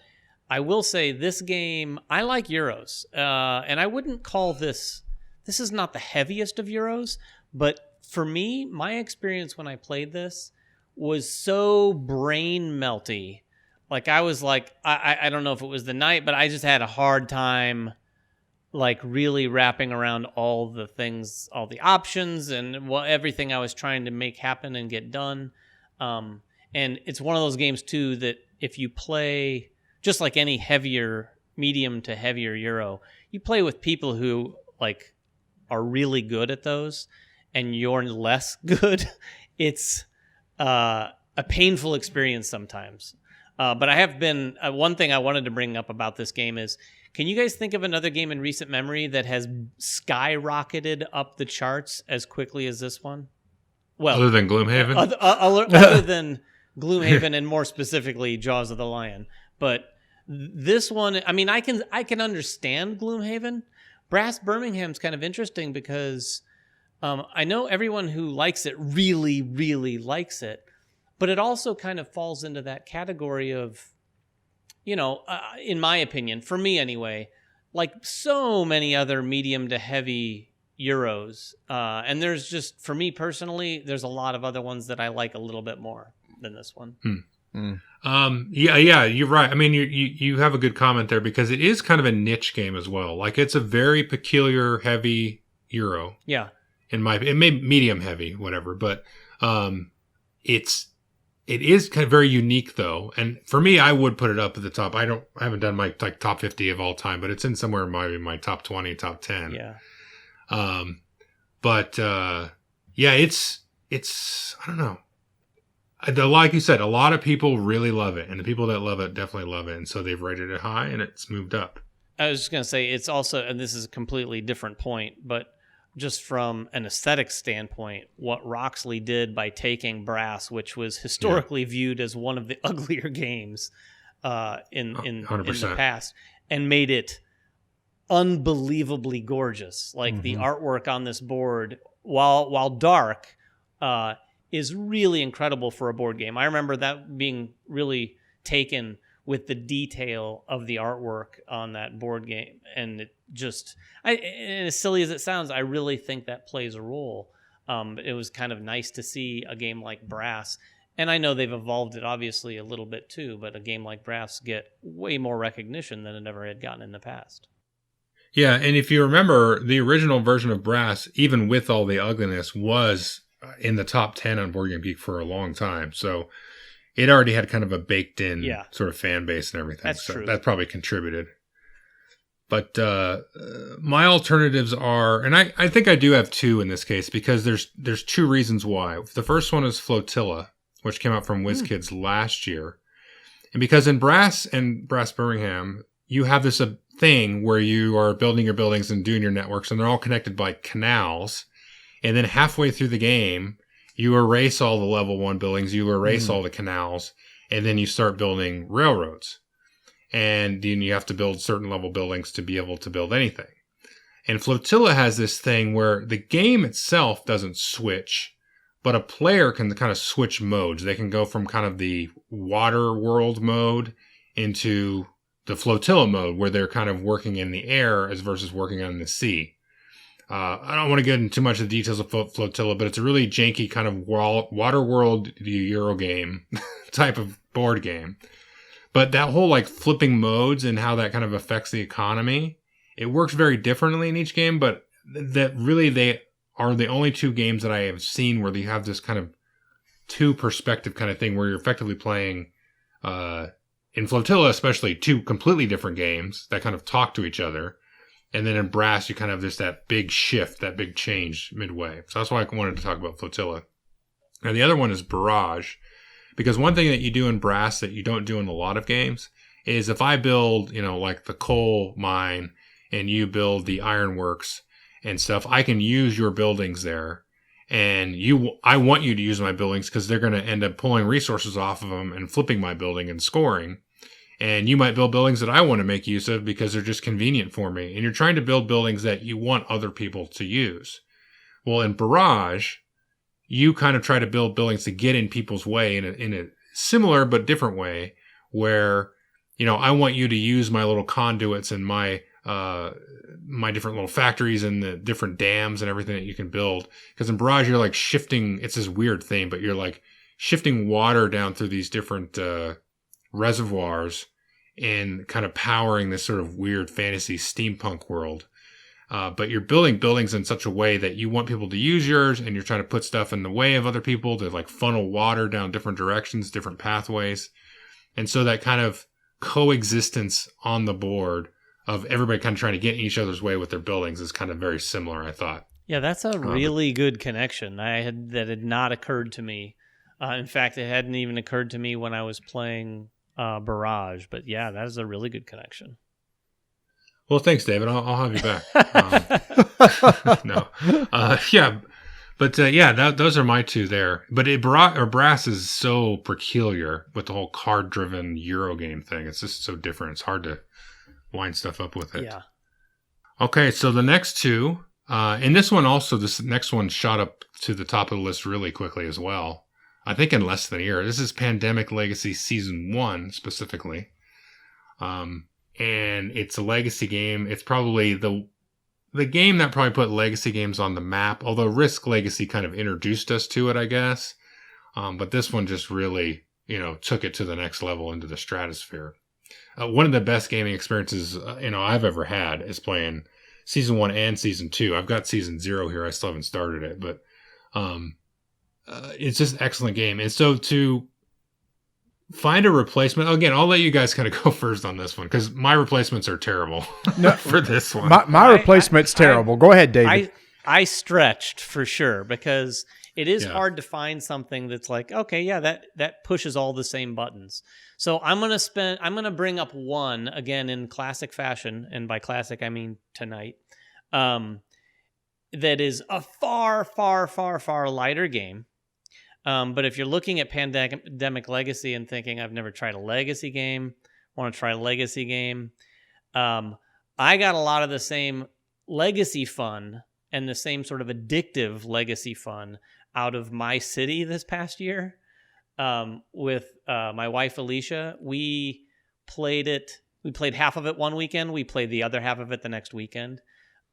S2: I will say this game, I like Euros. And I wouldn't call this is not the heaviest of Euros, but for me, my experience when I played this was so brain melty. Like I was like, I don't know if it was the night, but I just had a hard time like really wrapping around all the things, all the options and everything I was trying to make happen and get done. And it's one of those games too, that if you play just like any medium to heavier Euro, you play with people who like are really good at those and you're less good. It's a painful experience sometimes. But I have been, one thing I wanted to bring up about this game is, can you guys think of another game in recent memory that has skyrocketed up the charts as quickly as this one? Well,
S1: other than Gloomhaven?
S2: Other than Gloomhaven and more specifically Jaws of the Lion. But this one, I mean, I can understand Gloomhaven. Brass Birmingham's kind of interesting because I know everyone who likes it really, really likes it. But it also kind of falls into that category of, in my opinion, for me anyway, like so many other medium to heavy Euros. And there's just, for me personally, there's a lot of other ones that I like a little bit more than this one.
S1: Yeah, you're right. I mean, you have a good comment there because it is kind of a niche game as well. Like it's a very peculiar heavy Euro.
S2: Yeah.
S1: It may medium heavy, whatever, but it is kind of very unique though. And for me, I would put it up at the top. I haven't done my like top 50 of all time, but it's in somewhere in my top 20, top 10.
S2: Yeah.
S1: Yeah, it's, I don't know. Like you said, a lot of people really love it and the people that love it definitely love it. And so they've rated it high and it's moved up.
S2: I was just going to say it's also, and this is a completely different point, but just from an aesthetic standpoint, what Roxley did by taking Brass, which was historically viewed as one of the uglier games in the past, and made it unbelievably gorgeous. Like the artwork on this board, while dark, is really incredible for a board game. I remember that being really taken with the detail of the artwork on that board game. And it just, and as silly as it sounds, I really think that plays a role. It was kind of nice to see a game like Brass, and I know they've evolved it obviously a little bit too, but a game like Brass get way more recognition than it ever had gotten in the past.
S1: Yeah, and if you remember, the original version of Brass, even with all the ugliness, was in the top 10 on Board Game Geek for a long time. So it already had kind of a baked-in sort of fan base and everything.
S2: That's true.
S1: That probably contributed. But my alternatives are, and I think I do have two in this case because there's two reasons why. The first one is Flotilla, which came out from WizKids last year. And because in Brass and Brass Birmingham, you have this thing where you are building your buildings and doing your networks, and they're all connected by canals. And then halfway through the game, you erase all the level 1 buildings, you erase all the canals, and then you start building railroads. And then you have to build certain level buildings to be able to build anything. And Flotilla has this thing where the game itself doesn't switch, but a player can kind of switch modes. They can go from kind of the water world mode into the Flotilla mode, where they're kind of working in the air as versus working on the sea. I don't want to get into too much of the details of Flotilla, but it's a really janky kind of water world Euro game type of board game. But that whole like flipping modes and how that kind of affects the economy, it works very differently in each game, but that really they are the only two games that I have seen where they have this kind of two perspective kind of thing where you're effectively playing, in Flotilla especially, two completely different games that kind of talk to each other. And then in Brass, you kind of have this, that big shift, that big change midway. So that's why I wanted to talk about Flotilla. Now the other one is Barrage. Because one thing that you do in Brass that you don't do in a lot of games is if I build, like the coal mine and you build the ironworks and stuff, I can use your buildings there. And I want you to use my buildings because they're going to end up pulling resources off of them and flipping my building and scoring. And you might build buildings that I want to make use of because they're just convenient for me. And you're trying to build buildings that you want other people to use. Well, in Barrage, you kind of try to build buildings to get in people's way in a similar but different way where, I want you to use my little conduits and my different little factories and the different dams and everything that you can build. Because in Barrage, you're like shifting, it's this weird thing, but you're like, shifting water down through these different reservoirs and kind of powering this sort of weird fantasy steampunk world. But you're building buildings in such a way that you want people to use yours, and you're trying to put stuff in the way of other people to like funnel water down different directions, different pathways. And so that kind of coexistence on the board of everybody kind of trying to get in each other's way with their buildings is kind of very similar, I thought.
S2: Yeah, that's a really good connection. That had not occurred to me. In fact, it hadn't even occurred to me when I was playing Barrage. But yeah, that is a really good connection.
S1: Well, thanks, David. I'll have you back. No. Yeah. But those are my two there. But Brass is so peculiar with the whole card-driven Eurogame thing. It's just so different. It's hard to wind stuff up with it.
S2: Yeah.
S1: Okay, so the next two, and this next one shot up to the top of the list really quickly as well. I think in less than a year. This is Pandemic Legacy Season 1 specifically. And it's a legacy game. It's probably the game that probably put legacy games on the map, although Risk Legacy kind of introduced us to it, I guess. But this one just really, took it to the next level into the stratosphere. One of the best gaming experiences, I've ever had is playing Season 1 and Season 2. I've got Season 0 here. I still haven't started it, but it's just an excellent game. And so to find a replacement, again, I'll let you guys kind of go first on this one because my replacements are terrible for this one.
S3: My replacement's terrible. Go ahead, David.
S2: I stretched for sure because it is hard to find something that's like, okay, yeah, that pushes all the same buttons. So I'm gonna bring up one again in classic fashion, and by classic I mean tonight. That is a far, far, far, far lighter game. But if you're looking at Pandemic Legacy and thinking, I've never tried a legacy game, want to try a legacy game, I got a lot of the same legacy fun and the same sort of addictive legacy fun out of My City this past year. With my wife, Alicia, we played half of it one weekend. We played the other half of it the next weekend,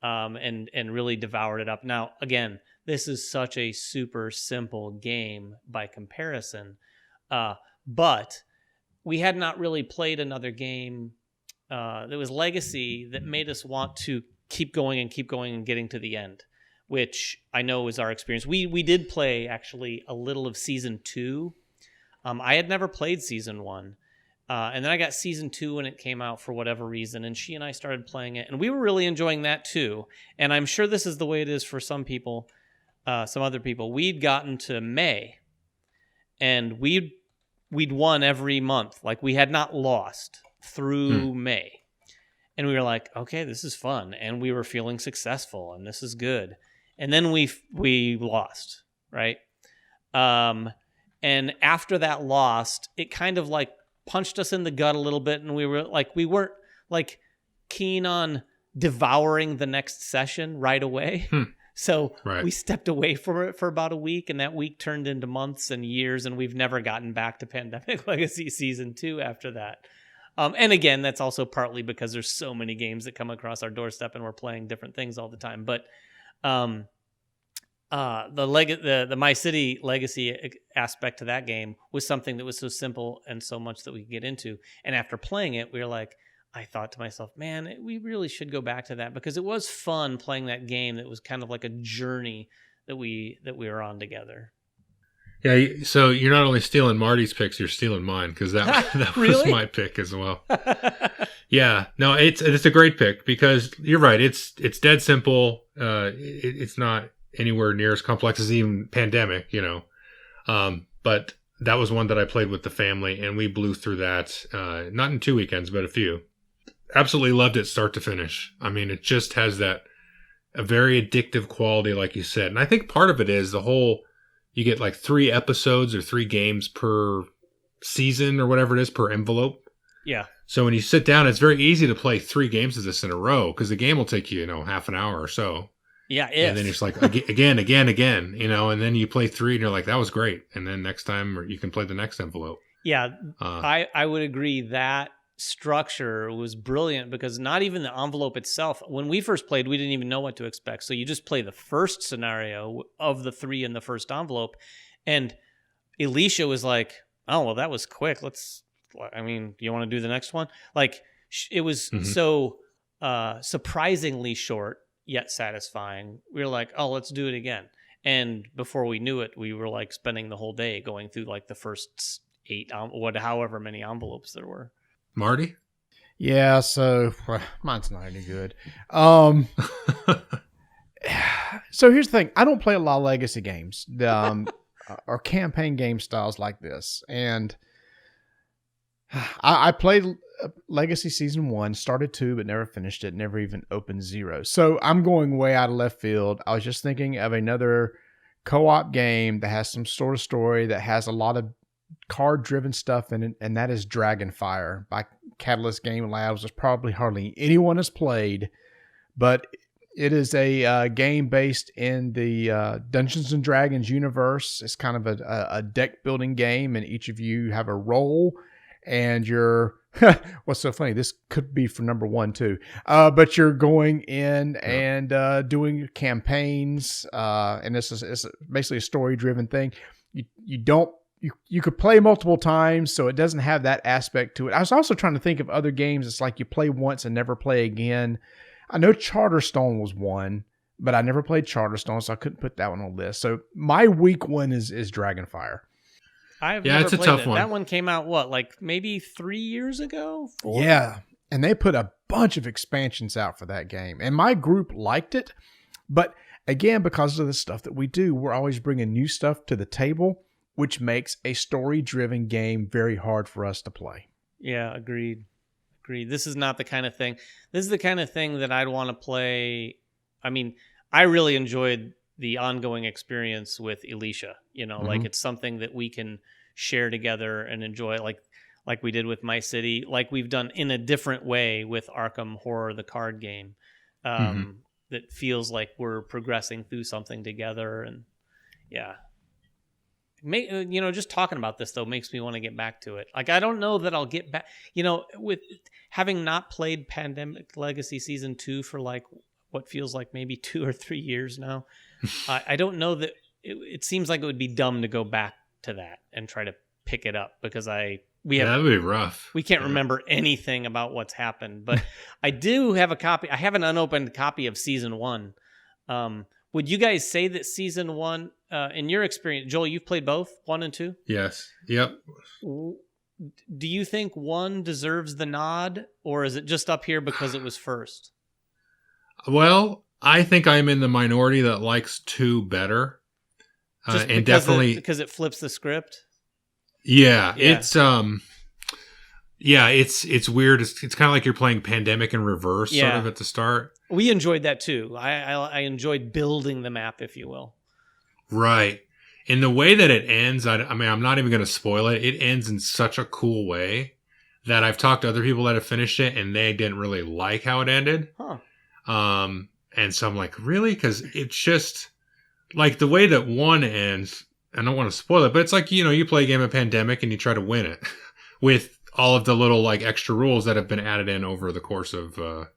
S2: and really devoured it up. Now, again, this is such a super simple game by comparison, but we had not really played another game that was legacy that made us want to keep going and getting to the end, which I know is our experience. We did play actually a little of Season 2. I had never played Season 1. And then I got Season 2 when it came out for whatever reason, and she and I started playing it, and we were really enjoying that too. And I'm sure this is the way it is for some people, some other people. We'd gotten to May, and we'd won every month. Like, we had not lost through May. And we were like, okay, this is fun. And we were feeling successful, and this is good. And then we lost, right? And after that lost, it kind of like punched us in the gut a little bit, and we weren't like keen on devouring the next session right away. So we stepped away from it for about a week, and that week turned into months and years, and we've never gotten back to Pandemic Legacy Season 2 after that. And again, that's also partly because there's so many games that come across our doorstep, and we're playing different things all the time. But the My City legacy aspect to that game was something that was so simple and so much that we could get into. And after playing it, we were like, I thought to myself, man, we really should go back to that because it was fun playing that game. That was kind of like a journey that we were on together.
S1: Yeah, so you're not only stealing Marty's picks, you're stealing mine because that was my pick as well. Yeah, no, it's a great pick because you're right. It's dead simple. It's not anywhere near as complex as even Pandemic, but that was one that I played with the family, and we blew through that, not in 2 weekends, but a few. Absolutely loved it start to finish. I mean, it just has a very addictive quality, like you said. And I think part of it is you get like 3 episodes or 3 games per season or whatever it is per envelope.
S2: Yeah.
S1: So when you sit down, it's very easy to play 3 games of this in a row because the game will take you, half an hour or so.
S2: Yeah,
S1: and then it's like again, and then you play 3 and you're like, that was great. And then next time you can play the next envelope.
S2: Yeah, I would agree that structure was brilliant because not even the envelope itself, when we first played, we didn't even know what to expect. So you just play the first scenario of the 3 in the first envelope, and Alicia was like, oh, well, that was quick. Do you want to do the next one? Like, it was so surprisingly short, yet satisfying. We were like, oh, let's do it again. And before we knew it, we were like spending the whole day going through like the first 8, however many envelopes there were.
S1: Marty?
S3: Yeah, so mine's not any good. So here's the thing. I don't play a lot of legacy games or campaign game styles like this. And I played Legacy Season 1, started 2, but never finished it, never even opened 0. So I'm going way out of left field. I was just thinking of another co-op game that has some sort of story, that has a lot of card-driven stuff in it, and that is Dragonfire by Catalyst Game Labs, which probably hardly anyone has played, but it is a game based in the Dungeons and Dragons universe. It's kind of a deck-building game, and each of you have a role, and you're what's so funny, this could be for number 1 too, but you're going in and doing campaigns, and it's basically a story-driven thing. You could play multiple times, so it doesn't have that aspect to it. I was also trying to think of other games. It's like you play once and never play again. I know Charterstone was one, but I never played Charterstone, so I couldn't put that one on the list. So my weak one is Dragonfire.
S2: It's a tough one. That one came out, like maybe 3 years ago? 4?
S3: Yeah, and they put a bunch of expansions out for that game. And my group liked it, but again, because of the stuff that we do, we're always bringing new stuff to the table, which makes a story-driven game very hard for us to play.
S2: Yeah, agreed. This is not the kind of thing. This is the kind of thing that I'd want to play. I mean, I really enjoyed the ongoing experience with Alicia. Like it's something that we can share together and enjoy, like we did with My City, like we've done in a different way with Arkham Horror, the card game. That feels like we're progressing through something together, and yeah. Just talking about this though makes me want to get back to it. Like, I don't know that I'll get back. With having not played Pandemic Legacy Season 2 for like what feels like maybe 2 or 3 years now, I don't know that it seems like it would be dumb to go back to that and try to pick it up, because that would
S1: be rough.
S2: We can't remember anything about what's happened, but I do have a copy. I have an unopened copy of Season 1. Would you guys say that Season 1, in your experience, Joel, you've played both, 1 and 2?
S1: Yes. Yep.
S2: Do you think 1 deserves the nod, or is it just up here because it was first?
S1: Well, I think I'm in the minority that likes 2 better. And definitely
S2: because it flips the script.
S1: Yeah. It's it's weird. It's kind of like you're playing Pandemic in reverse sort of at the start.
S2: We enjoyed that too. I enjoyed building the map, if you will.
S1: Right. In the way that it ends, I mean, I'm not even going to spoil it. It ends in such a cool way that I've talked to other people that have finished it, and they didn't really like how it ended.
S2: Huh.
S1: And so I'm like, really? Because it's just like the way that 1 ends. I don't want to spoil it, but it's like, you play a game of Pandemic and you try to win it with all of the little like extra rules that have been added in over the course of the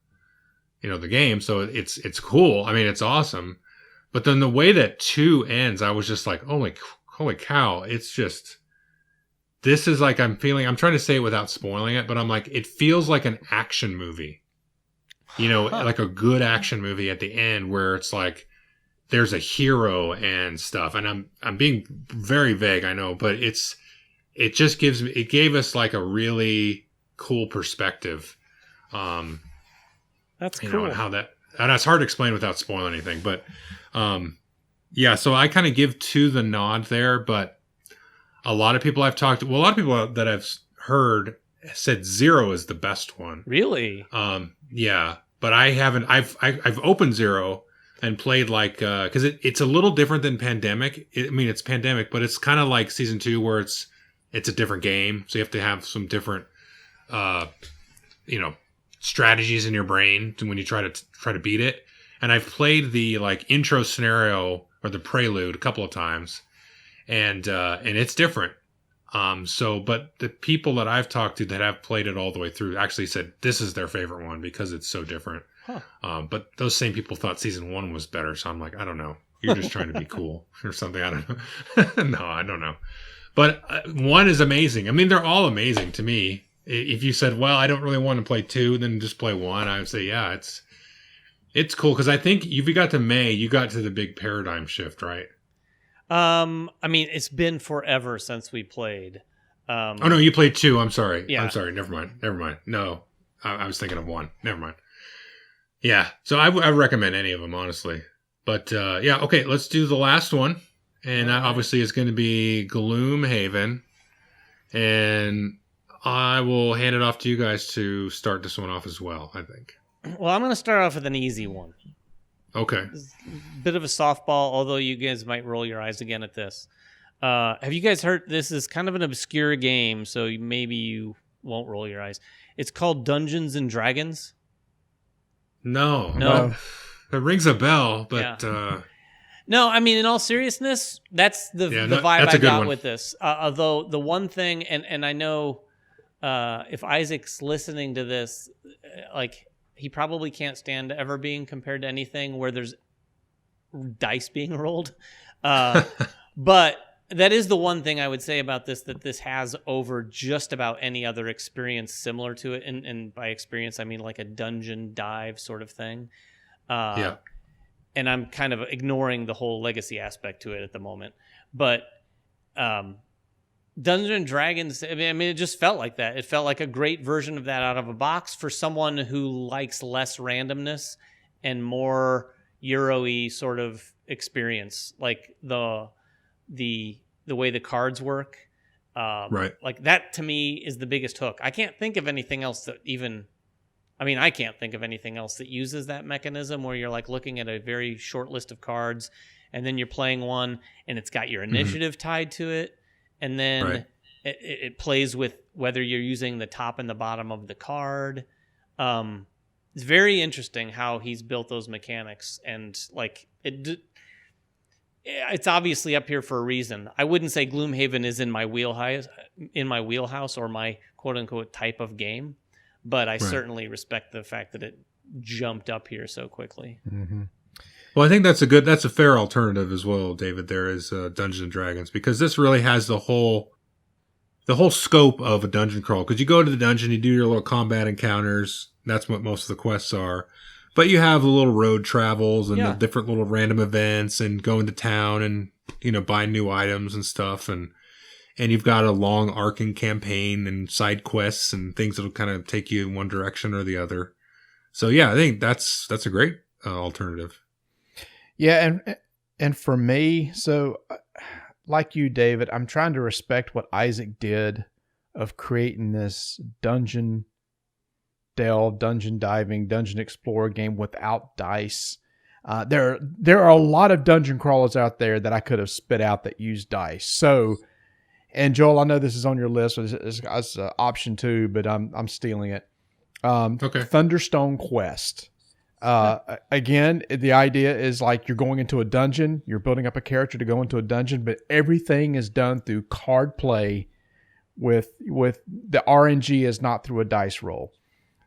S1: game. So it's cool. I mean, it's awesome. But then the way that 2 ends, I was just like, holy cow. It's just, this is like, I'm trying to say it without spoiling it, but I'm like, it feels like an action movie, like a good action movie at the end where it's like, there's a hero and stuff. And I'm being very vague, I know, but it gave us like a really cool perspective.
S2: That's cool.
S1: And it's hard to explain without spoiling anything, but so I kind of give 2 the nod there, but a lot of people I've talked to, a lot of people that I've heard said 0 is the best one.
S2: Really?
S1: Yeah, but I haven't, I've opened 0 and played like, cause it's a little different than Pandemic. It's Pandemic, but it's kind of like Season 2 where it's a different game. So you have to have some different, strategies in your brain when you try to beat it. And I've played the like intro scenario or the prelude a couple of times, and it's different. But the people that I've talked to that have played it all the way through actually said this is their favorite one because it's so different.
S2: Huh.
S1: But those same people thought Season 1 was better. So I'm like, I don't know. You're just trying to be cool or something. I don't know. No, I don't know. But 1 is amazing. I mean, they're all amazing to me. If you said, well, I don't really want to play 2, then just play 1, I would say, yeah, it's cool. Because I think if you got to May, you got to the big paradigm shift, right?
S2: I mean, it's been forever since we played.
S1: Oh, no, you played 2. I'm sorry.
S2: Yeah.
S1: I'm sorry. Never mind. No, I was thinking of 1. Never mind. Yeah. So I recommend any of them, honestly. But yeah, okay, let's do the last one. And that obviously is going to be Gloomhaven. And I will hand it off to you guys to start this one off as well, I think.
S2: Well, I'm going to start off with an easy one.
S1: Okay.
S2: Bit of a softball, although you guys might roll your eyes again at this. Have you guys heard, this is kind of an obscure game, so maybe you won't roll your eyes. It's called Dungeons and Dragons.
S1: No. It rings a bell, but...
S2: Yeah. No, I mean, in all seriousness, that's the vibe
S1: that's
S2: I got
S1: one.
S2: with this. Although the one thing, and I know if Isaac's listening to this, like, he probably can't stand ever being compared to anything where there's dice being rolled. But that is the one thing I would say about this, that this has over just about any other experience similar to it. And by experience, I mean like a dungeon dive sort of thing.
S1: Yeah.
S2: And I'm kind of ignoring the whole legacy aspect to it at the moment. But Dungeons and Dragons, I mean, it just felt like that. It felt like a great version of that out of a box for someone who likes less randomness and more Euro-y sort of experience. Like the way the cards work.
S1: Right.
S2: Like that to me is the biggest hook. I can't think of anything else that I can't think of anything else that uses that mechanism where you're like looking at a very short list of cards and then you're playing one and it's got your initiative tied to it. And then it plays with whether you're using the top and the bottom of the card. It's very interesting how he's built those mechanics, and like it's obviously up here for a reason. I wouldn't say Gloomhaven is in my wheelhouse or my quote unquote type of game, but I certainly respect the fact that it jumped up here so quickly.
S3: Mm-hmm.
S1: Well, I think that's a fair alternative as well, David. There is Dungeons and Dragons, because this really has the whole scope of a dungeon crawl. Because you go to the dungeon, you do your little combat encounters. That's what most of the quests are. But you have the little road travels and the different little random events, and go into town and buy new items and stuff, and you've got a long arcing campaign and side quests and things that'll kind of take you in one direction or the other. So yeah, I think that's a great alternative.
S3: Yeah, and for me, so like you, David, I'm trying to respect what Isaac did of creating this dungeon delve, dungeon diving, dungeon explorer game without dice. There are a lot of dungeon crawlers out there that I could have spit out that use dice. So, and Joel, I know this is on your list, so it's an option too, but I'm stealing it.
S1: Okay.
S3: Thunderstone Quest. Again, the idea is like you're going into a dungeon, you're building up a character to go into a dungeon, but everything is done through card play with the RNG is not through a dice roll.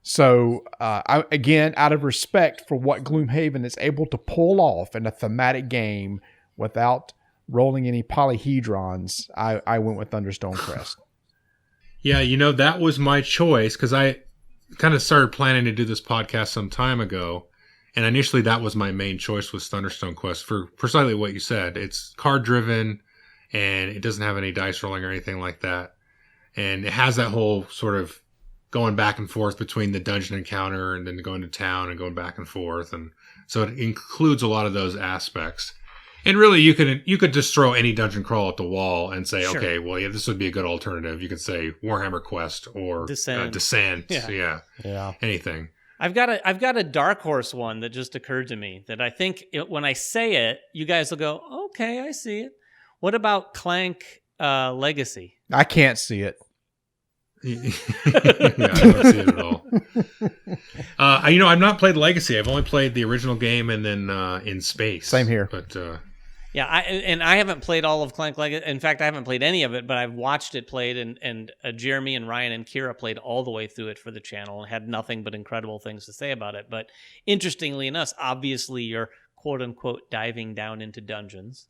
S3: So, again, out of respect for what Gloomhaven is able to pull off in a thematic game without rolling any polyhedrons, I went with Thunderstone Quest.
S1: Yeah, that was my choice, because I kind of started planning to do this podcast some time ago, and initially that was my main choice, was Thunderstone Quest, for precisely what you said. It's card driven, and it doesn't have any dice rolling or anything like that, and it has that whole sort of going back and forth between the dungeon encounter and then going to town and going back and forth, and so it includes a lot of those aspects. And really, you could just throw any dungeon crawl at the wall and say,
S2: Sure.
S1: okay, well, yeah, this would be a good alternative. You could say Warhammer Quest or Descent. Yeah, anything.
S2: I've got a dark horse one that just occurred to me that I think when I say it, you guys will go, okay, I see it. What about Clank Legacy?
S3: I can't see it.
S1: Yeah, I don't see it at all. I've not played Legacy. I've only played the original game and then In Space.
S3: Same here.
S1: But
S2: yeah, I haven't played all of Clank Legacy. In fact, I haven't played any of it, but I've watched it played, and Jeremy and Ryan and Kira played all the way through it for the channel and had nothing but incredible things to say about it. But interestingly enough, obviously you're quote unquote diving down into dungeons.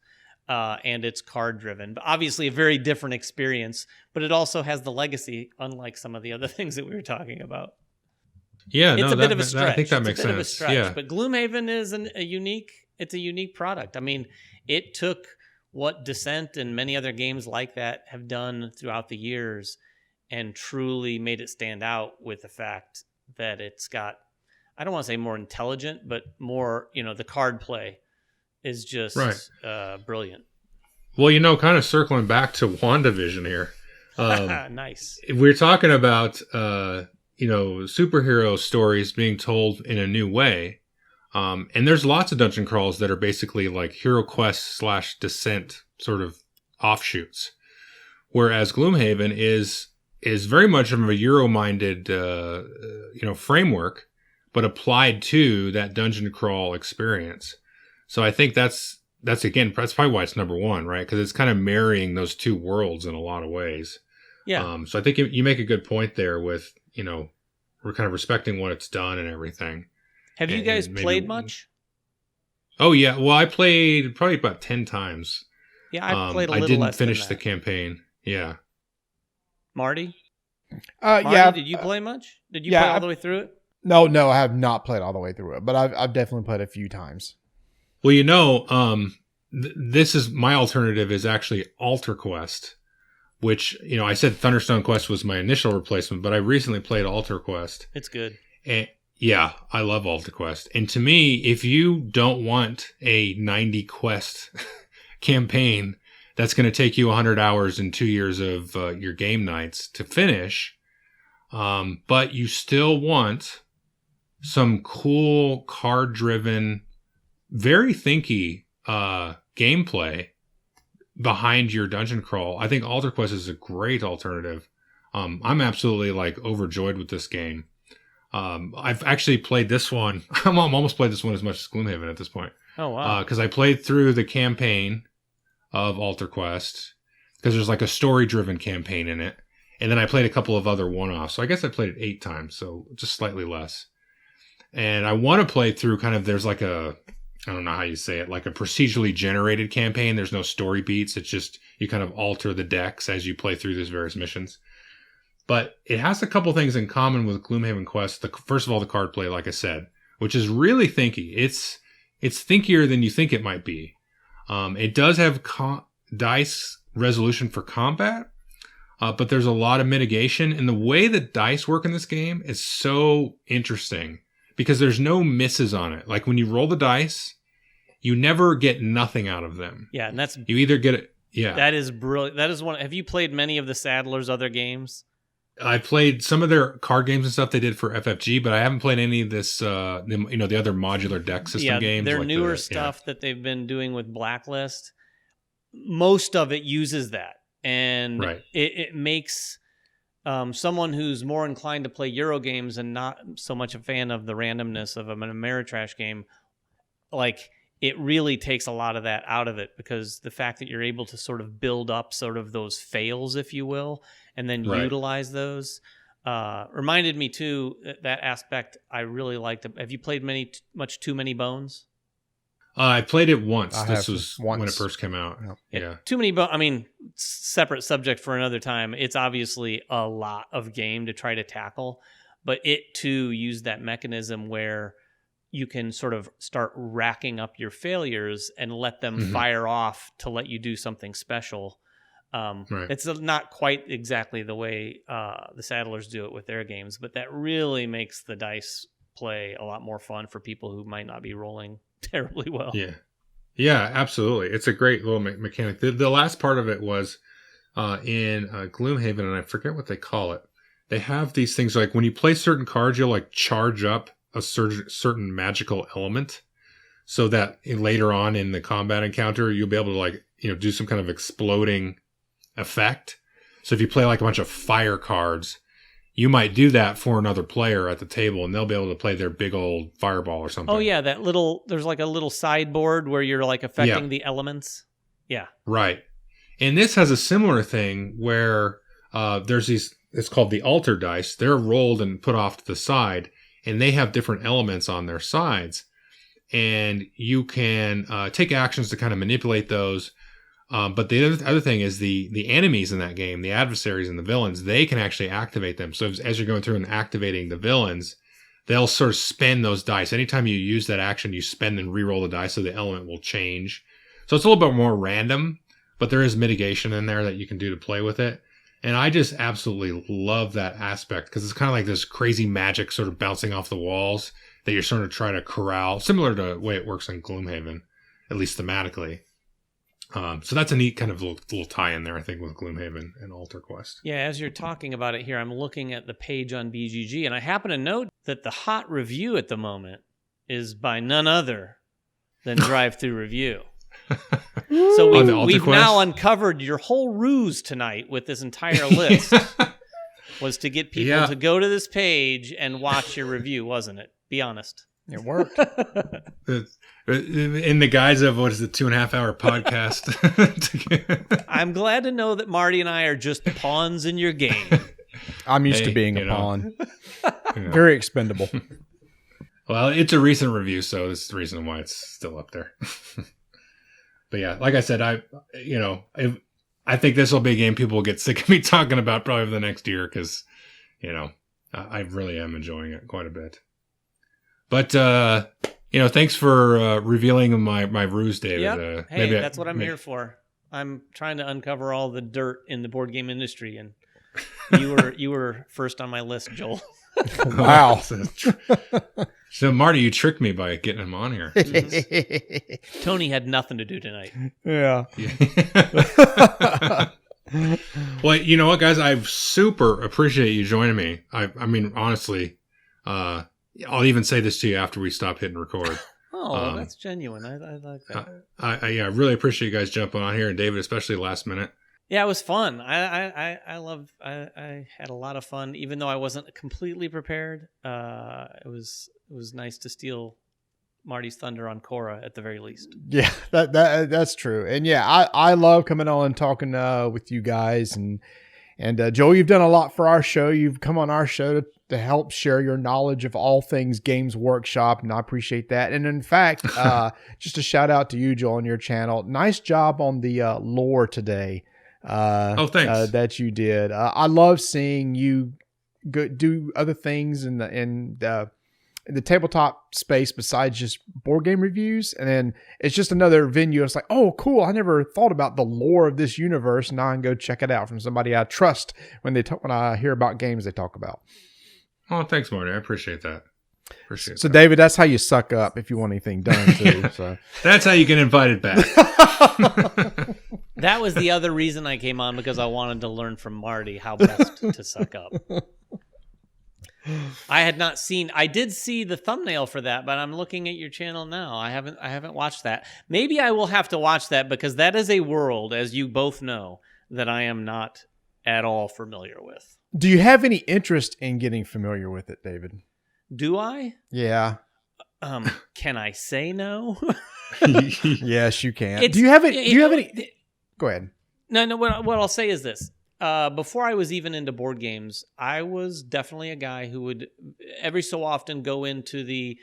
S2: and it's card driven. But obviously a very different experience, but it also has the legacy, unlike some of the other things that we were talking about.
S1: Yeah,
S2: It's
S1: no,
S2: a bit of a stretch.
S1: I think that
S2: It's
S1: makes
S2: a bit of a
S1: sense.
S2: stretch,
S1: Yeah.
S2: but Gloomhaven is a unique product. I mean, it took what Descent and many other games like that have done throughout the years and truly made it stand out with the fact that it's got, I don't want to say more intelligent, but more, the card play is just brilliant.
S1: Well, kind of circling back to WandaVision here.
S2: Nice.
S1: We're talking about, superhero stories being told in a new way. And there's lots of dungeon crawls that are basically like Hero Quest / Descent sort of offshoots. Whereas Gloomhaven is very much of a Euro-minded, framework, but applied to that dungeon crawl experience. So I think that's probably why it's number one, right? Because it's kind of marrying those two worlds in a lot of ways.
S2: Yeah.
S1: So I think you make a good point there with, we're kind of respecting what it's done and everything.
S2: Have you guys played much?
S1: Oh, yeah. Well, I played probably about 10 times.
S2: Yeah, I played a little less.
S1: I didn't finish the campaign. Yeah.
S2: Marty?
S3: Yeah.
S2: Did you play much? Did you play all the way through it?
S3: No, I have not played all the way through it, but I've definitely played a few times.
S1: Well, this is my alternative is actually Alter Quest, which, I said Thunderstone Quest was my initial replacement, but I recently played Alter Quest.
S2: It's good.
S1: And yeah, I love Alter Quest. And to me, if you don't want a 90 quest campaign that's going to take you 100 hours and 2 years of your game nights to finish, but you still want some cool card-driven, very thinky gameplay behind your dungeon crawl, I think Alter Quest is a great alternative. I'm absolutely overjoyed with this game. I've actually played this one. I'm almost played this one as much as Gloomhaven at this point.
S2: Oh, wow.
S1: Because I played through the campaign of Alter Quest, because there's a story-driven campaign in it. And then I played a couple of other one-offs. So I guess I played it 8 times, so just slightly less. And I want to play through there's I don't know how you say it, like a procedurally generated campaign. There's no story beats. It's just you kind of alter the decks as you play through these various missions. But it has a couple things in common with Gloomhaven Quest. First of all, the card play, like I said, which is really thinky. It's thinkier than you think it might be. It does have dice resolution for combat, but there's a lot of mitigation. And the way that dice work in this game is so interesting because there's no misses on it. Like when you roll the dice, you never get nothing out of them.
S2: Yeah, and
S1: you either get it. Yeah,
S2: that is brilliant. That is one. Have you played many of the Saddler's other games?
S1: I played some of their card games and stuff they did for FFG, but I haven't played any of this, the other modular deck system games.
S2: Their newer stuff that they've been doing with Blacklist, most of it uses that. And it makes someone who's more inclined to play Euro games and not so much a fan of the randomness of an Ameritrash game, it really takes a lot of that out of it, because the fact that you're able to sort of build up sort of those fails, if you will, and then utilize those reminded me too, that aspect I really liked. Have you played much Too Many Bones?
S1: I played it once. This was when it first came out. Yeah.
S2: Too Many Bones, I mean, separate subject for another time. It's obviously a lot of game to try to tackle, but it too used that mechanism where you can sort of start racking up your failures and let them fire off to let you do something special. It's not quite exactly the way the Saddlers do it with their games, but that really makes the dice play a lot more fun for people who might not be rolling terribly well.
S1: Yeah, absolutely. It's a great little mechanic. The last part of it was in Gloomhaven, and I forget what they call it. They have these things like when you play certain cards, you'll charge up a certain magical element, so that later on in the combat encounter, you'll be able to do some kind of exploding effect. So if you play a bunch of fire cards, you might do that for another player at the table, and they'll be able to play their big old fireball or something.
S2: Oh yeah, there's a little sideboard where you're affecting the elements. Yeah. Right.
S1: And this has a similar thing where there's these, it's called the altar dice. They're rolled and put off to the side, and they have different elements on their sides. And you can take actions to kind of manipulate those. But the other thing is the enemies in that game, the adversaries and the villains, they can actually activate them. So as you're going through and activating the villains, they'll sort of spend those dice. Anytime you use that action, you spend and re-roll the dice so the element will change. So it's a little bit more random, but there is mitigation in there that you can do to play with it. And I just absolutely love that aspect because it's kind of like this crazy magic sort of bouncing off the walls that you're sort of trying to corral, similar to the way it works in Gloomhaven, at least thematically. So that's a neat kind of little tie in there, I think, with Gloomhaven and Altar Quest.
S2: Yeah, as you're talking about it here, I'm looking at the page on BGG, and I happen to note that the hot review at the moment is by none other than Drive-Thru Review. So we've now uncovered your whole ruse tonight with this entire list was to get people to go to this page and watch your review, wasn't it? Be honest.
S3: It worked.
S1: In the guise of, what is the 2.5 hour podcast?
S2: I'm glad to know that Marty and I are just pawns in your game.
S3: I'm used to being a pawn. Very expendable.
S1: Well, it's a recent review, so this is the reason why it's still up there. But yeah, like I said, I think this will be a game people will get sick of me talking about probably for the next year because, I really am enjoying it quite a bit. But, thanks for revealing my ruse, David.
S2: Yep. Hey, that's what I'm here for. I'm trying to uncover all the dirt in the board game industry, and you were first on my list, Joel.
S3: Wow.
S1: So, Marty, you tricked me by getting him on here.
S2: Tony had nothing to do tonight.
S3: Yeah.
S1: Well, you know what, guys? I super appreciate you joining me. I mean, honestly, I'll even say this to you after we stop hitting record.
S2: Oh, that's genuine. I like that.
S1: I really appreciate you guys jumping on here, and David, especially last minute.
S2: Yeah, it was fun. I had a lot of fun, even though I wasn't completely prepared. It was nice to steal Marty's thunder on Korra at the very least.
S3: Yeah, that's true. And yeah, I love coming on and talking with you guys. And Joel, you've done a lot for our show. You've come on our show to help share your knowledge of all things Games Workshop, and I appreciate that. And in fact, just a shout out to you, Joel, on your channel. Nice job on the lore today.
S1: Thanks.
S3: That you did. I love seeing you do other things in the tabletop space besides just board game reviews, and then it's just another venue. It's like, oh, cool! I never thought about the lore of this universe. Now I can go check it out from somebody I trust when I hear about games they talk about.
S1: Oh, thanks, Marty. I appreciate that.
S3: So, David, that's how you suck up if you want anything done too. So
S1: that's how you get invited back.
S2: That was the other reason I came on, because I wanted to learn from Marty how best to suck up. I did see the thumbnail for that, but I'm looking at your channel now. I haven't watched that. Maybe I will have to watch that, because that is a world, as you both know, that I am not at all familiar with.
S3: Do you have any interest in getting familiar with it, David?
S2: Do I?
S3: Yeah.
S2: Can I say no?
S3: Yes, you can. Do you have any? Go ahead.
S2: No. What I'll say is this. Before I was even into board games, I was definitely a guy who would every so often go into the,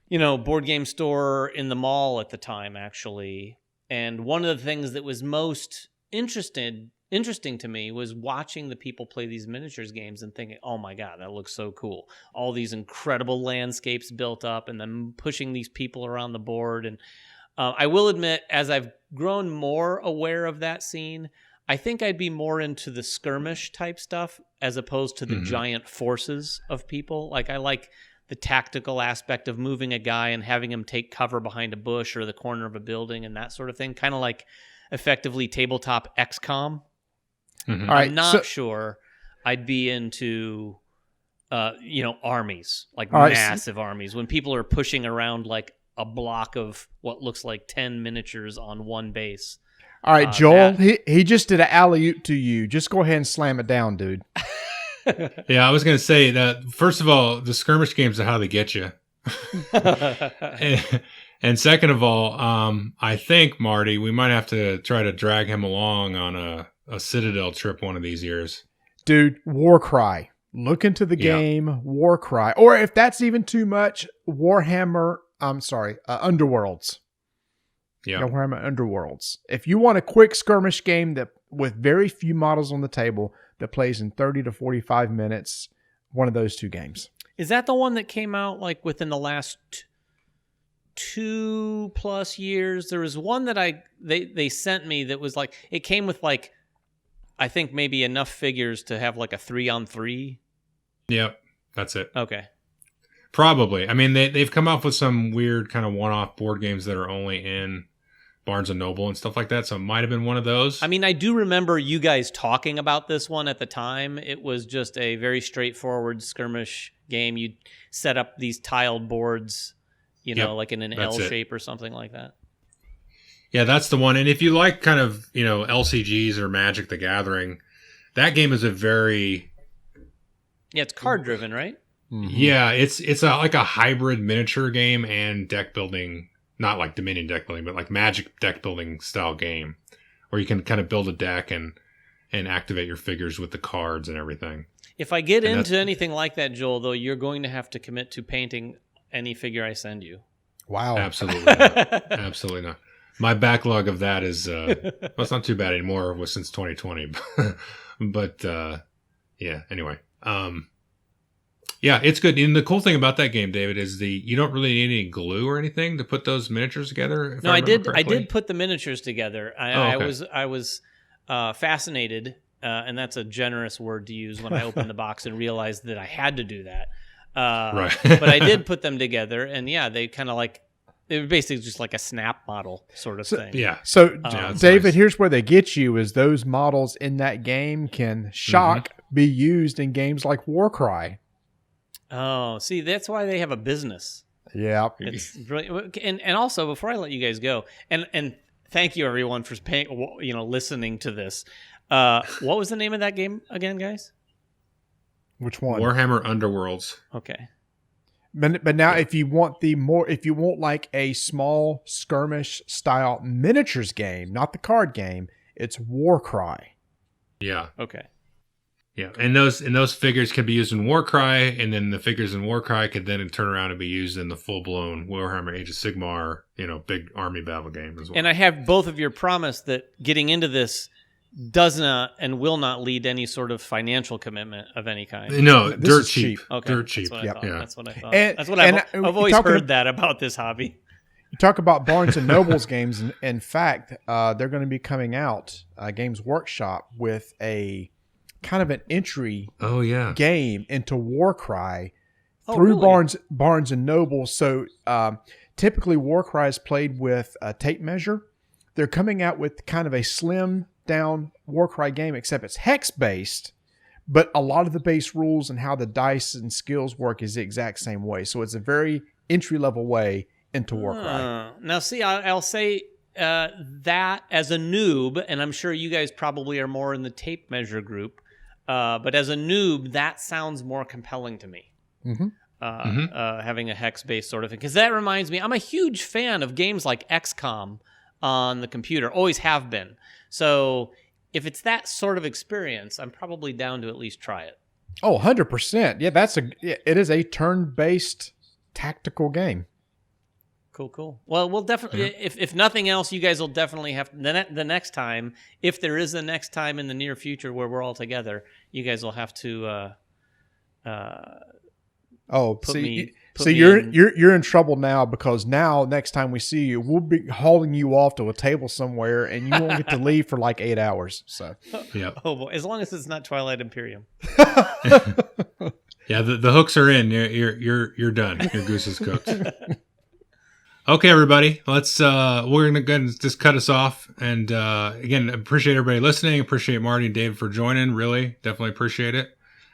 S2: board game store in the mall at the time, actually. And one of the things that was most interesting to me was watching the people play these miniatures games and thinking, oh my God, that looks so cool. All these incredible landscapes built up, and then pushing these people around the board. And I will admit, as I've grown more aware of that scene, I think I'd be more into the skirmish type stuff as opposed to the giant forces of people. Like, I like the tactical aspect of moving a guy and having him take cover behind a bush or the corner of a building and that sort of thing. Kind of like effectively tabletop XCOM.
S3: Mm-hmm. All right,
S2: I'm not sure I'd be into, armies, like massive armies. When people are pushing around like a block of what looks like 10 miniatures on one base.
S3: All right, Joel, he just did an alley-oop to you. Just go ahead and slam it down, dude.
S1: Yeah, I was going to say that, first of all, the skirmish games are how they get you. And second of all, I think, Marty, we might have to try to drag him along on a Citadel trip one of these years.
S3: Dude, Warcry. Look into the game, Warcry. Or if that's even too much, Underworlds.
S1: Yeah.
S3: Warhammer Underworlds. If you want a quick skirmish game that with very few models on the table that plays in 30 to 45 minutes, one of those two games.
S2: Is that the one that came out like within the last 2+ years? There was one that they sent me that was like, it came with like, I think maybe enough figures to have like a 3-on-3.
S1: Yep, that's it.
S2: Okay.
S1: Probably. I mean, they've come up with some weird kind of one-off board games that are only in Barnes & Noble and stuff like that, so it might have been one of those.
S2: I mean, I do remember you guys talking about this one at the time. It was just a very straightforward skirmish game. You set up these tiled boards, like in an L shape or something like that.
S1: Yeah, that's the one. And if you like kind of, LCGs or Magic the Gathering, that game is a very...
S2: Yeah, it's card-driven, right?
S1: Mm-hmm. Yeah, it's like a hybrid miniature game and deck building. Not like Dominion deck building, but like Magic deck building style game where you can kind of build a deck and activate your figures with the cards and everything.
S2: If I get into anything like that, Joel, though, you're going to have to commit to painting any figure I send you.
S3: Wow.
S1: Absolutely not. Absolutely not. My backlog of that is, it's not too bad anymore since 2020. But yeah, anyway. Yeah, it's good. And the cool thing about that game, David, is you don't really need any glue or anything to put those miniatures together.
S2: No, I did. I did put the miniatures together. I was fascinated, and that's a generous word to use when I opened the box and realized that I had to do that.
S1: Right.
S2: But I did put them together, and yeah, they kind of like they were basically just like a snap model sort of thing.
S1: Yeah.
S3: So, David,
S1: nice.
S3: Here's where they get you: is those models in that game can be used in games like Warcry.
S2: Oh, see, that's why they have a business.
S3: Yeah.
S2: It's really, and also before I let you guys go, and thank you everyone for listening to this. What was the name of that game again, guys?
S3: Which one?
S1: Warhammer Underworlds.
S2: Okay.
S3: But now, if you want like a small skirmish style miniatures game, not the card game, it's Warcry.
S1: Yeah.
S2: Okay.
S1: Yeah, and those figures can be used in Warcry, and then the figures in Warcry could then turn around and be used in the full-blown Warhammer Age of Sigmar, big army battle game as well.
S2: And I have both of your promise that getting into this does not and will not lead to any sort of financial commitment of any kind.
S1: No,
S3: this
S1: dirt
S3: is
S1: cheap.
S2: Okay,
S1: dirt cheap.
S2: That's what I thought.
S3: And,
S2: that's what I've always heard that about this hobby.
S3: You talk about Barnes & Noble's games. And in fact, they're going to be coming out, Games Workshop, with a kind of an entry game into Warcry through
S2: really?
S3: Barnes & Noble. So typically Warcry is played with a tape measure. They're coming out with kind of a slim down Warcry game, except it's hex based, but a lot of the base rules and how the dice and skills work is the exact same way. So it's a very entry level way into Warcry.
S2: Now see, I'll say that as a noob, and I'm sure you guys probably are more in the tape measure group, but as a noob, that sounds more compelling to me. Having a hex-based sort of thing. Because that reminds me, I'm a huge fan of games like XCOM on the computer. Always have been. So if it's that sort of experience, I'm probably down to at least try it.
S3: Oh, 100%. Yeah, it is a turn-based tactical game.
S2: Cool. Well, we'll definitely, if nothing else, you guys will definitely have the next time, if there is a next time in the near future where we're all together, you guys will have to
S3: you're in trouble now, because now next time we see you, we'll be hauling you off to a table somewhere, and you won't get to leave for like 8 hours. So
S1: yeah.
S2: Oh boy, as long as it's not Twilight Imperium.
S1: Yeah, the hooks are in. You're done. Your goose is cooked. Okay, everybody, we're gonna go ahead and just cut us off. And again, appreciate everybody listening. Appreciate Marty and David for joining. Really, definitely appreciate it.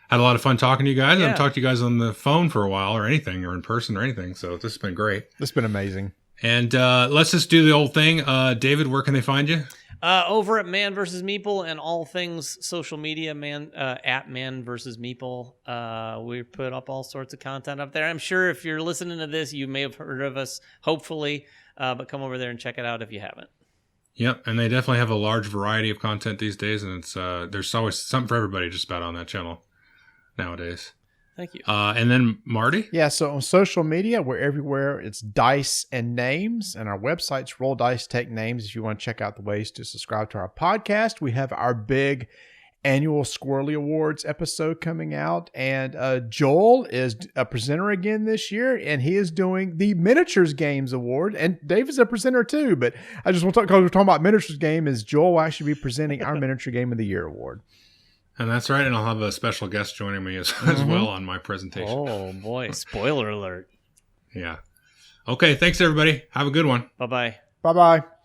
S1: Had a lot of fun talking to you guys. I haven't talked to you guys on the phone for a while or anything, or in person or anything. So this has been great.
S3: It's been amazing. And
S1: let's just do the old thing. David, where can they find you?
S2: Over at Man vs. Meeple and all things social media, at Man vs. Meeple. We put up all sorts of content up there. I'm sure if you're listening to this, you may have heard of us, hopefully, but come over there and check it out if you haven't.
S1: Yep, and they definitely have a large variety of content these days, and it's there's always something for everybody just about on that channel nowadays.
S2: Thank you.
S1: And then Marty?
S3: Yeah, so on social media, we're everywhere. It's Dice and Names, and our website's Roll Dice Take Names. If you want to check out the ways to subscribe to our podcast, we have our big annual Squirrely Awards episode coming out, and Joel is a presenter again this year, and he is doing the Miniatures Games Award, and Dave is a presenter too, but I just want to talk, because we're talking about Miniatures Game, is Joel will actually be presenting our Miniature Game of the Year award.
S1: And that's right, and I'll have a special guest joining me as well on my presentation.
S2: Oh, boy. Spoiler alert.
S1: Yeah. Okay, thanks, everybody. Have a good one.
S2: Bye-bye.
S3: Bye-bye.